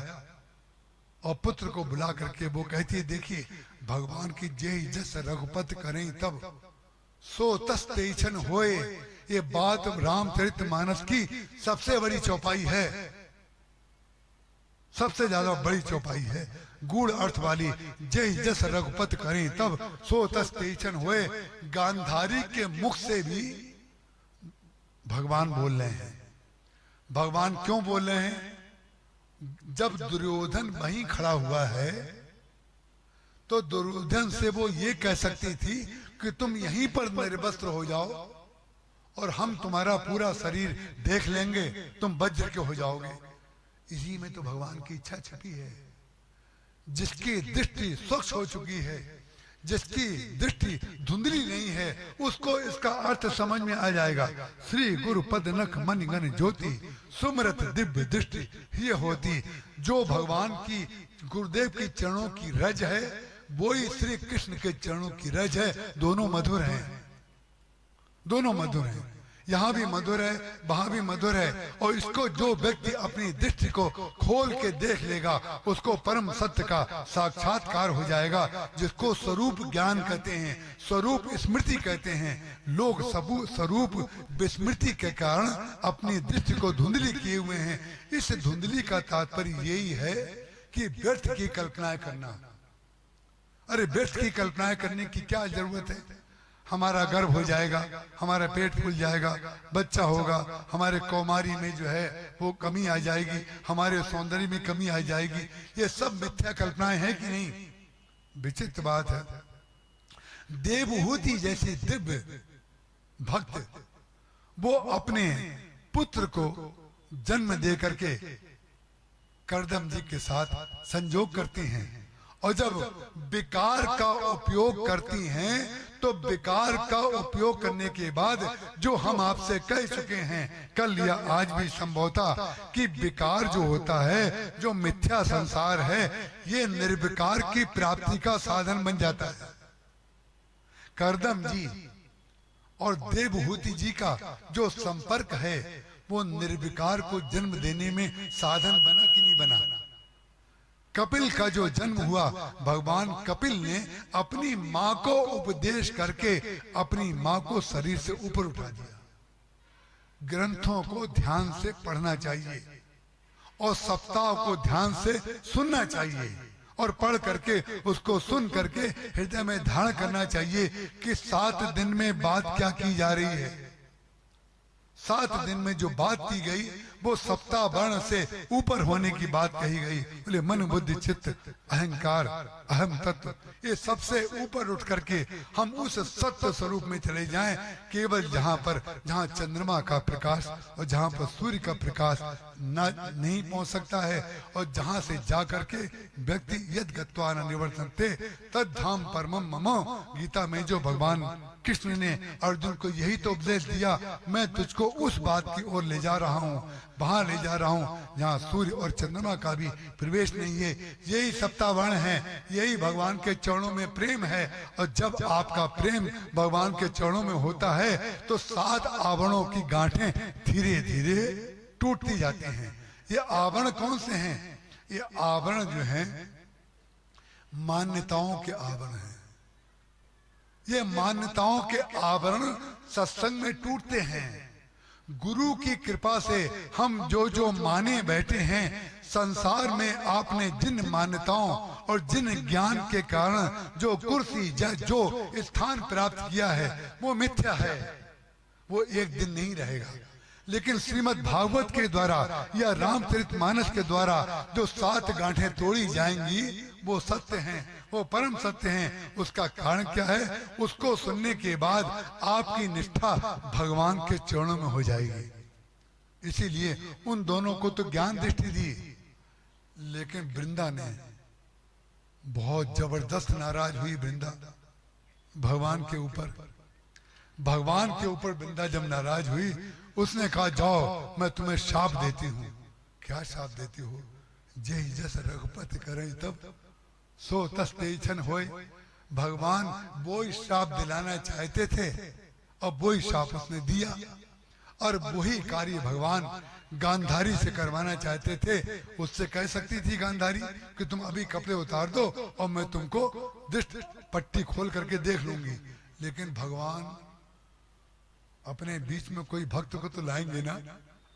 और पुत्र को बुला करके वो कहती है, देखिए भगवान की जय जस रघुपत करें तब सो तस तेछन होए, ये बात रामचरितमानस की सबसे बड़ी चौपाई है, सबसे ज्यादा बड़ी चौपाई है, गूढ़ अर्थ वाली। जय जस रघुपत करें तब सो तस तेचन हुए। गांधारी के मुख से भी भगवान बोल रहे हैं। भगवान क्यों बोल रहे हैं? जब दुर्योधन वहीं खड़ा हुआ है तो दुर्योधन से वो ये कह सकती थी कि तुम यहीं पर निर्वस्त्र हो जाओ और हम तुम्हारा पूरा शरीर देख लेंगे, तुम वज्र के हो जाओगे। इसी में तो भगवान की इच्छा छिपी है। जिसकी दृष्टि स्वच्छ हो चुकी है, जिसकी दृष्टि धुंधली नहीं है, उसको इसका अर्थ समझ में आ जाएगा। श्री गुरु पद नख मन गण ज्योति सुमरत दिव्य दृष्टि ये होती। जो भगवान की गुरुदेव के चरणों की रज है वो ही श्री कृष्ण के चरणों की रज है। दोनों मधुर हैं, दोनों मधुर हैं। यहाँ भी मधुर है, वहां भी मधुर है। और इसको जो व्यक्ति अपनी दृष्टि को खोल के देख लेगा उसको परम सत्य का साक्षात्कार हो जाएगा, जिसको स्वरूप ज्ञान कहते हैं, स्वरूप स्मृति कहते हैं। लोग स्वरूप विस्मृति के कारण अपनी दृष्टि को धुंधली किए हुए हैं। इस धुंधली का तात्पर्य यही है कि व्यर्थ की कल्पनाएं करना। अरे व्यर्थ की कल्पनाएं करने की क्या जरूरत है? हमारा गर्भ हो जाएगा, हमारा पेट फूल जाएगा, बच्चा होगा, हमारे कौमारी में जो है वो कमी आ जाएगी, हमारे सौंदर्य में कमी आ जाएगी। ये सब मिथ्या कल्पनाएं हैं कि नहीं? विचित्र बात है। देवहूति जैसे दिव्य भक्त वो अपने पुत्र को जन्म दे करके करदम जी के साथ संजोग करती हैं, और जब विकार का उपयोग करती हैं तो विकार का उपयोग करने के बाद जो हम आपसे कह चुके हैं कल या आज भी संभवतः कि विकार जो होता है, जो मिथ्या संसार है, ये निर्विकार की प्राप्ति का साधन बन जाता है। करदम जी और देवहूति जी का जो संपर्क है वो निर्विकार को जन्म देने में साधन बना कि नहीं बना? कपिल का जो जन्म हुआ, भगवान कपिल ने अपनी माँ को उपदेश करके अपनी माँ को शरीर से ऊपर उठा दिया। ग्रंथों को ध्यान से पढ़ना चाहिए और सप्ताह को ध्यान से सुनना चाहिए, और पढ़ करके उसको सुन करके हृदय में धारण करना चाहिए कि 7 दिन में बात क्या की जा रही है। 7 दिन में जो बात की गई वो सप्ताह वर्ण से ऊपर होने की बात कही गई। बोले मन बुद्धि चित्त अहंकार अहम तत्व, ये सबसे ऊपर उठ करके हम उस सत्य स्वरूप में चले जाएं, केवल जहाँ चंद्रमा का प्रकाश और जहाँ पर सूर्य का प्रकाश नहीं पहुंच सकता है, और जहाँ से जा करके व्यक्ति यद गत्वा न निवर्तन्ते तद धाम परमम मम। गीता में जो भगवान कृष्ण ने अर्जुन को यही तो उपदेश दिया, मैं तुझको उस बात की ओर ले जा रहा हूँ, वहां ले जा रहा हूँ जहाँ सूर्य और चंद्रमा का भी प्रवेश नहीं है। यही सप्तावर्ण है, यही भगवान के चरणों में प्रेम है। और जब आपका प्रेम भगवान के चरणों में होता है तो 7 आवरणों की गांठें धीरे धीरे टूटती जाती हैं। ये आवरण कौन से हैं? ये आवरण जो हैं मान्यताओं के आवरण हैं। ये मान्यताओं के आवरण सत्संग में टूटते हैं। गुरु की कृपा से हम जो माने बैठे हैं, संसार में आपने जिन मान्यताओं और जिन ज्ञान के कारण जो कुर्सी जो स्थान प्राप्त किया है वो मिथ्या है, वो एक दिन नहीं रहेगा। लेकिन श्रीमद् भागवत के द्वारा या रामचरितमानस के द्वारा जो 7 गांठें तोड़ी जाएंगी वो सत्य हैं, वो परम सत्य हैं। उसका कारण क्या है? उसको सुनने के बाद आपकी निष्ठा भगवान के चरणों में हो जाएगी। इसीलिए उन दोनों को तो ज्ञान दृष्टि दी, लेकिन वृंदा ने बहुत जबरदस्त नाराज हुई। वृंदा भगवान के ऊपर वृंदा जब नाराज हुई, उसने कहा जाओ मैं तुम्हें शाप देती हूँ। क्या शाप देती हो? जय जस रघुपति करे तब सो तस तेजन होए। भगवान वो ही श्राप दिलाना चाहते थे और वो ही श्राप उसने दिया, और वही कार्य भगवान गांधारी से करवाना चाहते थे। उससे कह सकती थी गांधारी कि तुम अभी कपड़े उतार दो और मैं तुमको दृष्ट पट्टी खोल करके देख लूंगी, लेकिन भगवान अपने बीच में कोई भक्त को तो लाएंगे ना,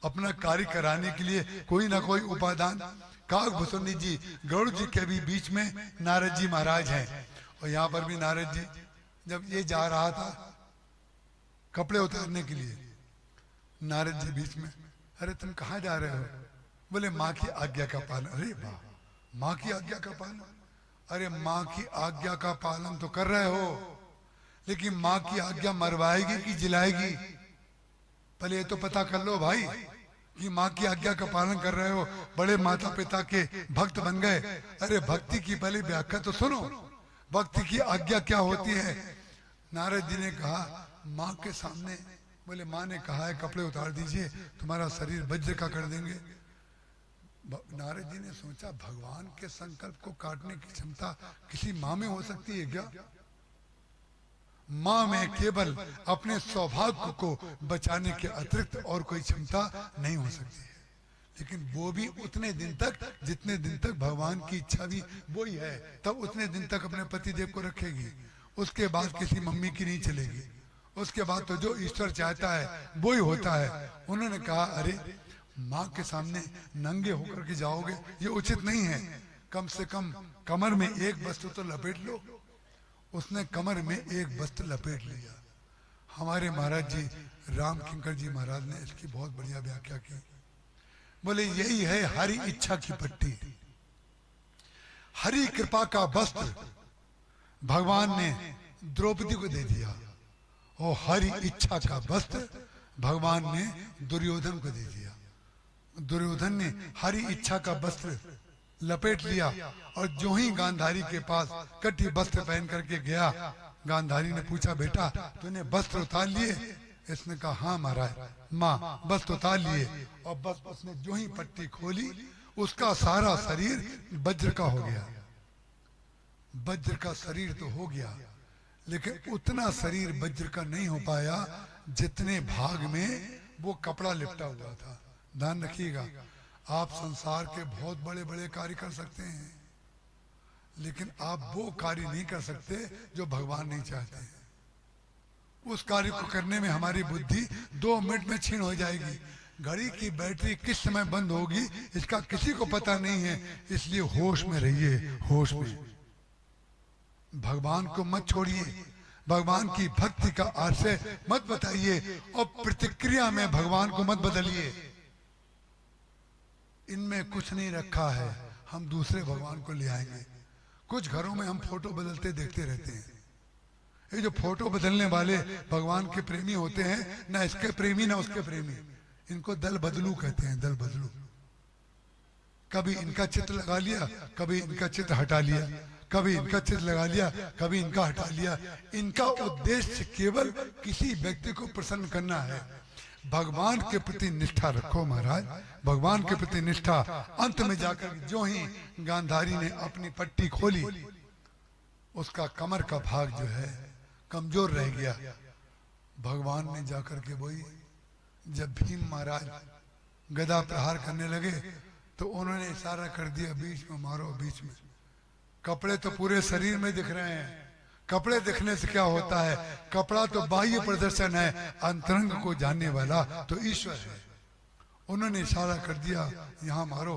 अपना कार्य कराने के लिए कोई ना कोई उपादान। काकभूषणी जी गरुड़ जी के भी बीच में नारद जी महाराज हैं, और यहाँ पर भी नारद जी जब ये जा रहा था कपड़े उतारने के लिए, नारद जी बीच में, अरे तुम कहाँ जा रहे हो? बोले माँ की आज्ञा का पालन। अरे वाह, माँ की आज्ञा का पालन? अरे माँ की आज्ञा का पालन तो कर रहे हो, लेकिन माँ की आज्ञा मरवाएगी कि जिलाएगी? पहले ये तो पता कर लो भाई कि माँ की आज्ञा का पालन कर रहे हो, बड़े माता पिता के भक्त बन गए। अरे भक्ति की पहले व्याख्या तो सुनो, भक्ति की आज्ञा क्या होती है। नारद जी ने कहा माँ के सामने, बोले माँ ने कहा है कपड़े उतार दीजिए, तुम्हारा शरीर वज्र का कर देंगे। नारद जी ने सोचा भगवान के संकल्प को काटने की क्षमता किसी माँ में हो सकती है क्या? माँ में केवल अपने सौभाग्य को बचाने के अतिरिक्त और कोई क्षमता नहीं हो सकती है, लेकिन वो भी उतने दिन तक जितने दिन तक भगवान की इच्छा भी वही है, तब उतने दिन तक अपने पति देव को रखेगी। उसके बाद किसी मम्मी की नहीं चलेगी, उसके बाद तो जो ईश्वर चाहता है वो ही होता है। उन्होंने कहा अरे माँ के सामने नंगे होकर के जाओगे, ये उचित नहीं है, कम से कम कमर में एक वस्त्र तो लपेट लो। उसने कमर में एक वस्त्र लपेट लिया। हमारे महाराज जी राम किंकर जी महाराज ने इसकी बहुत बढ़िया व्याख्या की। बोले यही है हरि इच्छा की पट्टी, हरि कृपा का वस्त्र भगवान ने द्रौपदी को दे दिया, और हरि इच्छा का वस्त्र भगवान ने दुर्योधन को दे दिया। दुर्योधन ने हरि इच्छा का वस्त्र लपेट लिया, और जो ही गांधारी के पास कटी वस्त्र पहन करके गया, गांधारी ने पूछा बेटा तूने वस्त्र उतार लिए? इसने कहा हाँ महाराज, माँ वस्त्र उतार लिए। और बस उसने जो ही पट्टी खोली, उसका सारा शरीर वज्र का हो गया। वज्र का शरीर तो हो गया, लेकिन उतना शरीर वज्र का नहीं हो पाया जितने भाग में वो कपड़ा लिपटा हुआ था। ध्यान रखिएगा, आप संसार के बहुत बड़े बड़े कार्य कर सकते हैं, लेकिन आप वो कार्य नहीं कर सकते जो भगवान नहीं चाहते हैं। उस कार्य को करने में हमारी बुद्धि 2 मिनट में क्षीण हो जाएगी। घड़ी की बैटरी किस समय बंद होगी इसका किसी को पता नहीं है, इसलिए होश में रहिए, होश में। भगवान को मत छोड़िए, भगवान की भक्ति का आशय मत बताइए, और प्रतिक्रिया में भगवान को मत बदलिए। इनमें कुछ नहीं रखा है, हम दूसरे भगवान को ले आएंगे। कुछ घरों में हम फोटो बदलते देखते रहते हैं। ये जो फोटो बदलने वाले भगवान के प्रेमी होते हैं, ना इसके प्रेमी ना उसके प्रेमी, इनको दल बदलू कहते हैं, दल बदलू। कभी इनका चित्र लगा लिया, कभी इनका चित्र हटा लिया, कभी इनका चित्र लगा लिया, कभी इनका हटा लिया। इनका उद्देश्य केवल किसी व्यक्ति को प्रसन्न करना है। भगवान के प्रति निष्ठा रखो महाराज, भगवान के प्रति निष्ठा। अंत में जाकर जो ही गांधारी ने अपनी पट्टी खोली, उसका कमर का भाग जो है कमजोर रह गया। भगवान ने जाकर के वही, जब भीम महाराज गदा प्रहार करने लगे तो उन्होंने इशारा कर दिया बीच में मारो, बीच में। कपड़े तो पूरे शरीर में दिख रहे हैं, कपड़े दिखने से क्या होता है? कपड़ा तो बाह्य प्रदर्शन है, अंतरंग को जानने वाला तो ईश्वर है। उन्होंने इशारा कर दिया यहाँ मारो।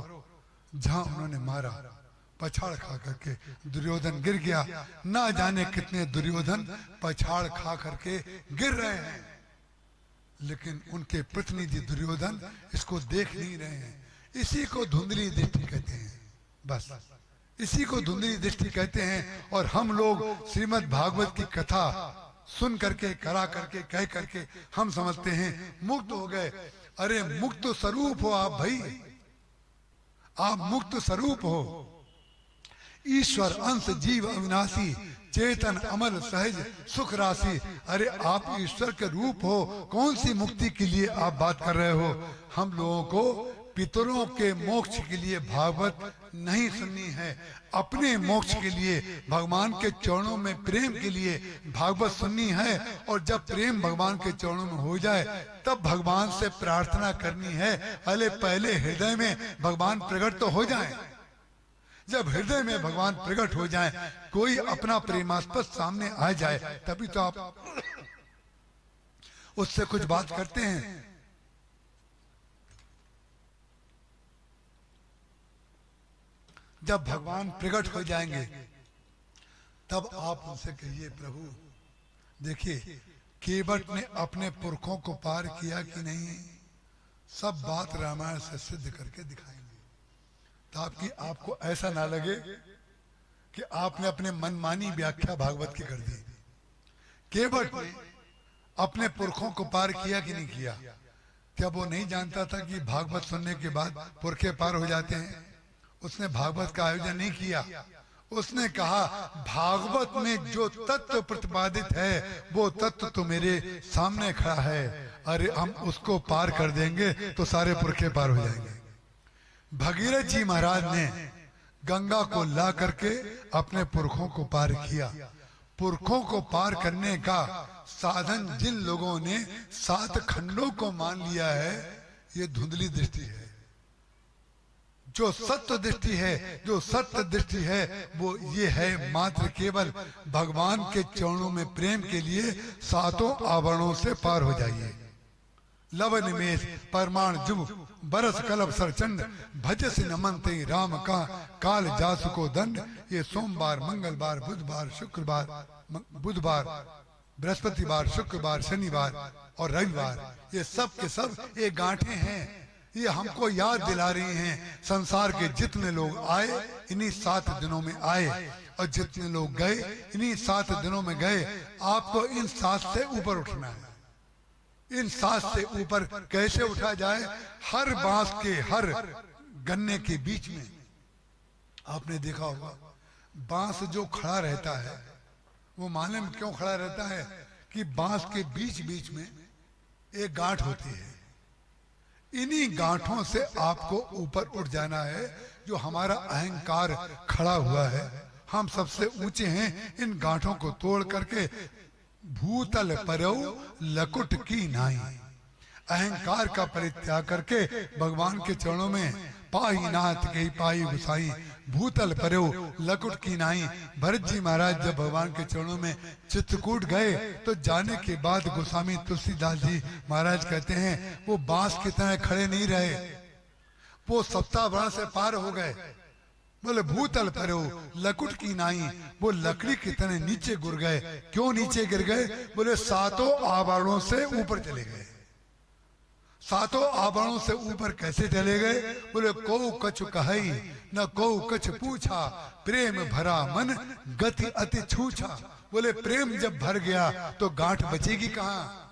जहां उन्होंने मारा, पछाड़ खा करके दुर्योधन गिर गया। ना जाने कितने दुर्योधन पछाड़ खा करके गिर रहे हैं, लेकिन उनके प्रतिनिधि दुर्योधन इसको देख नहीं रहे हैं। इसी को धुंधली दृष्टि कहते हैं, बस इसी को धुंधली दृष्टि कहते हैं। और हम लोग श्रीमद् भागवत की कथा सुन करके, करा करके, कह करके हम समझते हैं मुक्त हो गए। अरे मुक्त स्वरूप हो आप भाई, आप मुक्त स्वरूप हो। ईश्वर अंश जीव अविनाशी, चेतन अमल सहज सुख राशि। अरे आप ईश्वर के रूप हो, कौन सी मुक्ति के लिए आप बात कर रहे हो? हम लोगों को पितरों के मोक्ष के लिए भागवत नहीं सुननी है, अपने मोक्ष के लिए, भगवान के चरणों में प्रेम के लिए भागवत सुननी है। और जब प्रेम भगवान के चरणों में हो जाए तब भगवान से प्रार्थना करनी है। अरे पहले हृदय में भगवान प्रकट तो हो जाए। जब हृदय में भगवान प्रकट हो जाए, कोई अपना प्रेमास्पद सामने आ जाए, तभी तो आप उससे कुछ बात करते हैं। जब भगवान प्रकट हो जाएंगे तब आप उनसे कहिए, प्रभु देखिए केवट ने अपने पुरखों को पार किया कि नहीं, सब बात रामायण से सिद्ध करके दिखाएंगे, ताकि आपको ऐसा ना लगे कि आपने अपने मनमानी व्याख्या भागवत की कर दी। केवट ने अपने पुरखों को पार किया कि नहीं किया? क्या वो नहीं जानता था कि भागवत सुनने के बाद पुरखे पार हो जाते हैं? उसने भागवत का आयोजन नहीं किया। उसने कहा भागवत में जो तत्व प्रतिपादित है वो तत्व तो मेरे सामने खड़ा है, अरे हम उसको पार कर देंगे तो सारे पुरखे पार हो जाएंगे। भगीरथ जी महाराज ने गंगा को ला करके अपने पुरखों को पार किया। पुरखों को पार करने का साधन जिन लोगों ने 7 खंडों को मान लिया है, ये धुंधली दृष्टि है। जो सत्य दृष्टि है, जो सत्य दृष्टि है वो ये है मात्र केवल भगवान के चरणों में प्रेम के लिए 7 आवरणों से पार हो जाइए। लव निमेष परमाण जुब बरस कलब सरचंड भजस नमनते राम का काल जासु को दंड। ये सोमवार, मंगलवार, बुधवार, शुक्रवार, बुधवार, बृहस्पतिवार, शुक्रवार, शनिवार और रविवार, ये सब के सब ये गांठें हैं। ये हमको याद दिला रही हैं संसार के जितने लोग आए इन्हीं 7 दिनों में आए, और जितने लोग गए इन्हीं 7 दिनों में गए। आपको इन 7 से ऊपर उठना है। इन 7 से ऊपर कैसे उठा जाए? हर बांस के, हर गन्ने के बीच में आपने देखा होगा बांस जो खड़ा रहता है वो मालूम क्यों खड़ा रहता है? कि बांस के बीच बीच में एक गांठ होती है। इन्हीं गांठों से आपको ऊपर उठ जाना है। जो हमारा अहंकार खड़ा हुआ है, हम सबसे ऊंचे हैं, इन गांठों को तोड़ करके भूतल परौ लकुट की नाई, अहंकार का परित्याग करके भगवान के चरणों में पाई नाथ के पाई गुसाई भूतल परौ लकुट की नाई। भरत जी महाराज जब भगवान के चरणों में चित्रकूट गए तो जाने के बाद गोस्वामी तुलसीदास जी महाराज कहते हैं वो बांस की तरह खड़े नहीं रहे, वो सप्ताह से पार हो गए। बोले भूतल परौ लकुट की नाई, वो लकड़ी की तरह नीचे गिर गए। क्यों नीचे गिर गए? बोले 7 आवरणों से ऊपर चले गए। 7 आवरणों से ऊपर कैसे चले गए? बोले को कछु कही न को कछु पूछा, प्रेम भरा मन गति अति छूछा। बोले प्रेम जब भर गया तो गांठ बचेगी कहाँ?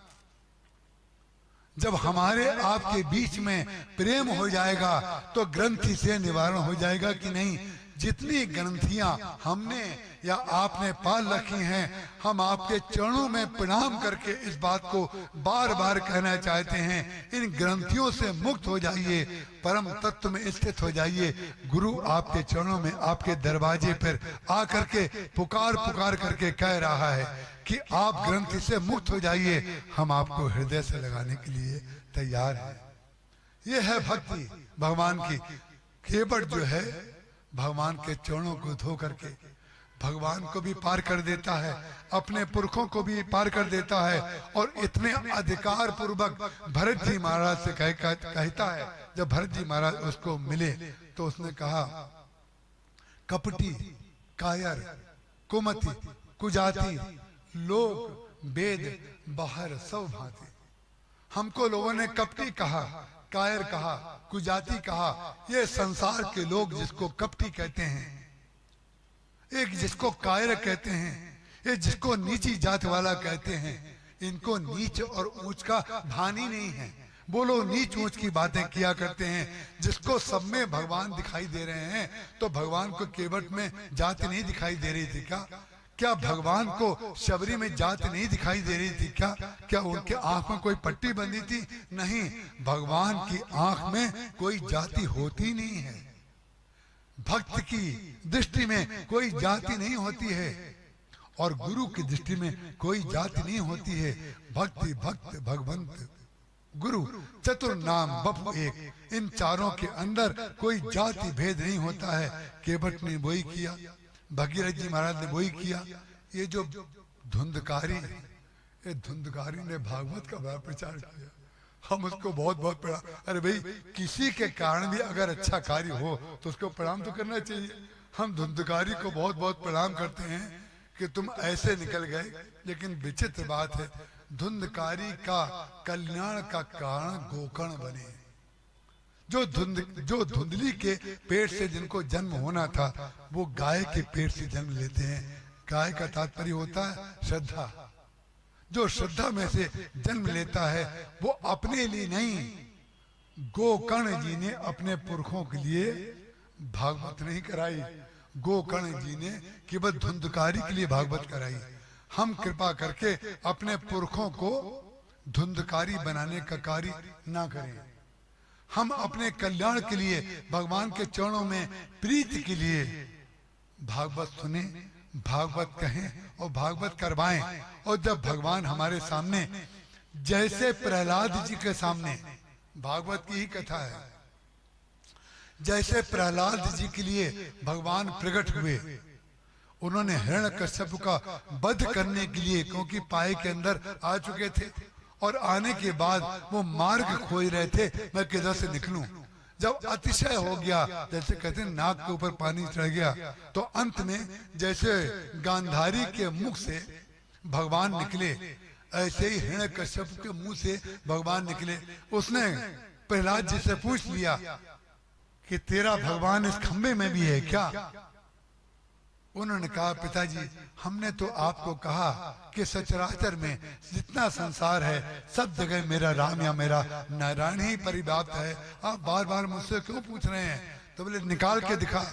जब हमारे आपके बीच में प्रेम हो जाएगा तो ग्रंथि से निवारण हो जाएगा कि नहीं? जितनी ग्रंथियां हमने या आपने पाल रखी हैं, हम आपके चरणों में प्रणाम करके इस बात को बार बार कहना चाहते हैं, इन ग्रंथियों से मुक्त हो जाइए, परम तत्व में स्थित हो जाइए। गुरु आपके चरणों में, आपके दरवाजे पर आकर के पुकार पुकार करके कह रहा है कि आप ग्रंथि से मुक्त हो जाइए। हम आपको हृदय से लगाने के लिए तैयार हैं। ये है भक्ति भगवान की। केवट जो है भगवान के चरणों को धो करके भगवान को भी पार कर देता है, अपने पुरखों को भी पार कर देता है। और इतने अधिकार पूर्वक भरत जी महाराज से कहता है। जब भरत जी महाराज उसको मिले तो उसने कहा कपटी, कायर, कुमति, कुजाति, लोक वेद बाहर सब भांति। हमको लोगों ने कपटी कहा, कायर कहा, कुजाति कहा। ये संसार के लोग जिसको कपटी कहते हैं, एक जिसको कायर कहते हैं, ये जिसको नीची जात वाला कहते हैं, इनको नीच और ऊंच का भान ही नहीं है। वो लोग नीच ऊंच की बातें किया करते हैं। जिसको सब में भगवान दिखाई दे रहे हैं तो भगवान को केवट में जाति नहीं दिखाई दे रही थी क्या? क्या भगवान को शबरी में जाति नहीं दिखाई दे रही थी क्या? क्या उनके आंख में कोई पट्टी बंधी थी? नहीं, भगवान की आंख में कोई जाति होती नहीं है। भक्त की दृष्टि में कोई जाति नहीं होती है और गुरु की दृष्टि में कोई जाति नहीं होती है। भक्ति, भक्त, भगवंत, गुरु, चतुर नाम बप एक, इन चारों के अंदर कोई जाति भेद नहीं होता है। केवट ने वही किया, भगीरथ जी महाराज ने वही किया। ये जो धुंधकारी ये धुंधकारी ने भागवत का बड़ा प्रचार किया, हम उसको बहुत बहुत प्रणाम। अरे भाई, किसी के कारण भी अगर अच्छा कार्य हो तो उसको प्रणाम तो करना चाहिए। हम धुंधकारी को बहुत बहुत प्रणाम करते हैं कि तुम ऐसे निकल गए। लेकिन विचित्र बात है, धुंधकारी का कल्याण का कारण गोकर्ण बने। जो धुंधली के पेट से जिनको जन्म होना था वो गाय के पेट से जन्म लेते हैं। गाय का तात्पर्य होता है श्रद्धा। जो श्रद्धा में से जन्म लेता है वो अपने लिए नहीं, गोकर्ण जी ने अपने पुरखों के लिए भागवत नहीं कराई, गोकर्ण जी ने केवल धुंधकारी के लिए भागवत कराई। हम कृपा करके अपने पुरखों को धुंधकारी बनाने का कार्य ना करें। हम अपने कल्याण के लिए, भगवान के चरणों में प्रीति के लिए भागवत सुने, भागवत कहें और भागवत करवाएं। और जब भगवान हमारे सामने, जैसे प्रहलाद जी के सामने, भागवत की ही कथा है, जैसे प्रहलाद जी के लिए भगवान प्रकट हुए, उन्होंने हिरण्यकश्यप का वध करने के लिए, क्योंकि पाए के अंदर आ चुके थे और आने के बाद वो मार्ग खोज रहे थे, मैं किधर से निकलूं। जब अतिशय हो गया, जैसे कहते हैं नाक के ऊपर पानी चढ़ गया, तो अंत में जैसे गांधारी के मुख से भगवान निकले, ऐसे ही हिरण्यकश्यप के मुंह से भगवान निकले। उसने प्रहलाद जी से पूछ लिया कि तेरा भगवान इस खंबे में भी है क्या? उन्होंने कहा, पिताजी हमने तो आपको कहा कि सचराचर में जितना संसार है सब जगह मेरा राम या मेरा नारायण ही परिव्याप्त है, आप बार बार मुझसे क्यों पूछ रहे हैं? तो बोले निकाल के दिखा।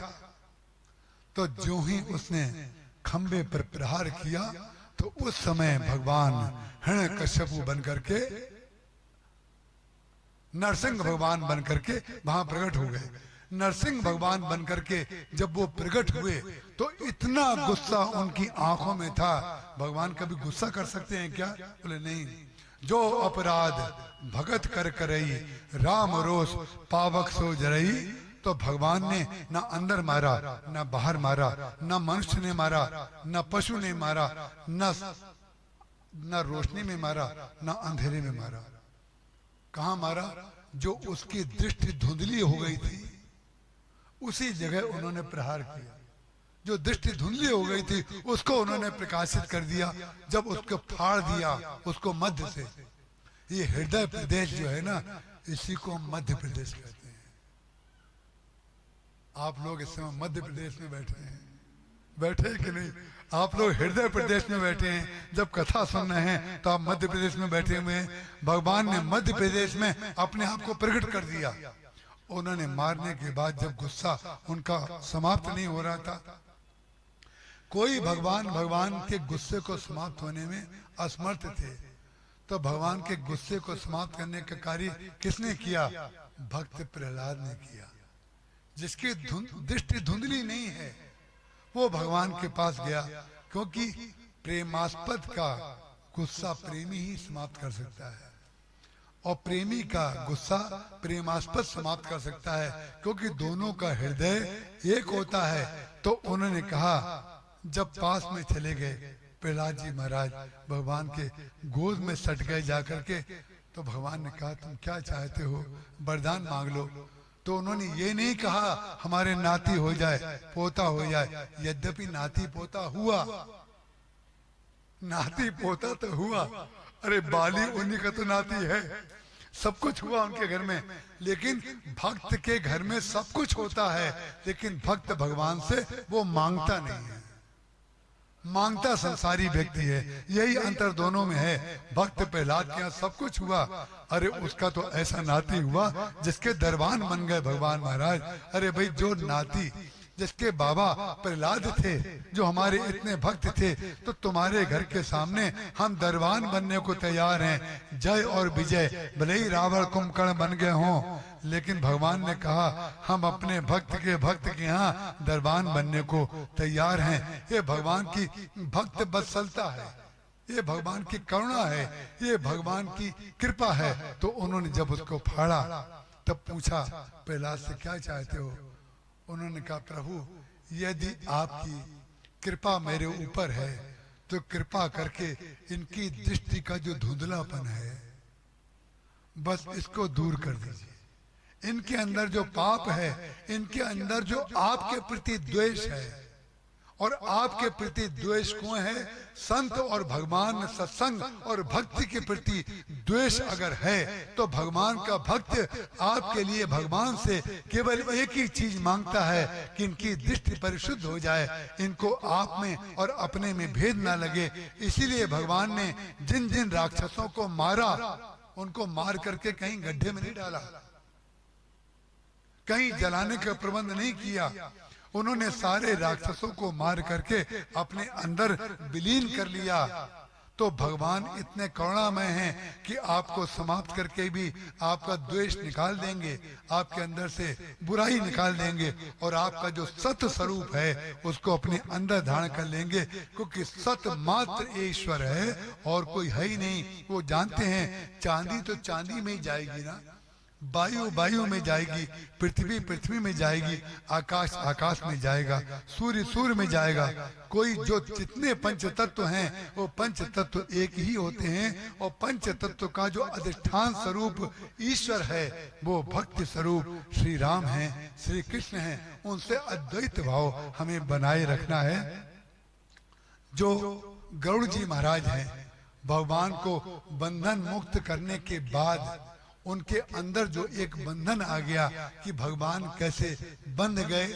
तो जो ही उसने खंबे पर प्रहार किया तो उस समय भगवान हिरण्यकश्यप बन करके, नरसिंह भगवान बन करके वहां प्रकट हो गए। नरसिंह भगवान बन करके जब वो प्रकट हुए तो इतना गुस्सा उनकी आंखों में था। भगवान कभी गुस्सा कर सकते हैं क्या? बोले नहीं। जो अपराध भगत कर करई, राम रोष पावक सो जरई। तो भगवान ने ना अंदर मारा, ना बाहर मारा, ना मनुष्य ने मारा, ना पशु ने मारा, ना रोशनी में मारा, ना अंधेरे में मारा। कहाँ मारा? जो उसकी दृष्टि धुंधली हो गई थी उसी जगह उन्होंने प्रहार किया। जो दृष्टि धुंधली हो गई थी उसको उन्होंने प्रकाशित कर दिया। जब उसको फाड़ दिया, उसको मध्य से, ये हृदय प्रदेश जो है ना, इसी को मध्य प्रदेश कहते हैं। आप लोग इस समय मध्य प्रदेश में बैठे हैं, बैठे हैं कि नहीं? आप लोग हृदय प्रदेश में बैठे हैं। जब कथा सुन रहे हैं तो आप मध्य प्रदेश में बैठे हुए हैं। भगवान ने मध्य प्रदेश में अपने आप को प्रकट कर दिया। उन्होंने मारने के बाद जब गुस्सा उनका समाप्त नहीं हो रहा था, कोई भगवान के गुस्से को समाप्त होने में असमर्थ थे, तो भगवान के गुस्से को समाप्त करने का कार्य किसने किया? भक्त प्रहलाद ने किया। जिसकी दृष्टि धुंधली नहीं है वो भगवान के पास गया, क्योंकि प्रेमास्पद का गुस्सा प्रेमी ही समाप्त कर सकता है और प्रेमी का गुस्सा प्रेमास्पद समाप्त कर सकता है, क्योंकि दोनों का हृदय एक होता है। तो उन्होंने कहा, जब पास में चले गए प्रहलाद जी महाराज भगवान के गोद में सट गए जाकर के, तो भगवान ने कहा तुम क्या चाहते हो, वरदान मांग लो। तो उन्होंने ये नहीं कहा हमारे नाती हो जाए, पोता हो जाए। यद्यपि नाती पोता हुआ, नाती पोता तो हुआ, अरे बाली उन्हीं का तो नाती है, सब कुछ हुआ उनके घर में। लेकिन भक्त के घर में सब कुछ होता है, लेकिन भक्त भगवान से वो मांगता नहीं है, मांगता संसारी व्यक्ति है। यही अंतर दोनों में है। भक्त प्रहलाद के यहाँ सब कुछ हुआ, अरे उसका तो ऐसा नाती हुआ जिसके दरबान बन गए भगवान महाराज। अरे भाई, जो नाती जिसके बाबा प्रहलाद थे, जो हमारे इतने भक्त थे, तो तुम्हारे घर के सामने हम दरबान बनने को तैयार हैं। जय और विजय, भले ही रावण कुंभकर्ण बन गए हों, लेकिन भगवान ने कहा हम अपने भक्त के यहाँ दरबान बनने को तैयार हैं। ये भगवान की भक्त बत्सलता है, ये भगवान की करुणा है, ये भगवान की कृपा है। तो उन्होंने जब उसको फाड़ा तब पूछा प्रहलाद से क्या चाहते हो? उन्होंने कहा प्रभु, यदि आपकी कृपा मेरे ऊपर है तो कृपा करके इनकी दृष्टि का जो धुंधलापन है बस इसको दूर कर दीजिए। इनके अंदर जो पाप है, इनके अंदर जो आपके प्रति द्वेष है, और आपके प्रति द्वेष क्यों है? संत और भगवान, सत्संग और भक्ति के प्रति द्वेष अगर है तो भगवान का भक्त आपके लिए भगवान से केवल एक ही चीज मांगता है कि इनकी दृष्टि परिशुद्ध हो जाए, इनको आप में और अपने में भेद ना लगे। इसीलिए भगवान ने जिन जिन राक्षसों को मारा उनको मार करके कहीं गड्ढे में नहीं डाला, कहीं जलाने का प्रबंध नहीं किया। उन्होंने सारे राक्षसों को मार करके अपने अंदर विलीन कर लिया। तो भगवान इतने करुणामय हैं कि आपको समाप्त करके भी आपका द्वेष निकाल देंगे, आपके अंदर से बुराई निकाल देंगे और आपका जो सत स्वरूप है उसको अपने अंदर धारण कर लेंगे, क्योंकि सत मात्र ईश्वर है और कोई है ही नहीं। वो जानते हैं चांदी तो चांदी में ही जाएगी ना, वायु वायु में जाएगी, पृथ्वी पृथ्वी में जाएगी, आकाश आकाश में जाएगा, सूर्य सूर्य में जाएगा। कोई जो जितने पंच तत्व हैं वो पंच तत्व एक ही होते हैं, और पंच तत्व का जो अधिष्ठान स्वरूप ईश्वर है वो भक्ति स्वरूप श्री राम हैं, श्री कृष्ण हैं। उनसे अद्वैत भाव हमें बनाए रखना है। जो गरुड़ जी महाराज हैं, भगवान को बंधन मुक्त करने के बाद उनके अंदर जो एक बंधन आ गया कि भगवान कैसे बंध गए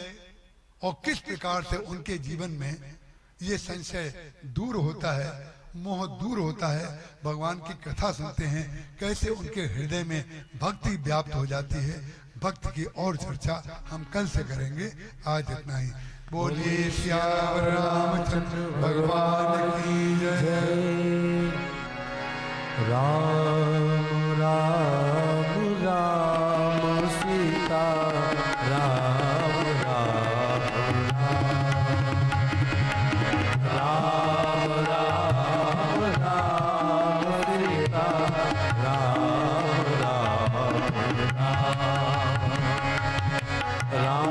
और किस प्रकार से उनके जीवन में ये संशय दूर होता है, मोह दूर होता है। भगवान की कथा सुनते हैं कैसे उनके हृदय में भक्ति व्याप्त हो जाती है। भक्ति की और चर्चा हम कल से करेंगे, आज इतना ही। बोलिए श्याम रामचंद्र भगवान की जय। राम राम राम सीता राम राम राम राम राम सीता राम राम राम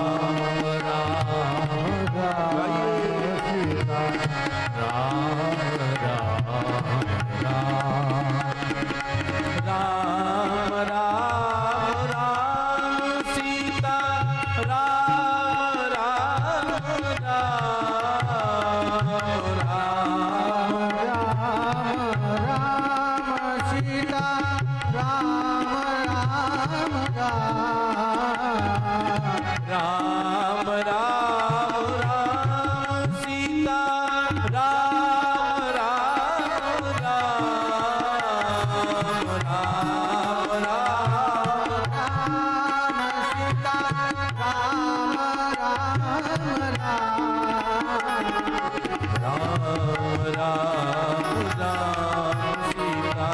राम राम सीता राम राम राम राम सीता राम राम राम सीता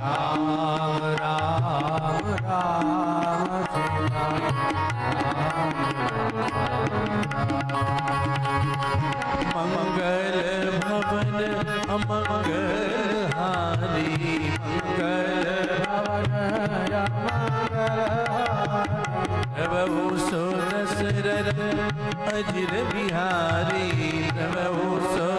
राम राम राम सीता मंगल भवन अमंगल हारी मंगल भवन प्रभु सो दशरथ अजिर बिहारी प्रभु सो